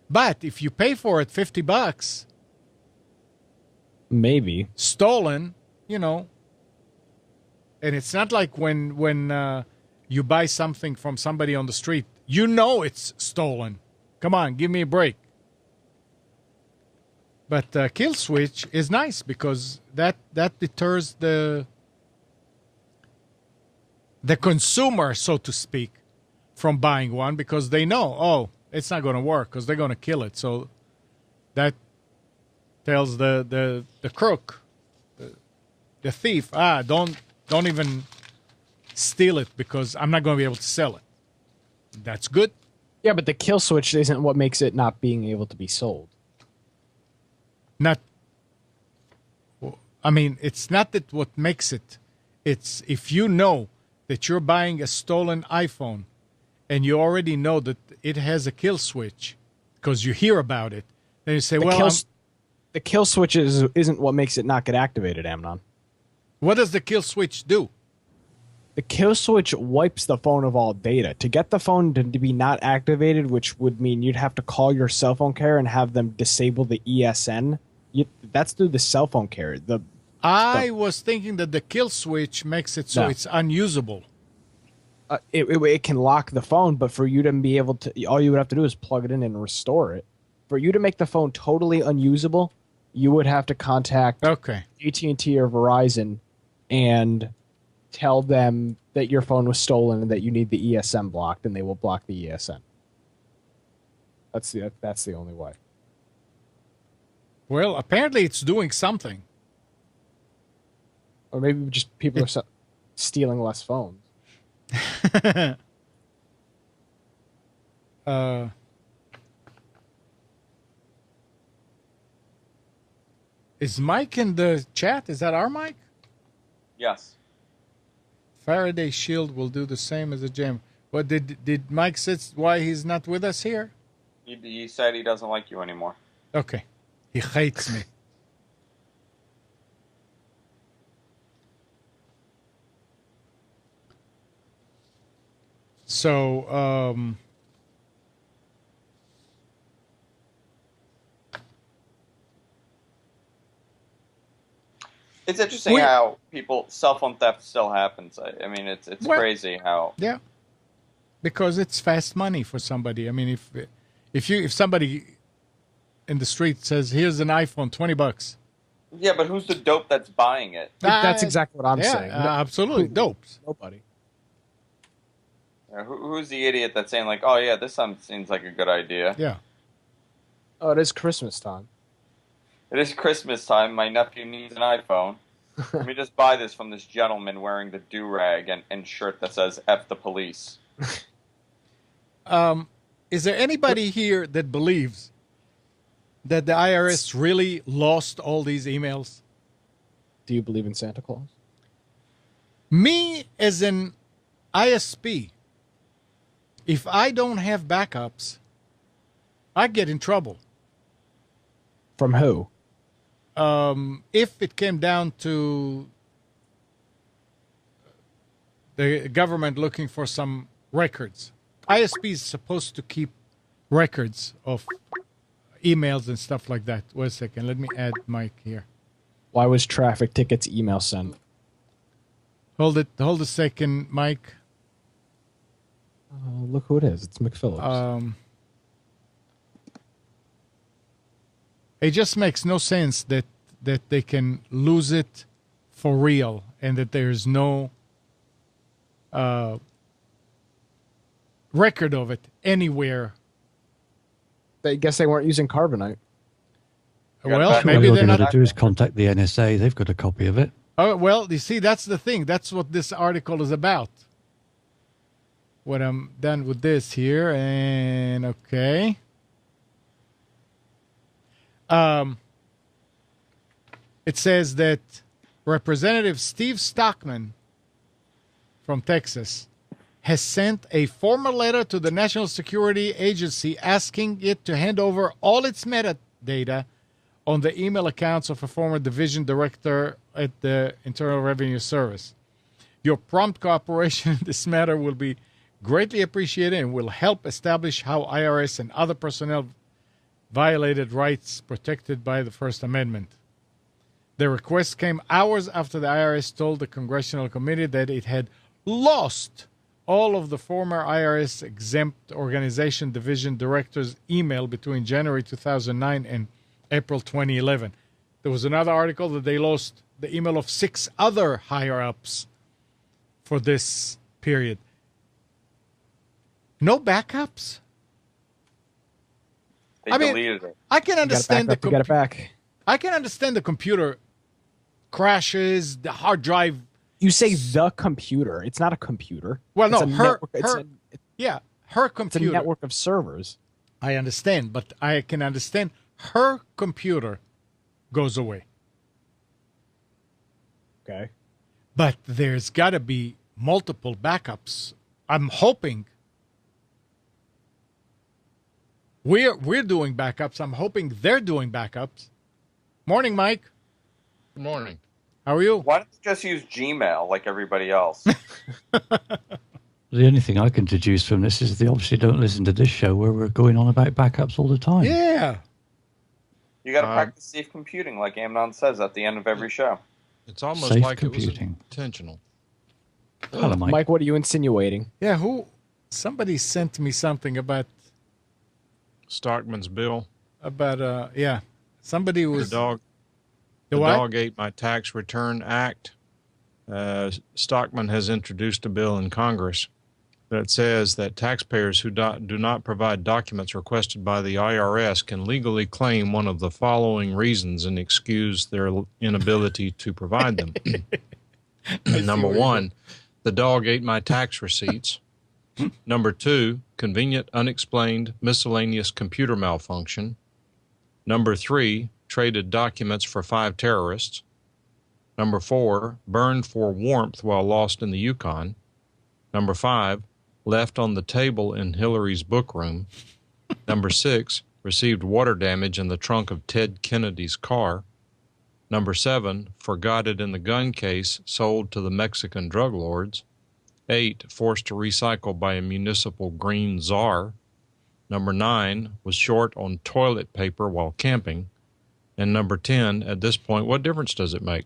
But if you pay for it $50, Maybe. stolen, you know, and it's not like when you buy something from somebody on the street, you know it's stolen. Come on, give me a break. But kill switch is nice because that deters the consumer, so to speak, from buying one because they know, oh, it's not going to work because they're going to kill it. So that tells the crook, the thief, don't even steal it because I'm not going to be able to sell it. That's good. Yeah, but the kill switch isn't what makes it not being able to be sold. Not, I mean, it's not that what makes it. It's if you know that you're buying a stolen iPhone and you already know that it has a kill switch because you hear about it, then you say, The kill switch isn't what makes it not get activated, Amnon. What does the kill switch do? The kill switch wipes the phone of all data. To get the phone to be not activated, which would mean you'd have to call your cell phone carrier and have them disable the ESN, that's through the cell phone carrier. I was thinking that the kill switch makes it so it's unusable. It can lock the phone, but for you to be able to, all you would have to do is plug it in and restore it. For you to make the phone totally unusable, you would have to contact AT&T or Verizon and tell them that your phone was stolen and that you need the ESN blocked, and they will block the ESN. That's the only way. Well, apparently it's doing something. Or maybe just people are stealing less phones. Is Mike in the chat? Is that our Mike? Yes. Faraday shield will do the same as a gem. What did Mike say why he's not with us here? He said he doesn't like you anymore. Okay. He hates me. So, it's interesting how cell phone theft still happens. I mean, it's crazy how. Yeah. Because it's fast money for somebody. I mean, if somebody in the street says, "Here's an iPhone, $20." Yeah, but who's the dope that's buying it? That's exactly what I'm saying. Absolutely, dopes. Nobody. Who's the idiot that's saying like, "Oh yeah, this seems like a good idea"? Yeah. Oh, it is Christmas time. It is Christmas time. My nephew needs an iPhone. Let me just buy this from this gentleman wearing the do-rag and shirt that says "F the police." Is there anybody here that believes that the IRS really lost all these emails? Do you believe in Santa Claus? Me, as an ISP, if I don't have backups, I get in trouble. From who? If it came down to the government looking for some records. ISP is supposed to keep records of emails and stuff like that. Wait a second. Let me add Mike here. Why was traffic tickets email sent? Hold a second, Mike. Look who it is. It's McPhillips. It just makes no sense that they can lose it for real and that there's no record of it anywhere. I guess they weren't using carbonite. Well, back- maybe All they're you're going not. to do is contact the NSA. They've got a copy of it. Oh, well, you see, that's the thing. That's what this article is about. When I'm done with this here, and okay. It says that Representative Steve Stockman from Texas has sent a formal letter to the National Security Agency asking it to hand over all its metadata on the email accounts of a former division director at the Internal Revenue Service. Your prompt cooperation in this matter will be greatly appreciated and will help establish how IRS and other personnel violated rights protected by the First Amendment. The request came hours after the IRS told the Congressional Committee that it had lost all of the former IRS exempt organization division directors' email between January 2009 and April 2011. There was another article that they lost the email of 6 other higher-ups for this period. No backups? They I mean, deleted it. I can understand to get it back. I can understand the computer crashes, the hard drive. You say the computer. It's not a computer. Well, It's no, a her network- it's a- yeah, her It's a computer. network of servers. I understand, but I can understand her computer goes away. Okay. But there's got to be multiple backups. I'm hoping we're doing backups. I'm hoping they're doing backups. Morning, Mike. Good morning. How are you? Why don't you just use Gmail like everybody else? The only thing I can deduce from this is they obviously don't listen to this show where we're going on about backups all the time. Yeah. You got to practice safe computing, like Amnon says at the end of every show. It's almost Safe like computing. it was intentional. Hello, Mike. Mike, what are you insinuating? Yeah, somebody sent me something about Stockman's bill. somebody was The The what? Dog Ate My Tax Return Act. Stockman has introduced a bill in Congress that says that taxpayers who do not provide documents requested by the IRS can legally claim one of the following reasons and excuse their inability to provide them. Number one, the dog ate my tax receipts. Number two, convenient, unexplained, miscellaneous computer malfunction. Number three, traded documents for 5 terrorists. Number 4, burned for warmth while lost in the Yukon. Number 5, left on the table in Hillary's book room. Number 6, received water damage in the trunk of Ted Kennedy's car. Number 7, forgot it in the gun case sold to the Mexican drug lords. 8, forced to recycle by a municipal green czar. Number 9, was short on toilet paper while camping. And number 10, at this point, what difference does it make?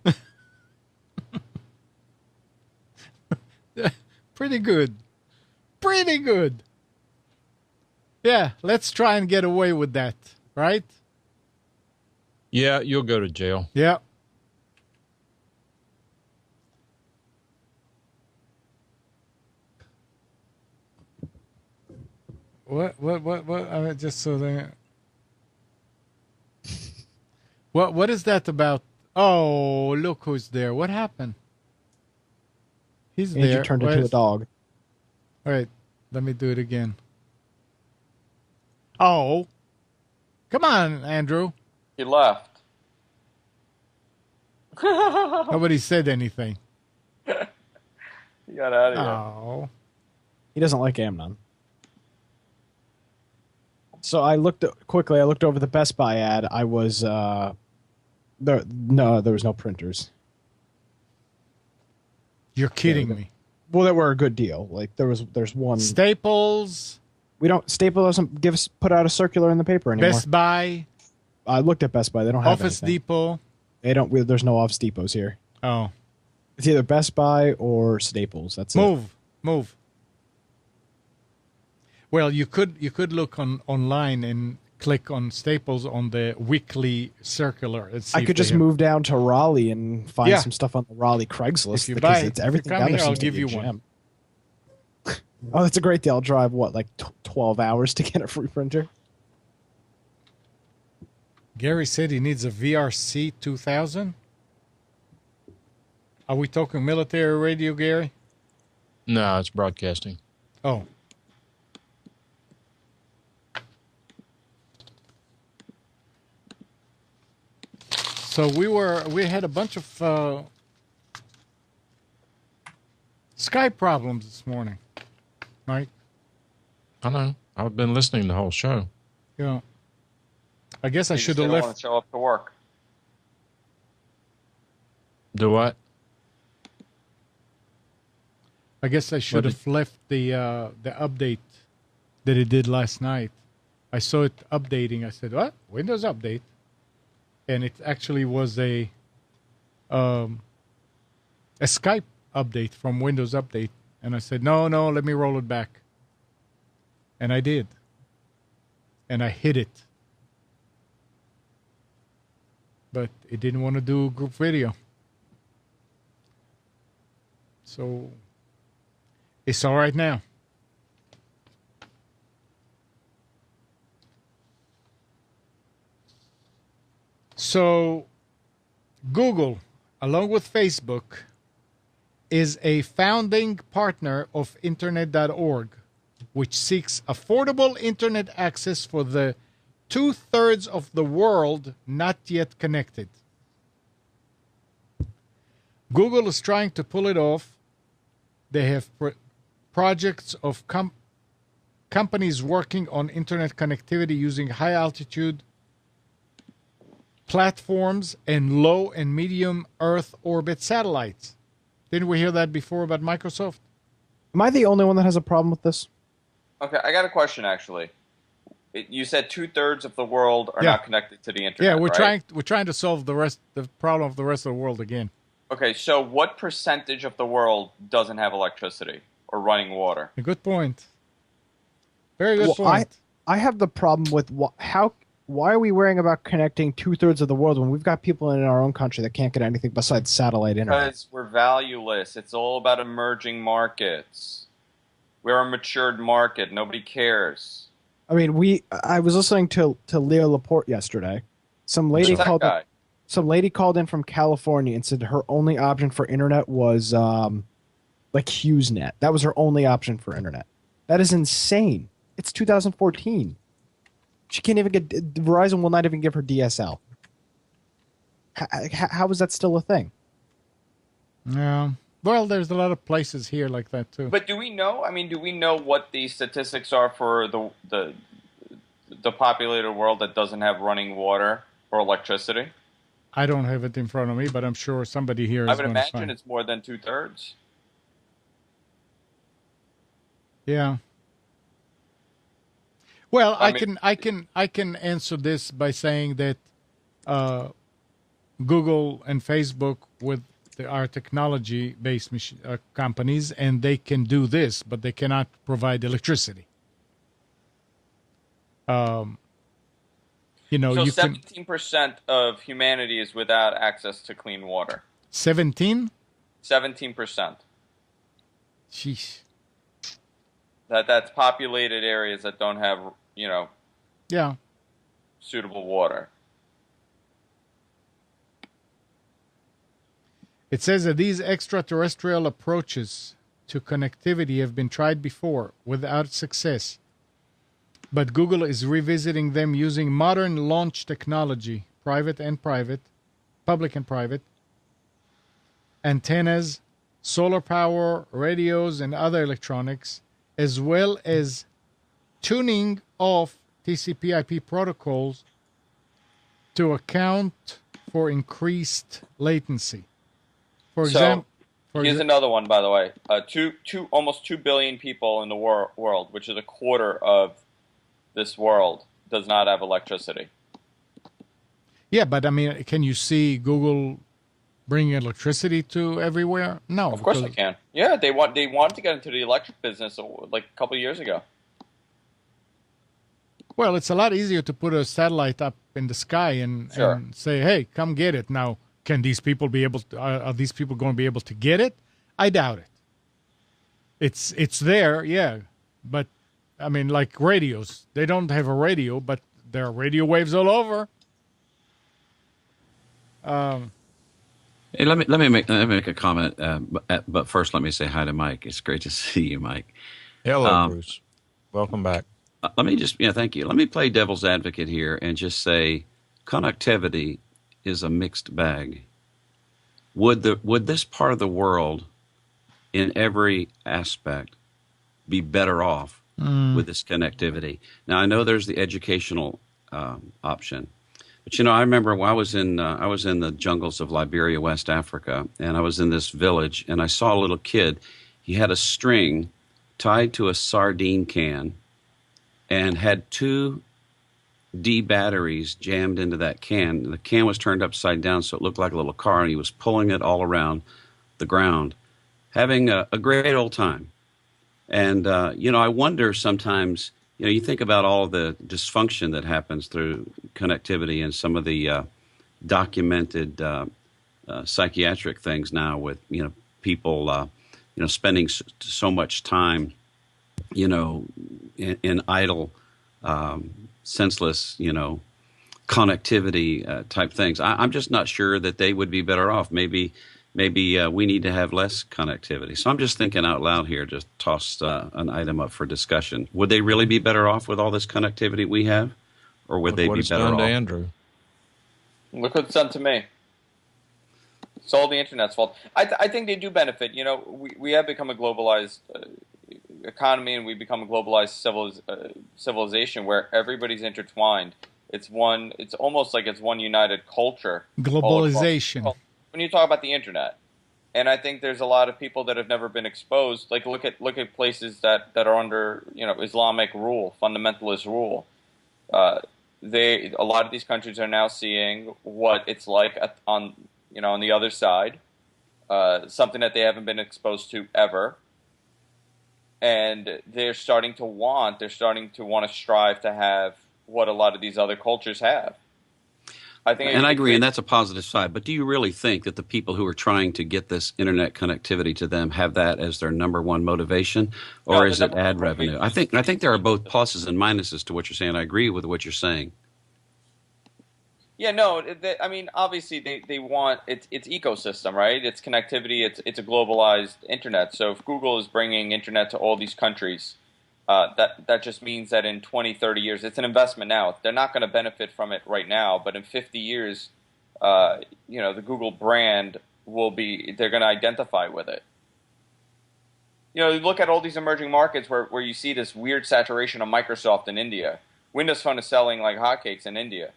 pretty good. Pretty good. Yeah, let's try and get away with that, right? Yeah, you'll go to jail. Yeah. What? Just so that. What is that about? Oh, look who's there. What happened? He's Andrew there. turned into a dog. All right, let me do it again. Oh. Come on, Andrew. He left. Nobody said anything. He got out of here. Oh. He doesn't like Amnon. So I looked over the Best Buy ad. I was there was no printers. You're kidding me. Well, that were a good deal. Like there's one. Staples, Staple doesn't put out a circular in the paper anymore. Best Buy, I looked at Best Buy. They don't have Office anything. Depot. They don't. There's no Office Depots here. Oh. It's either Best Buy or Staples. That's it. Move. Well, you could look online and click on Staples on the weekly circular. And see I if could they just have- move down to Raleigh and find Yeah. some stuff on the Raleigh Craigslist. If you because buy- it's if you everything come down there here, I'll seems to give be a you one. gem. Oh, that's a great deal. I'll drive like 12 hours to get a free printer. Gary said he needs a VRC 2000. Are we talking military radio, Gary? No, it's broadcasting. Oh. So we had a bunch of Skype problems this morning, right? I know. I've been listening the whole show. Yeah. I guess I You just should have didn't want left. to show up to work. Do what? I guess I should have left the update that it did last night. I saw it updating. I said, "What? Windows update?" And it actually was a Skype update from Windows Update. And I said, no, let me roll it back. And I did. And I hit it. But it didn't want to do group video. So it's all right now. So Google, along with Facebook, is a founding partner of Internet.org, which seeks affordable Internet access for the 2/3 of the world not yet connected. Google is trying to pull it off. They have projects of companies working on Internet connectivity using high-altitude platforms and low and medium Earth orbit satellites. Didn't we hear that before about Microsoft? Am I the only one that has a problem with this? Okay, I got a question actually. You said 2/3 of the world are Yeah. not connected to the internet. Yeah, we're right? trying to solve the problem of the rest of the world again. Okay, so what percentage of the world doesn't have electricity or running water? A good point. Very good Well, point. I have the problem with why are we worrying about connecting 2/3 of the world when we've got people in our own country that can't get anything besides satellite internet? Because we're valueless. It's all about emerging markets. We're a matured market. Nobody cares. I mean, I was listening to Leo Laporte yesterday. Some lady Who's that called. guy? Some lady called in from California and said her only option for internet was like HughesNet. That was her only option for internet. That is insane. It's 2014. She can't even get Verizon will not even give her DSL. How is that still a thing? Yeah. Well, there's a lot of places here like that too. But do we know? I mean, do we know what the statistics are for the populated world that doesn't have running water or electricity? I don't have it in front of me, but I'm sure somebody here is I would going to imagine find. it's more than 2/3. Yeah. Well, I I can answer this by saying that Google and Facebook are technology-based companies, and they can do this, but they cannot provide electricity. You know, So you can 17% of humanity is without access to clean water. 17. 17%. Sheesh. That's populated areas that don't have, Yeah. suitable water. It says that these extraterrestrial approaches to connectivity have been tried before without success. But Google is revisiting them using modern launch technology, public and private, antennas, solar power, radios, and other electronics, as well as tuning off TCP/IP protocols to account for increased latency. For example, Here's another one, by the way. Almost 2 billion people in the world, which is a quarter of this world, does not have electricity. yeah, but I mean, can you see Google bringing electricity to everywhere? No, Of course they can. Yeah, they want to get into the electric business like a couple of years ago. Well, it's a lot easier to put a satellite up in the sky and say, "Hey, come get it." Now, can these people be able to? Are these people going to be able to get it? I doubt it. It's there, yeah, but I mean, like radios, they don't have a radio, but there are radio waves all over. Hey, let me make a comment. But first, let me say hi to Mike. It's great to see you, Mike. Hello, Bruce. Welcome back. Let me just, thank you. Let me play devil's advocate here and just say connectivity is a mixed bag. Would this part of the world, in every aspect, be better off with this connectivity? Now, I know there's the educational option, but I remember when I was in the jungles of Liberia, West Africa, and I was in this village, and I saw a little kid. He had a string tied to a sardine can, and had 2 D batteries jammed into that can. And the can was turned upside down, so it looked like a little car, and he was pulling it all around the ground, having a great old time. And, I wonder sometimes, you think about all the dysfunction that happens through connectivity and some of the documented psychiatric things now with, people, spending so much time, in idle, senseless, connectivity type things. I'm just not sure that they would be better off. Maybe we need to have less connectivity. So I'm just thinking out loud here, just tossed an item up for discussion. Would they really be better off with all this connectivity we have? Or would they be better off? To Andrew. Look what it's done to me. It's all the internet's fault. I think they do benefit. We have become a globalized economy, and we become a globalized civilization where everybody's intertwined. It's almost like it's one united culture. Globalization. When you talk about the internet, and I think there's a lot of people that have never been exposed. Like look at places that are under Islamic rule, fundamentalist rule. A lot of these countries are now seeing what it's like on the other side, something that they haven't been exposed to ever. And they're starting to want to strive to have what a lot of these other cultures have. I agree, and that's a positive side. But do you really think that the people who are trying to get this internet connectivity to them have that as their number one motivation, or is it ad revenue? I think there are both pluses and minuses to what you're saying. I agree with what you're saying. Yeah, no, obviously they want it's ecosystem, right? It's connectivity. It's a globalized internet. So if Google is bringing internet to all these countries, that just means that in 20, 30 years, it's an investment now. They're not going to benefit from it right now, but in 50 years, the Google brand they're going to identify with it. You look at all these emerging markets where you see this weird saturation of Microsoft in India. Windows Phone is selling like hotcakes in India.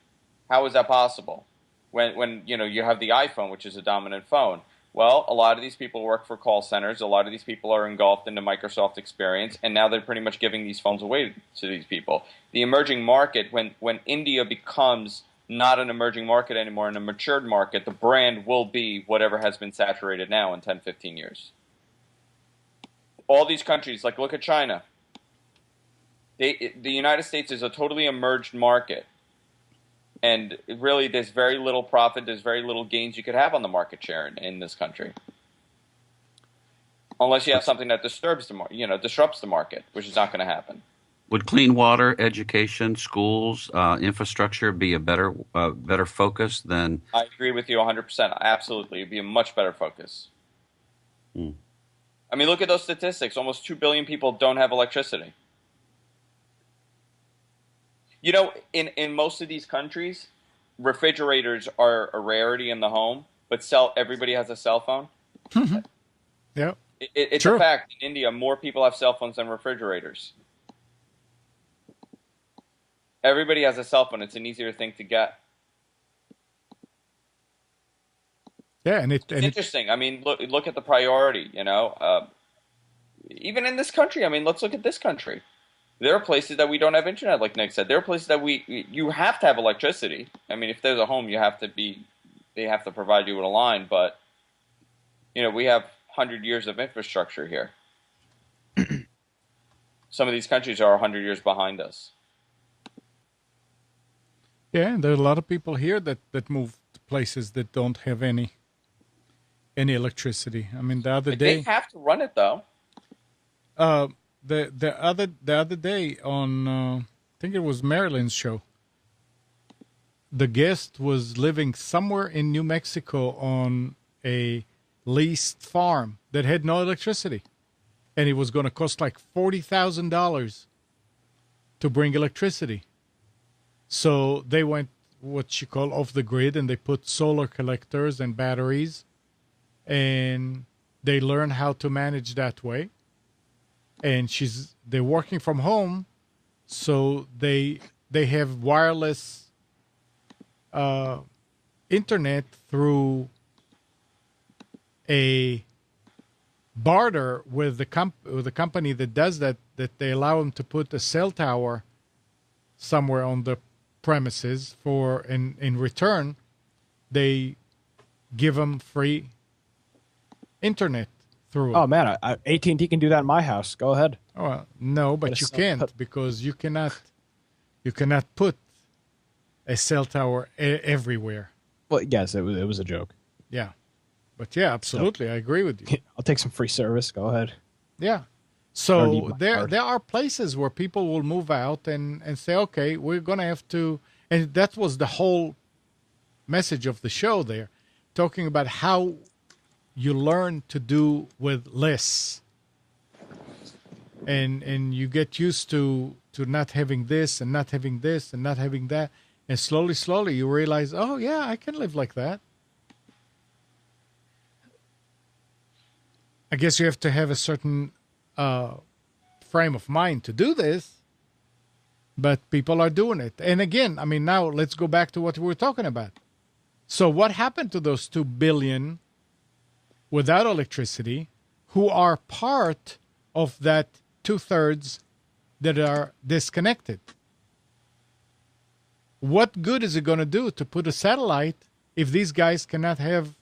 How is that possible? When you have the iPhone, which is a dominant phone. Well, a lot of these people work for call centers. A lot of these people are engulfed in the Microsoft experience, and now they're pretty much giving these phones away to these people. The emerging market, when India becomes not an emerging market anymore, and a matured market, the brand will be whatever has been saturated now in 10, 15 years. All these countries, like look at China. The United States is a totally emerged market. And really, there's very little profit, there's very little gains you could have on the market share in this country. Unless you have something that disrupts the market, which is not going to happen. Would clean water, education, schools, infrastructure be a better focus than? I agree with you 100%. Absolutely. It'd be a much better focus. Look at those statistics. Almost 2 billion people don't have electricity. In most of these countries, refrigerators are a rarity in the home, but everybody has a cell phone. Yeah, it's a fact. In India, more people have cell phones than refrigerators. Everybody has a cell phone. It's an easier thing to get. Yeah, it's interesting. Look at the priority. Even in this country. Let's look at this country. There are places that we don't have internet, like Nick said. There are places that you have to have electricity. If there's a home, they have to provide you with a line. But we have 100 years of infrastructure here. Some of these countries are 100 years behind us. Yeah, there are a lot of people here that move to places that don't have any electricity. The other day they have to run it though. The other day on I think it was Marilyn's show. the guest was living somewhere in New Mexico on a leased farm that had no electricity. And it was going to cost like $40,000 to bring electricity. So they went what you call off the grid, and they put solar collectors and batteries, and they learned how to manage that way. And they're working from home, so they have wireless internet through a barter with the company that does that they allow them to put a cell tower somewhere on the premises in return they give them free internet through it. Oh man, AT&T can do that in my house. Go ahead. Oh, well, no, but you can't, because you cannot put a cell tower everywhere. Well, yes, it was a joke. Yeah. But yeah, absolutely, I agree with you. I'll take some free service. Go ahead. Yeah. So there are places where people will move out and say, okay, we're going to have to, and that was the whole message of the show there, talking about how you learn to do with less. And you get used to not having this and not having this and not having that. And slowly you realize, oh yeah, I can live like that. I guess you have to have a certain frame of mind to do this, but people are doing it. And again, I mean, now let's go back to what we were talking about. So what happened to those 2 billion without electricity who are part of that 2/3 that are disconnected? What good is it going to do to put a satellite if these guys cannot have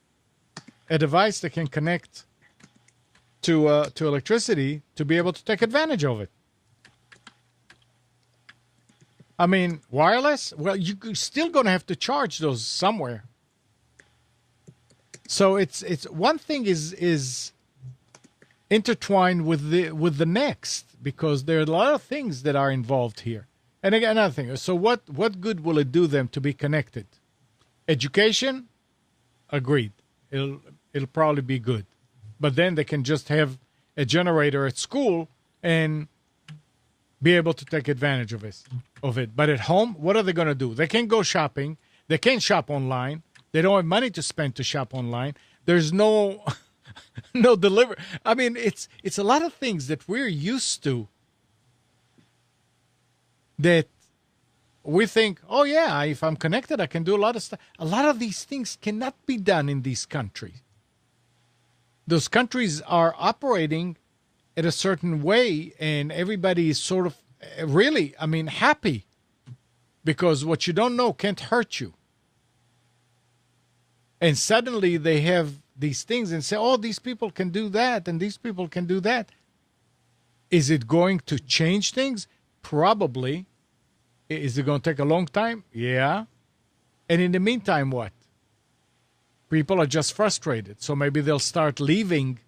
a device that can connect to electricity to be able to take advantage of it? I mean, wireless? Well, you're still going to have to charge those somewhere. So it's one thing is intertwined with the next, because there are a lot of things that are involved here. And again, another thing. So what good will it do them to be connected? Education? Agreed. It'll probably be good. But then they can just have a generator at school and be able to take advantage of it. But at home, what are they going to do? They can't go shopping. They can't shop online. They don't have money to spend to shop online. There's no delivery. I mean, it's a lot of things that we're used to that we think, oh yeah, if I'm connected, I can do a lot of stuff. A lot of these things cannot be done in these countries. Those countries are operating in a certain way, and everybody is sort of really, I mean, happy, because what you don't know can't hurt you. And suddenly they have these things and say, oh, these people can do that and these people can do that. Is it going to change things? Probably. Is it going to take a long time? Yeah. And in the meantime, what? People are just frustrated. So maybe they'll start leaving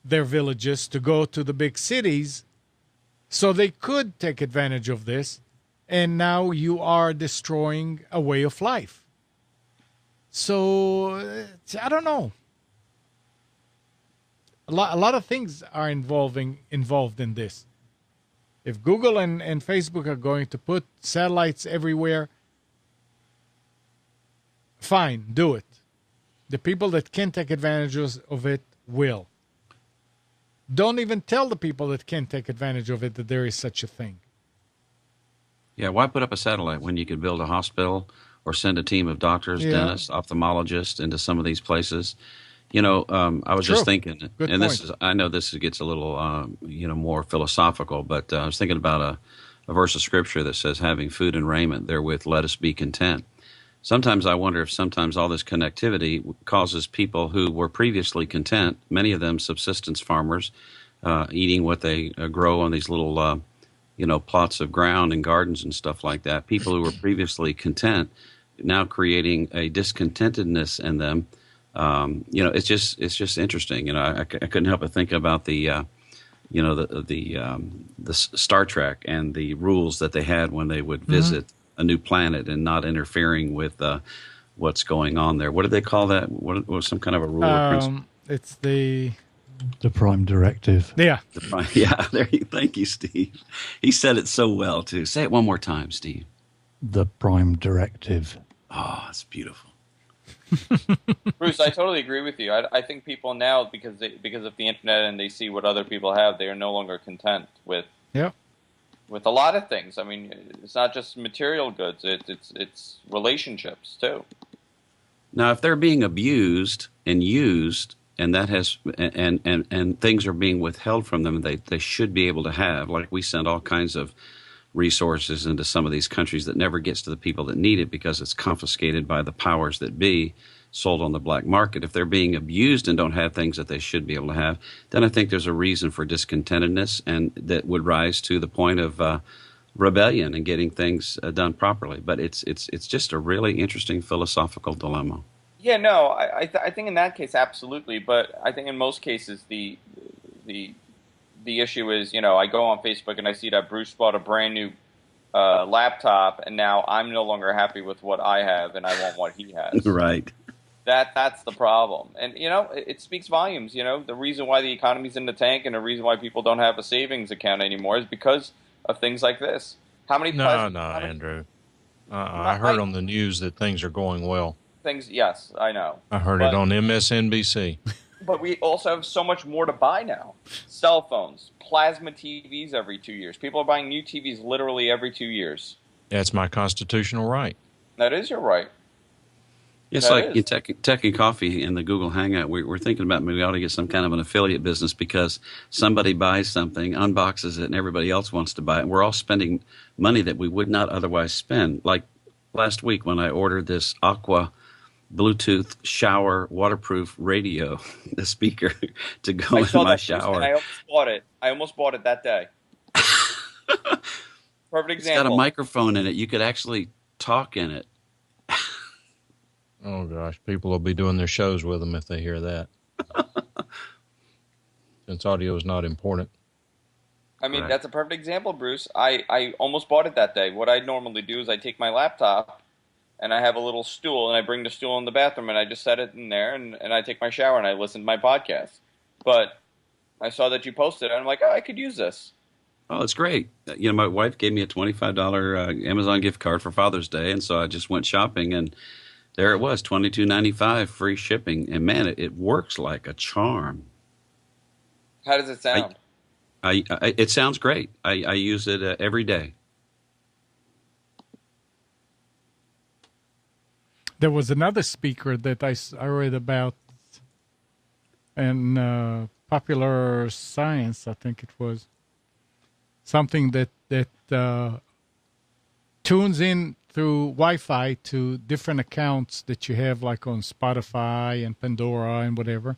their villages to go to the big cities so they could take advantage of this. And now you are destroying a way of life. So, I don't know. A lot of things are involved in this. If Google and Facebook are going to put satellites everywhere, fine, do it. The people that can take advantage of it will. Don't even tell the people that can't take advantage of it that there is such a thing. Yeah, why put up a satellite when you could build a hospital or send a team of doctors, dentists, ophthalmologists into some of these places? You know, I was just thinking, Good and point. I know this gets a little, more philosophical, but I was thinking about a verse of scripture that says, having food and raiment, therewith let us be content. Sometimes I wonder if sometimes all this connectivity causes people who were previously content, many of them subsistence farmers, eating what they grow on these little, plots of ground and gardens and stuff like that. People who were previously content now creating a discontentedness in them. It's just interesting. I couldn't help but think about the Star Trek and the rules that they had when they would visit a a new planet and not interfering with what's going on there. What do they call that? What was some kind of a rule or principle? It's the Prime Directive. yeah. Yeah, thank you, Steve. He said it so well too. Say it one more time, Steve. The Prime Directive. Oh, it's beautiful. Bruce, I totally agree with you. I think people now, because of the internet and they see what other people have, they are no longer content with a lot of things. I mean, it's not just material goods; it's relationships too. Now, if they're being abused and used, and that has and things are being withheld from them, they should be able to have. Like we send all kinds of resources into some of these countries that never gets to the people that need it because it's confiscated by the powers that be, sold on the black market. If they're being abused and don't have things that they should be able to have, then I think there's a reason for discontentedness, and that would rise to the point of rebellion and getting things done properly. But it's just a really interesting philosophical dilemma. Yeah, no, I think in that case absolutely, but I think in most cases the issue is, I go on Facebook and I see that Bruce bought a brand new laptop, and now I'm no longer happy with what I have, and I want what he has. Right. That's the problem, and it speaks volumes. The reason why the economy's in the tank and the reason why people don't have a savings account anymore is because of things like this. How many? No, Andrew. I heard on the news that things are going well. Things, yes, I know. I heard it on MSNBC. But we also have so much more to buy now. Cell phones, plasma TVs every 2 years. People are buying new TVs literally every 2 years. That's my constitutional right. That is your right. It's like in Tech and Coffee in the Google Hangout. We're thinking about maybe we ought to get some kind of an affiliate business because somebody buys something, unboxes it, and everybody else wants to buy it. We're all spending money that we would not otherwise spend. Like last week when I ordered this Aqua Bluetooth shower waterproof radio, the speaker to go in my shower. I almost bought it. I almost bought it that day. Perfect example. It's got a microphone in it. You could actually talk in it. Oh gosh, people will be doing their shows with them if they hear that. Since audio is not important. I mean, That's a perfect example, Bruce. I almost bought it that day. What I normally do is I take my laptop and I have a little stool, and I bring the stool in the bathroom, and I just set it in there, and I take my shower, and I listen to my podcast. But I saw that you posted it, and I'm like, I could use this. Oh, it's great. My wife gave me a $25 Amazon gift card for Father's Day, and so I just went shopping, and there it was, $22.95, free shipping. And, man, it works like a charm. How does it sound? It sounds great. I use it every day. There was another speaker that I read about in Popular Science, I think it was. Something that tunes in through Wi-Fi to different accounts that you have, like on Spotify and Pandora and whatever.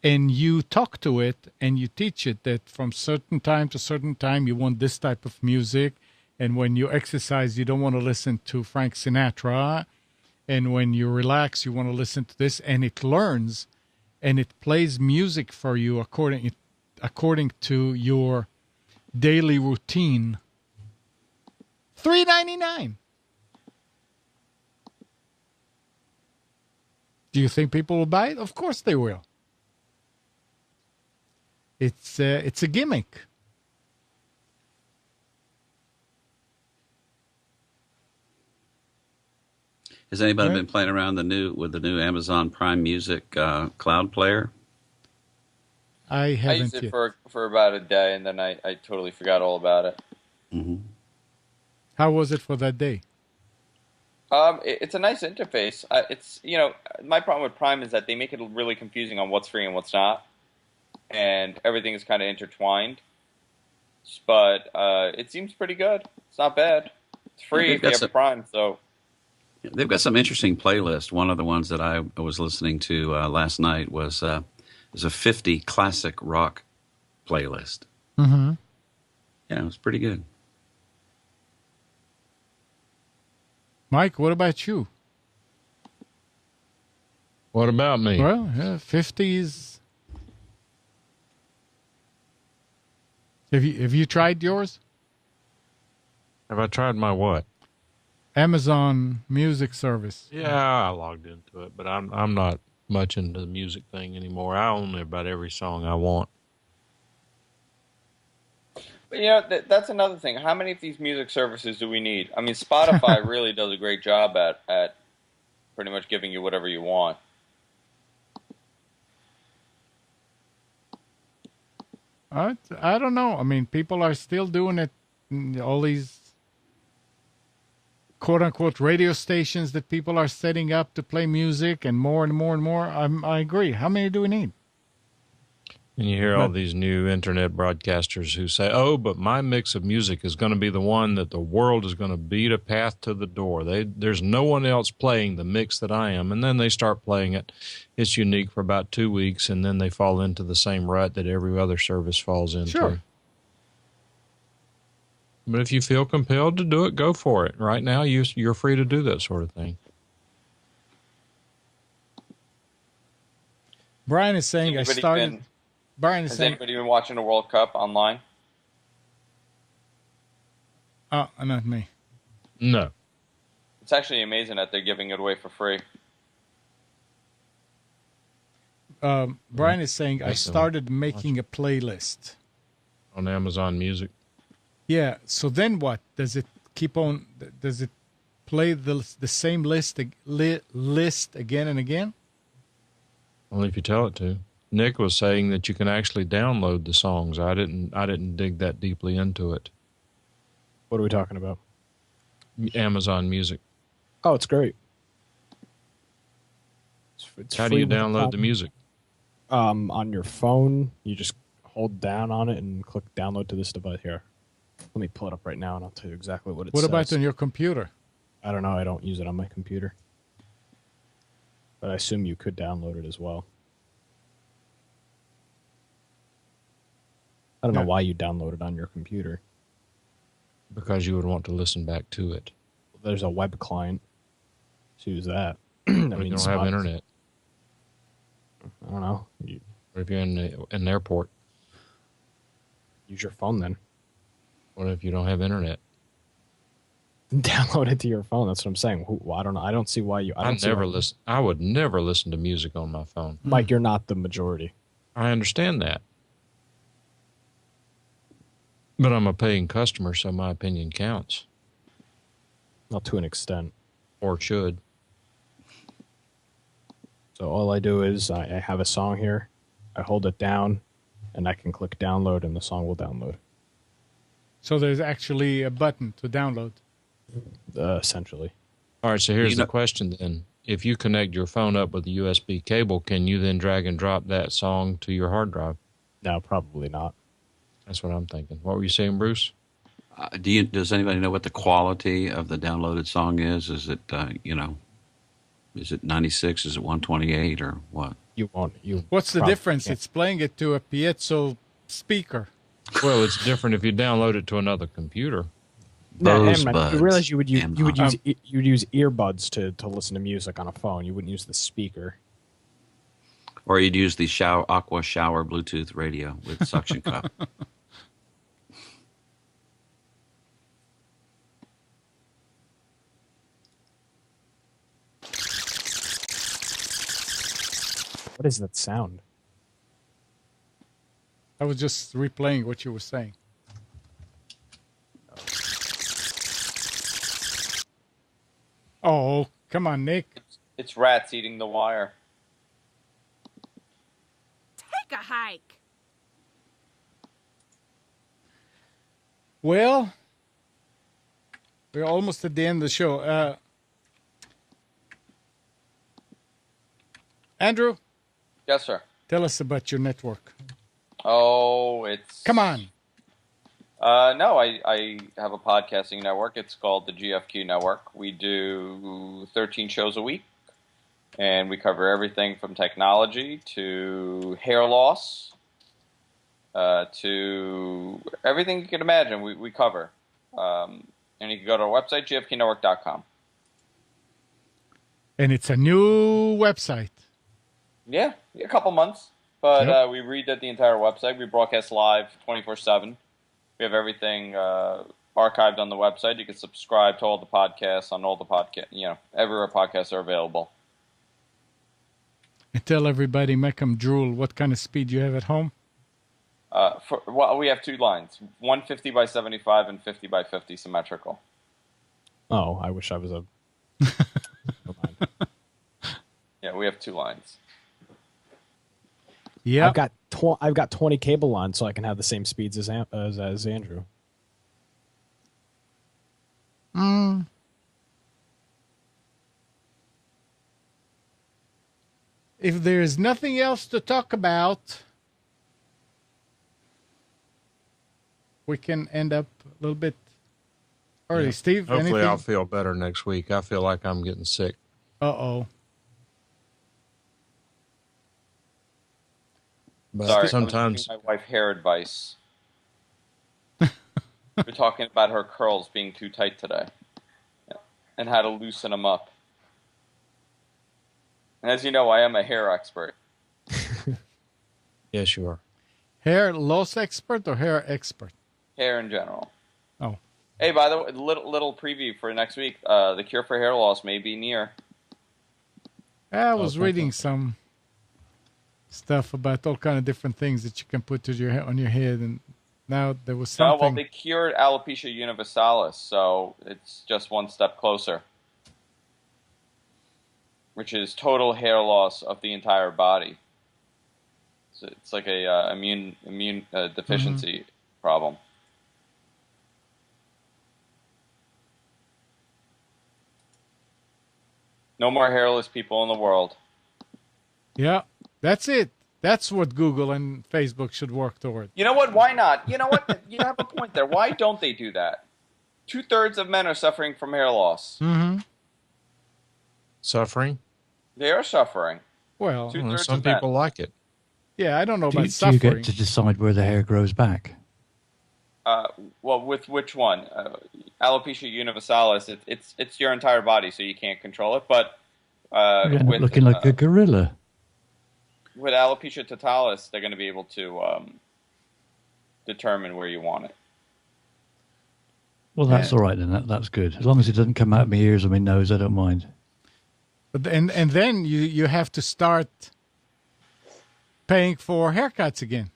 And you talk to it and you teach it that from certain time to certain time you want this type of music. And when you exercise, you don't want to listen to Frank Sinatra. And when you relax, you want to listen to this, and it learns, and it plays music for you according to your daily routine. $3.99. Do you think people will buy it? Of course they will. It's a gimmick. Has anybody been playing around with the new Amazon Prime Music cloud player? I haven't. I used it for about a day, and then I totally forgot all about it. Mm-hmm. How was it for that day? It's a nice interface. It's my problem with Prime is that they make it really confusing on what's free and what's not, and everything is kind of intertwined. But it seems pretty good. It's not bad. It's free if you have Prime, so. They've got some interesting playlists. One of the ones that I was listening to last night was a 50 classic rock playlist. Mm-hmm. Yeah, it was pretty good. Mike, what about you? What about me? Well, 50s. Have you tried yours? Have I tried my what? Amazon Music Service. Yeah, I logged into it, but I'm not much into the music thing anymore. I own about every song I want. But you know, that's another thing. How many of these music services do we need? I mean, Spotify really does a great job at pretty much giving you whatever you want. I don't know. I mean, people are still doing it. All these quote-unquote radio stations that people are setting up to play music and more and more and more. I agree. How many do we need? And you hear all these new internet broadcasters who say, oh, but my mix of music is going to be the one that the world is going to beat a path to the door. There's no one else playing the mix that I am. And then they start playing it. It's unique for about 2 weeks, and then they fall into the same rut that every other service falls into. Sure. But if you feel compelled to do it, go for it. Right now, you're free to do that sort of thing. Brian is saying I started... Brian is Has saying... anybody been watching the World Cup online? Oh, not me. No. It's actually amazing that they're giving it away for free. Brian is saying I started making a playlist. On Amazon Music. Yeah, so then what? Does it keep on... Does it play the same list again and again? Only if you tell it to. Nick was saying that you can actually download the songs. I didn't dig that deeply into it. What are we talking about? Amazon Music. Oh, it's great. It's How do you download the music? On your phone, you just hold down on it and click download to this device here. Let me pull it up right now and I'll tell you exactly what it says. What about on your computer? I don't know. I don't use it on my computer. But I assume you could download it as well. I don't know why you download it on your computer. Because you would want to listen back to it. There's a web client. So use that. But you don't have internet. I don't know. What if you're in an airport? Use your phone then. What if you don't have internet? Download it to your phone. That's what I'm saying. I don't know. I don't see why you... I would never listen to music on my phone. Mike, you're not the majority. I understand that. But I'm a paying customer, so my opinion counts. Well, to an extent. Or should. So all I do is I have a song here. I hold it down, and I can click download, and the song will download. So there's actually a button to download. Essentially. All right, so here's the question then. If you connect your phone up with a USB cable, can you then drag and drop that song to your hard drive? No, probably not. That's what I'm thinking. What were you saying, Bruce? Does anybody know what the quality of the downloaded song is? Is it, is it 96? Is it 128 or what? You won't. What's the difference? It's playing it to a piezo speaker. Well, it's different if you download it to another computer. You realize you would use earbuds to listen to music on a phone. You wouldn't use the speaker. Or you'd use the Aqua Shower Bluetooth radio with suction cup. What is that sound? I was just replaying what you were saying. Oh, come on, Nick. It's rats eating the wire. Take a hike. Well, we're almost at the end of the show. Andrew? Yes, sir. Tell us about your network. Oh, it's... Come on. No, I have a podcasting network. It's called the GFQ Network. We do 13 shows a week, and we cover everything from technology to hair loss to everything you can imagine we cover. And you can go to our website, gfqnetwork.com. And it's a new website. Yeah, a couple months. But Yep. we redid the entire website. We broadcast live 24/7. We have everything archived on the website. You can subscribe to all the podcasts on all the everywhere podcasts are available. And tell everybody, make them drool, what kind of speed you have at home? We have two lines: 150 by 75 and 50 by 50 symmetrical. Oh, I wish I was a. Never mind. Yeah, we have two lines. Yeah, I've got 20 cable lines, so I can have the same speeds as Andrew. If there is nothing else to talk about, we can end up a little bit early. Yeah. Steve, Hopefully anything? I'll feel better next week. I feel like I'm getting sick. Uh-oh. But Sorry, sometimes I was giving my wife hair advice. We're talking about her curls being too tight today, and how to loosen them up. And as you know, I am a hair expert. yes, you are. Hair loss expert or hair expert? Hair in general. Oh. Hey, by the way, little preview for next week. The cure for hair loss may be near. I was reading some stuff about all kind of different things that you can put on your head, and now there was something. Well, they cured alopecia universalis, so it's just one step closer, which is total hair loss of the entire body. So it's like a immune deficiency problem. No more hairless people in the world. Yeah, that's it. That's what Google and Facebook should work toward. You know what? Why not? You know what? You have a point there. Why don't they do that? 2/3 of men are suffering from hair loss. Mm-hmm. Suffering? They are suffering. Well, Some people like it. Yeah, I don't know Do about you suffering. get to decide where the hair grows back? Well, with which one? Alopecia universalis. It's your entire body, so you can't control it. But You end up looking like a gorilla. with alopecia totalis, they're going to be able to determine where you want it. Well, that's all right then. That's good. As long as it doesn't come out of my ears or my nose, I don't mind. But and then you have to start paying for haircuts again.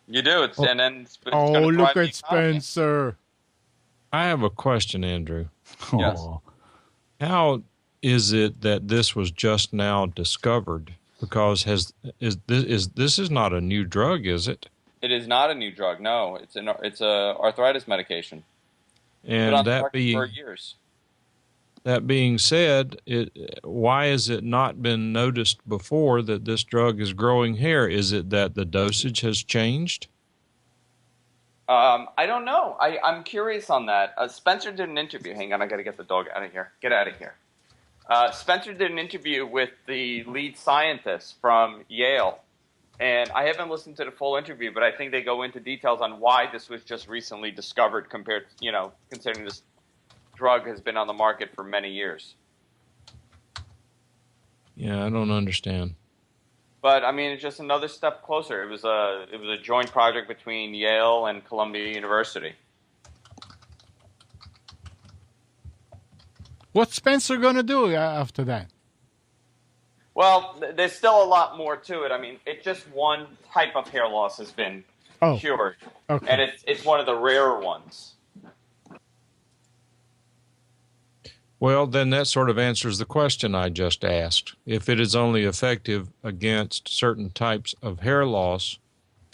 You do. And then it's Oh, gonna look drive the at economy. Spencer. I have a question, Andrew. Yes. Aw. How is it that this was just now discovered? Because this is not a new drug, is it? It is not a new drug. No, it's a arthritis medication. Been on And the that market being for years. that being said, why has it not been noticed before that this drug is growing hair? Is it that the dosage has changed? I don't know. I'm curious on that. Spencer did an interview. Hang on, I got to get the dog out of here. Get out of here. Spencer did an interview with the lead scientist from Yale, and I haven't listened to the full interview, but I think they go into details on why this was just recently discovered compared, considering this drug has been on the market for many years. Yeah, I don't understand. But I mean, it's just another step closer. It was a joint project between Yale and Columbia University. What's Spencer going to do after that? Well, there's still a lot more to it. I mean, it's just one type of hair loss has been cured, okay. and it's one of the rarer ones. Well, then that sort of answers the question I just asked. If it is only effective against certain types of hair loss,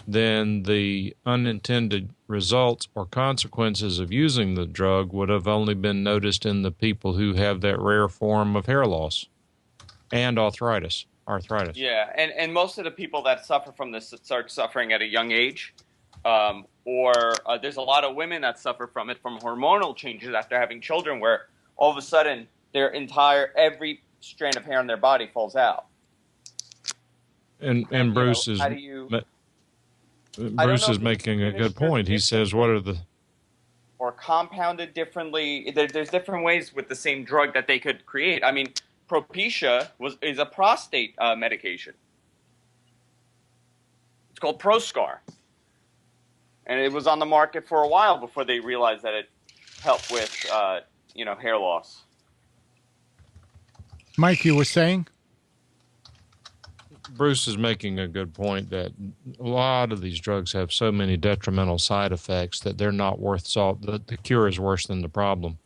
then the unintended results or consequences of using the drug would have only been noticed in the people who have that rare form of hair loss and arthritis. Yeah, and most of the people that suffer from this start suffering at a young age, or there's a lot of women that suffer from it from hormonal changes after having children, where all of a sudden every strand of hair on their body falls out. And Bruce is making a good point. He says, "What are the or compounded differently? There's different ways with the same drug that they could create. I mean, Propecia is a prostate medication. It's called Proscar, and it was on the market for a while before they realized that help with hair loss. Mike, you were saying? Bruce is making a good point that a lot of these drugs have so many detrimental side effects that they're not worth salt. The cure is worse than the problem.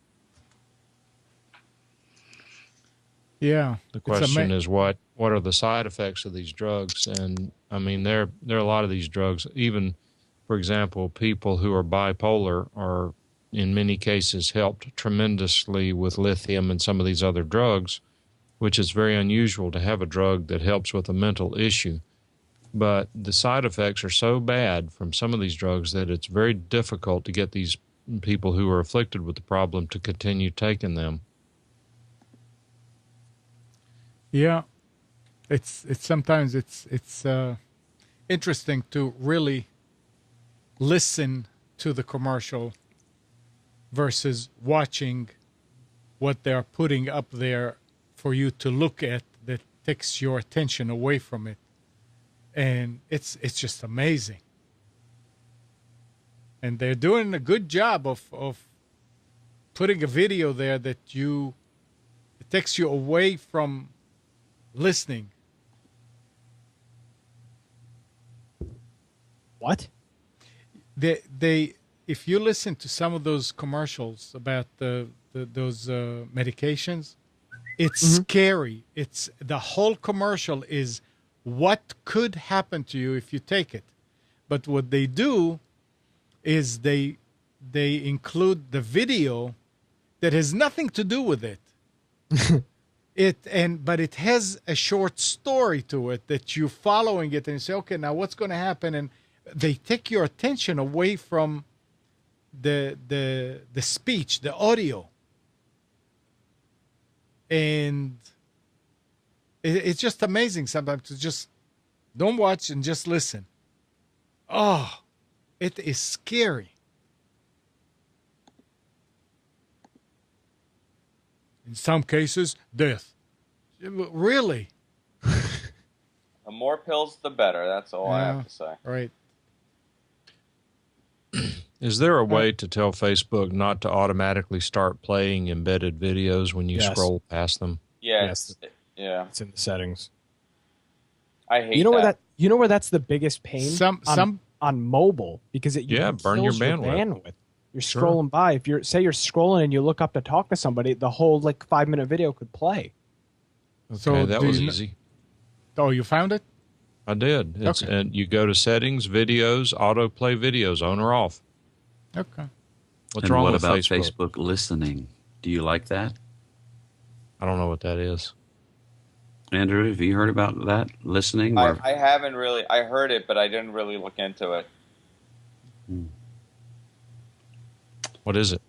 Yeah. The question is what are the side effects of these drugs? And I mean, there are a lot of these drugs. Even, for example, people who are bipolar are in many cases helped tremendously with lithium and some of these other drugs, which is very unusual to have a drug that helps with a mental issue. But the side effects are so bad from some of these drugs that it's very difficult to get these people who are afflicted with the problem to continue taking them. Yeah. It's sometimes it's interesting to really listen to the commercial versus watching what they're putting up there for you to look at that takes your attention away from it. And it's just amazing. And they're doing a good job of putting a video there that it takes you away from listening. What? They if you listen to some of those commercials about those medications, it's scary. It's the whole commercial is what could happen to you if you take it. But what they do is they include the video that has nothing to do with it. But it has a short story to it that you're following it and you say, okay, now what's going to happen? And they take your attention away from the speech, the audio. And it's just amazing sometimes to just don't watch and just listen. Oh, it is scary. In some cases, death. Really? The more pills, the better. That's all I have to say. Right. Is there a way to tell Facebook not to automatically start playing embedded videos when you scroll past them? Yes. It's in the settings. I hate that. You know where that's the biggest pain? On mobile, because it burn your bandwidth. You're scrolling by. If you're scrolling and you look up to talk to somebody, the whole 5-minute video could play. Okay, so that was easy. Oh, you found it? I did. And you go to settings, videos, autoplay videos, on or off. Okay. What's wrong with about Facebook? Listening? Do you like that? I don't know what that is. Andrew, have you heard about that? Listening? I haven't really. I heard it, but I didn't really look into it. What is it?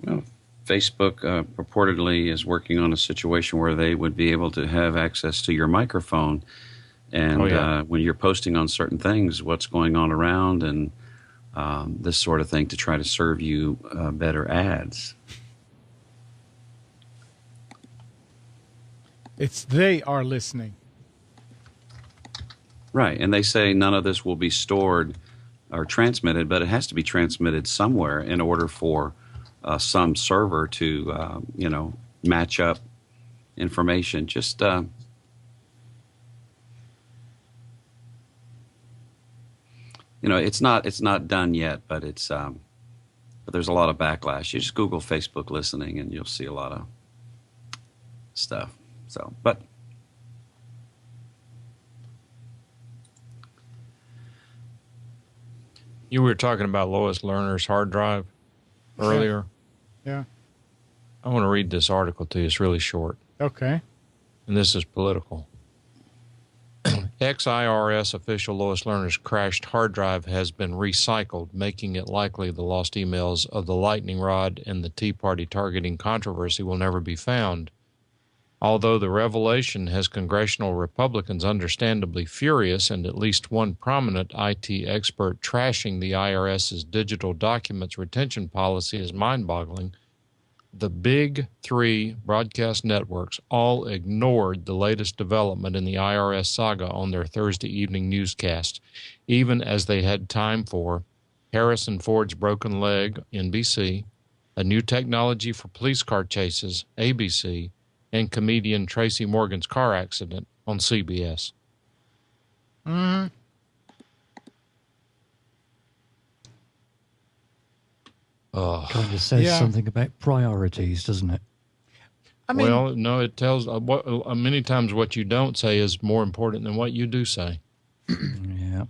Well, Facebook purportedly is working on a situation where they would be able to have access to your microphone and when you're posting on certain things, what's going on around and this sort of thing to try to serve you better ads. They are listening. Right, and they say none of this will be stored or transmitted, but it has to be transmitted somewhere in order for some server to, match up information. Just, it's not done yet, but but there's a lot of backlash. You just Google Facebook listening, and you'll see a lot of stuff. So, but. You were talking about Lois Lerner's hard drive earlier. Yeah. I want to read this article to you. It's really short. Okay. And this is political. Ex-IRS official Lois Lerner's crashed hard drive has been recycled, making it likely the lost emails of the lightning rod and the Tea Party targeting controversy will never be found. Although the revelation has congressional Republicans understandably furious and at least one prominent IT expert trashing the IRS's digital documents retention policy is mind-boggling, the big three broadcast networks all ignored the latest development in the IRS saga on their Thursday evening newscast, even as they had time for Harrison Ford's broken leg, NBC, A New Technology for Police Car Chases, ABC, and comedian Tracy Morgan's car accident on CBS. Mm. Oh, Kind of says Yeah. something about priorities, doesn't it? I mean, well, no, it tells many times what you don't say is more important than what you do say. Yeah.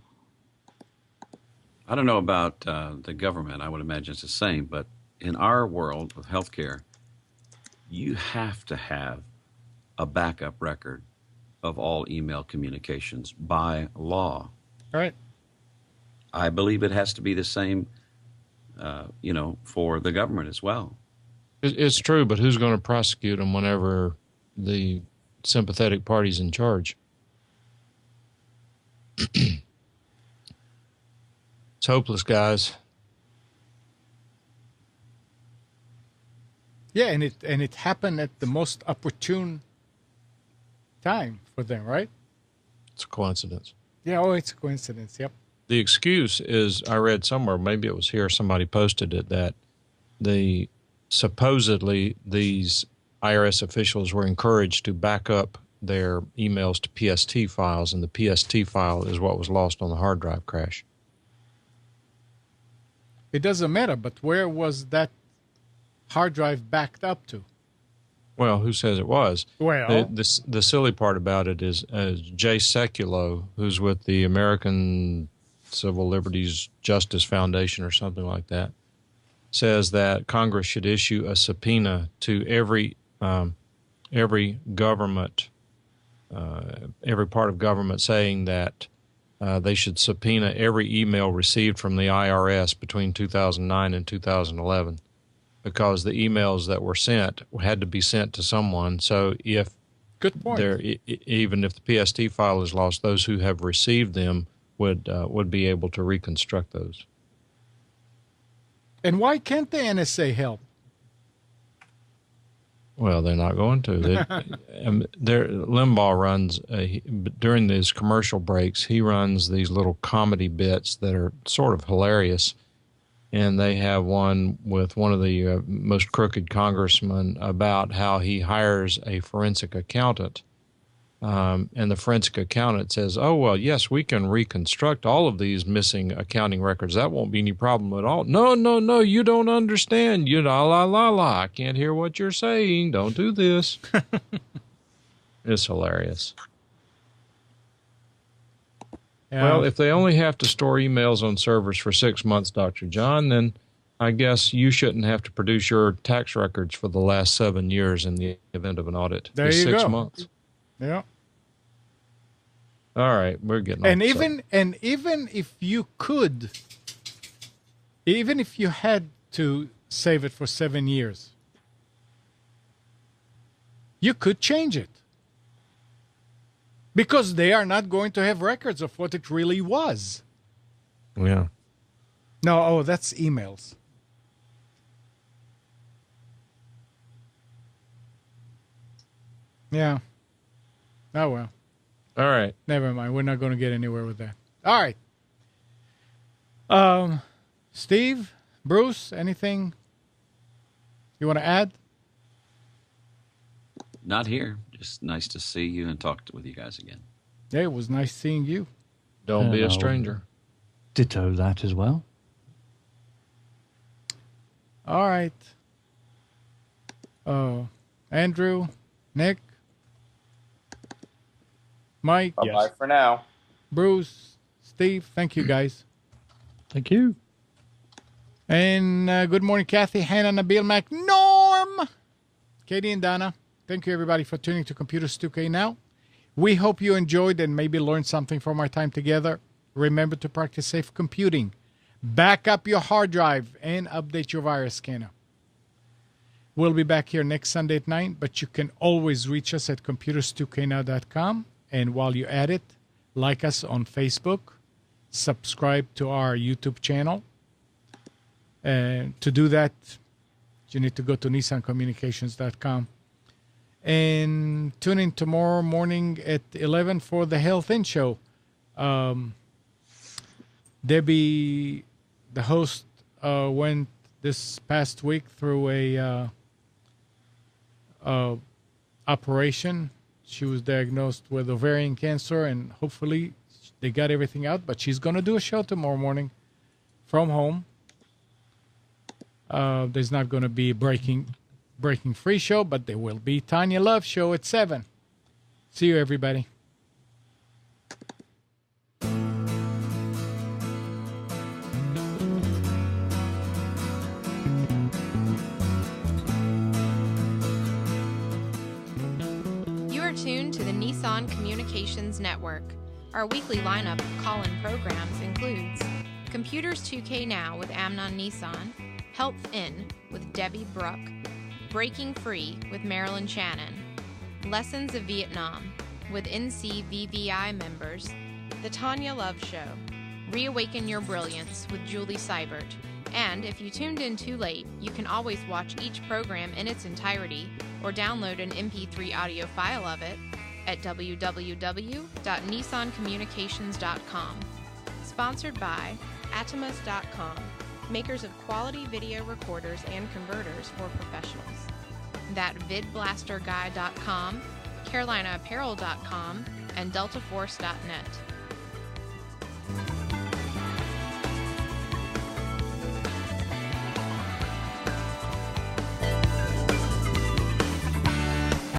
I don't know about the government. I would imagine it's the same. But in our world with healthcare, you have to have a backup record of all email communications by law. right. I believe it has to be the same, for the government as well. It's true, but who's going to prosecute them whenever the sympathetic party's in charge? It's hopeless, guys. Yeah, and it happened at the most opportune time for them, right? It's a coincidence. Yeah, oh, it's a coincidence. Yep. The excuse is, I read somewhere, maybe it was here, somebody posted it, that supposedly these IRS officials were encouraged to back up their emails to PST files, and the PST file is what was lost on the hard drive crash. It doesn't matter, but where was that hard drive backed up to? Well, who says it was? Well, The silly part about it is Jay Sekulow, who's with the American Civil Liberties Justice Foundation or something like that, says that Congress should issue a subpoena to every government, every part of government, saying that they should subpoena every email received from the IRS between 2009 and 2011, because the emails that were sent had to be sent to someone. So if good point. even if the PST file is lost, those who have received them would be able to reconstruct those. And why can't the NSA help? Well, they're not going to. Limbaugh runs, during these commercial breaks, he runs these little comedy bits that are sort of hilarious. And they have one with one of the most crooked congressmen about how he hires a forensic accountant. And the forensic accountant says, oh, well, yes, we can reconstruct all of these missing accounting records. That won't be any problem at all. No, you don't understand. La. I can't hear what you're saying. Don't do this. It's hilarious. Well, if they only have to store emails on servers for 6 months, Dr. John, then I guess you shouldn't have to produce your tax records for the last 7 years in the event of an audit. There Just you 6 go. months. Yeah. All right, we're getting And off even if you could, even if you had to save it for 7 years, you could change it. Because they are not going to have records of what it really was. Yeah. No, oh, that's emails. Yeah. Oh, well. All right. Never mind. We're not going to get anywhere with that. All right. Steve, Bruce, anything you want to add? Not here. Just nice to see you and talk with you guys again. Yeah, it was nice seeing you. Don't be a Hello. stranger. Ditto that as well. All right. Andrew, Nick, Mike, Bye-bye for now. Bruce, Steve, thank you guys. Thank you. And good morning, Kathy, Hannah, Nabil, Mac, Norm, Katie, and Donna. Thank you, everybody, for tuning to Computers 2K Now. We hope you enjoyed and maybe learned something from our time together. Remember to practice safe computing. Back up your hard drive and update your virus scanner. We'll be back here next Sunday at 9, but you can always reach us at computers2know.com. And while you're at it, like us on Facebook, subscribe to our YouTube channel. And to do that, you need to go to nissancommunications.com. And tune in tomorrow morning at 11 for the Health In Show. Debbie, the host, went this past week through a operation. She was diagnosed with ovarian cancer, and hopefully they got everything out. But she's going to do a show tomorrow morning from home. There's not going to be a breaking free show, but there will be Tanya Love show at 7. See you, everybody. You are tuned to the Nissan Communications Network. Our weekly lineup of call-in programs includes Computers 2K Now with Amnon Nissan, Health In with Debbie Bruck, Breaking Free with Marilyn Shannon, Lessons of Vietnam with NCVVI members, The Tanya Love Show, Reawaken Your Brilliance with Julie Seibert, and if you tuned in too late, you can always watch each program in its entirety or download an MP3 audio file of it at www.nissancommunications.com. Sponsored by Atomus.com, makers of quality video recorders and converters for professionals. That VidBlasterGuy.com, CarolinaApparel.com, and DeltaForce.net.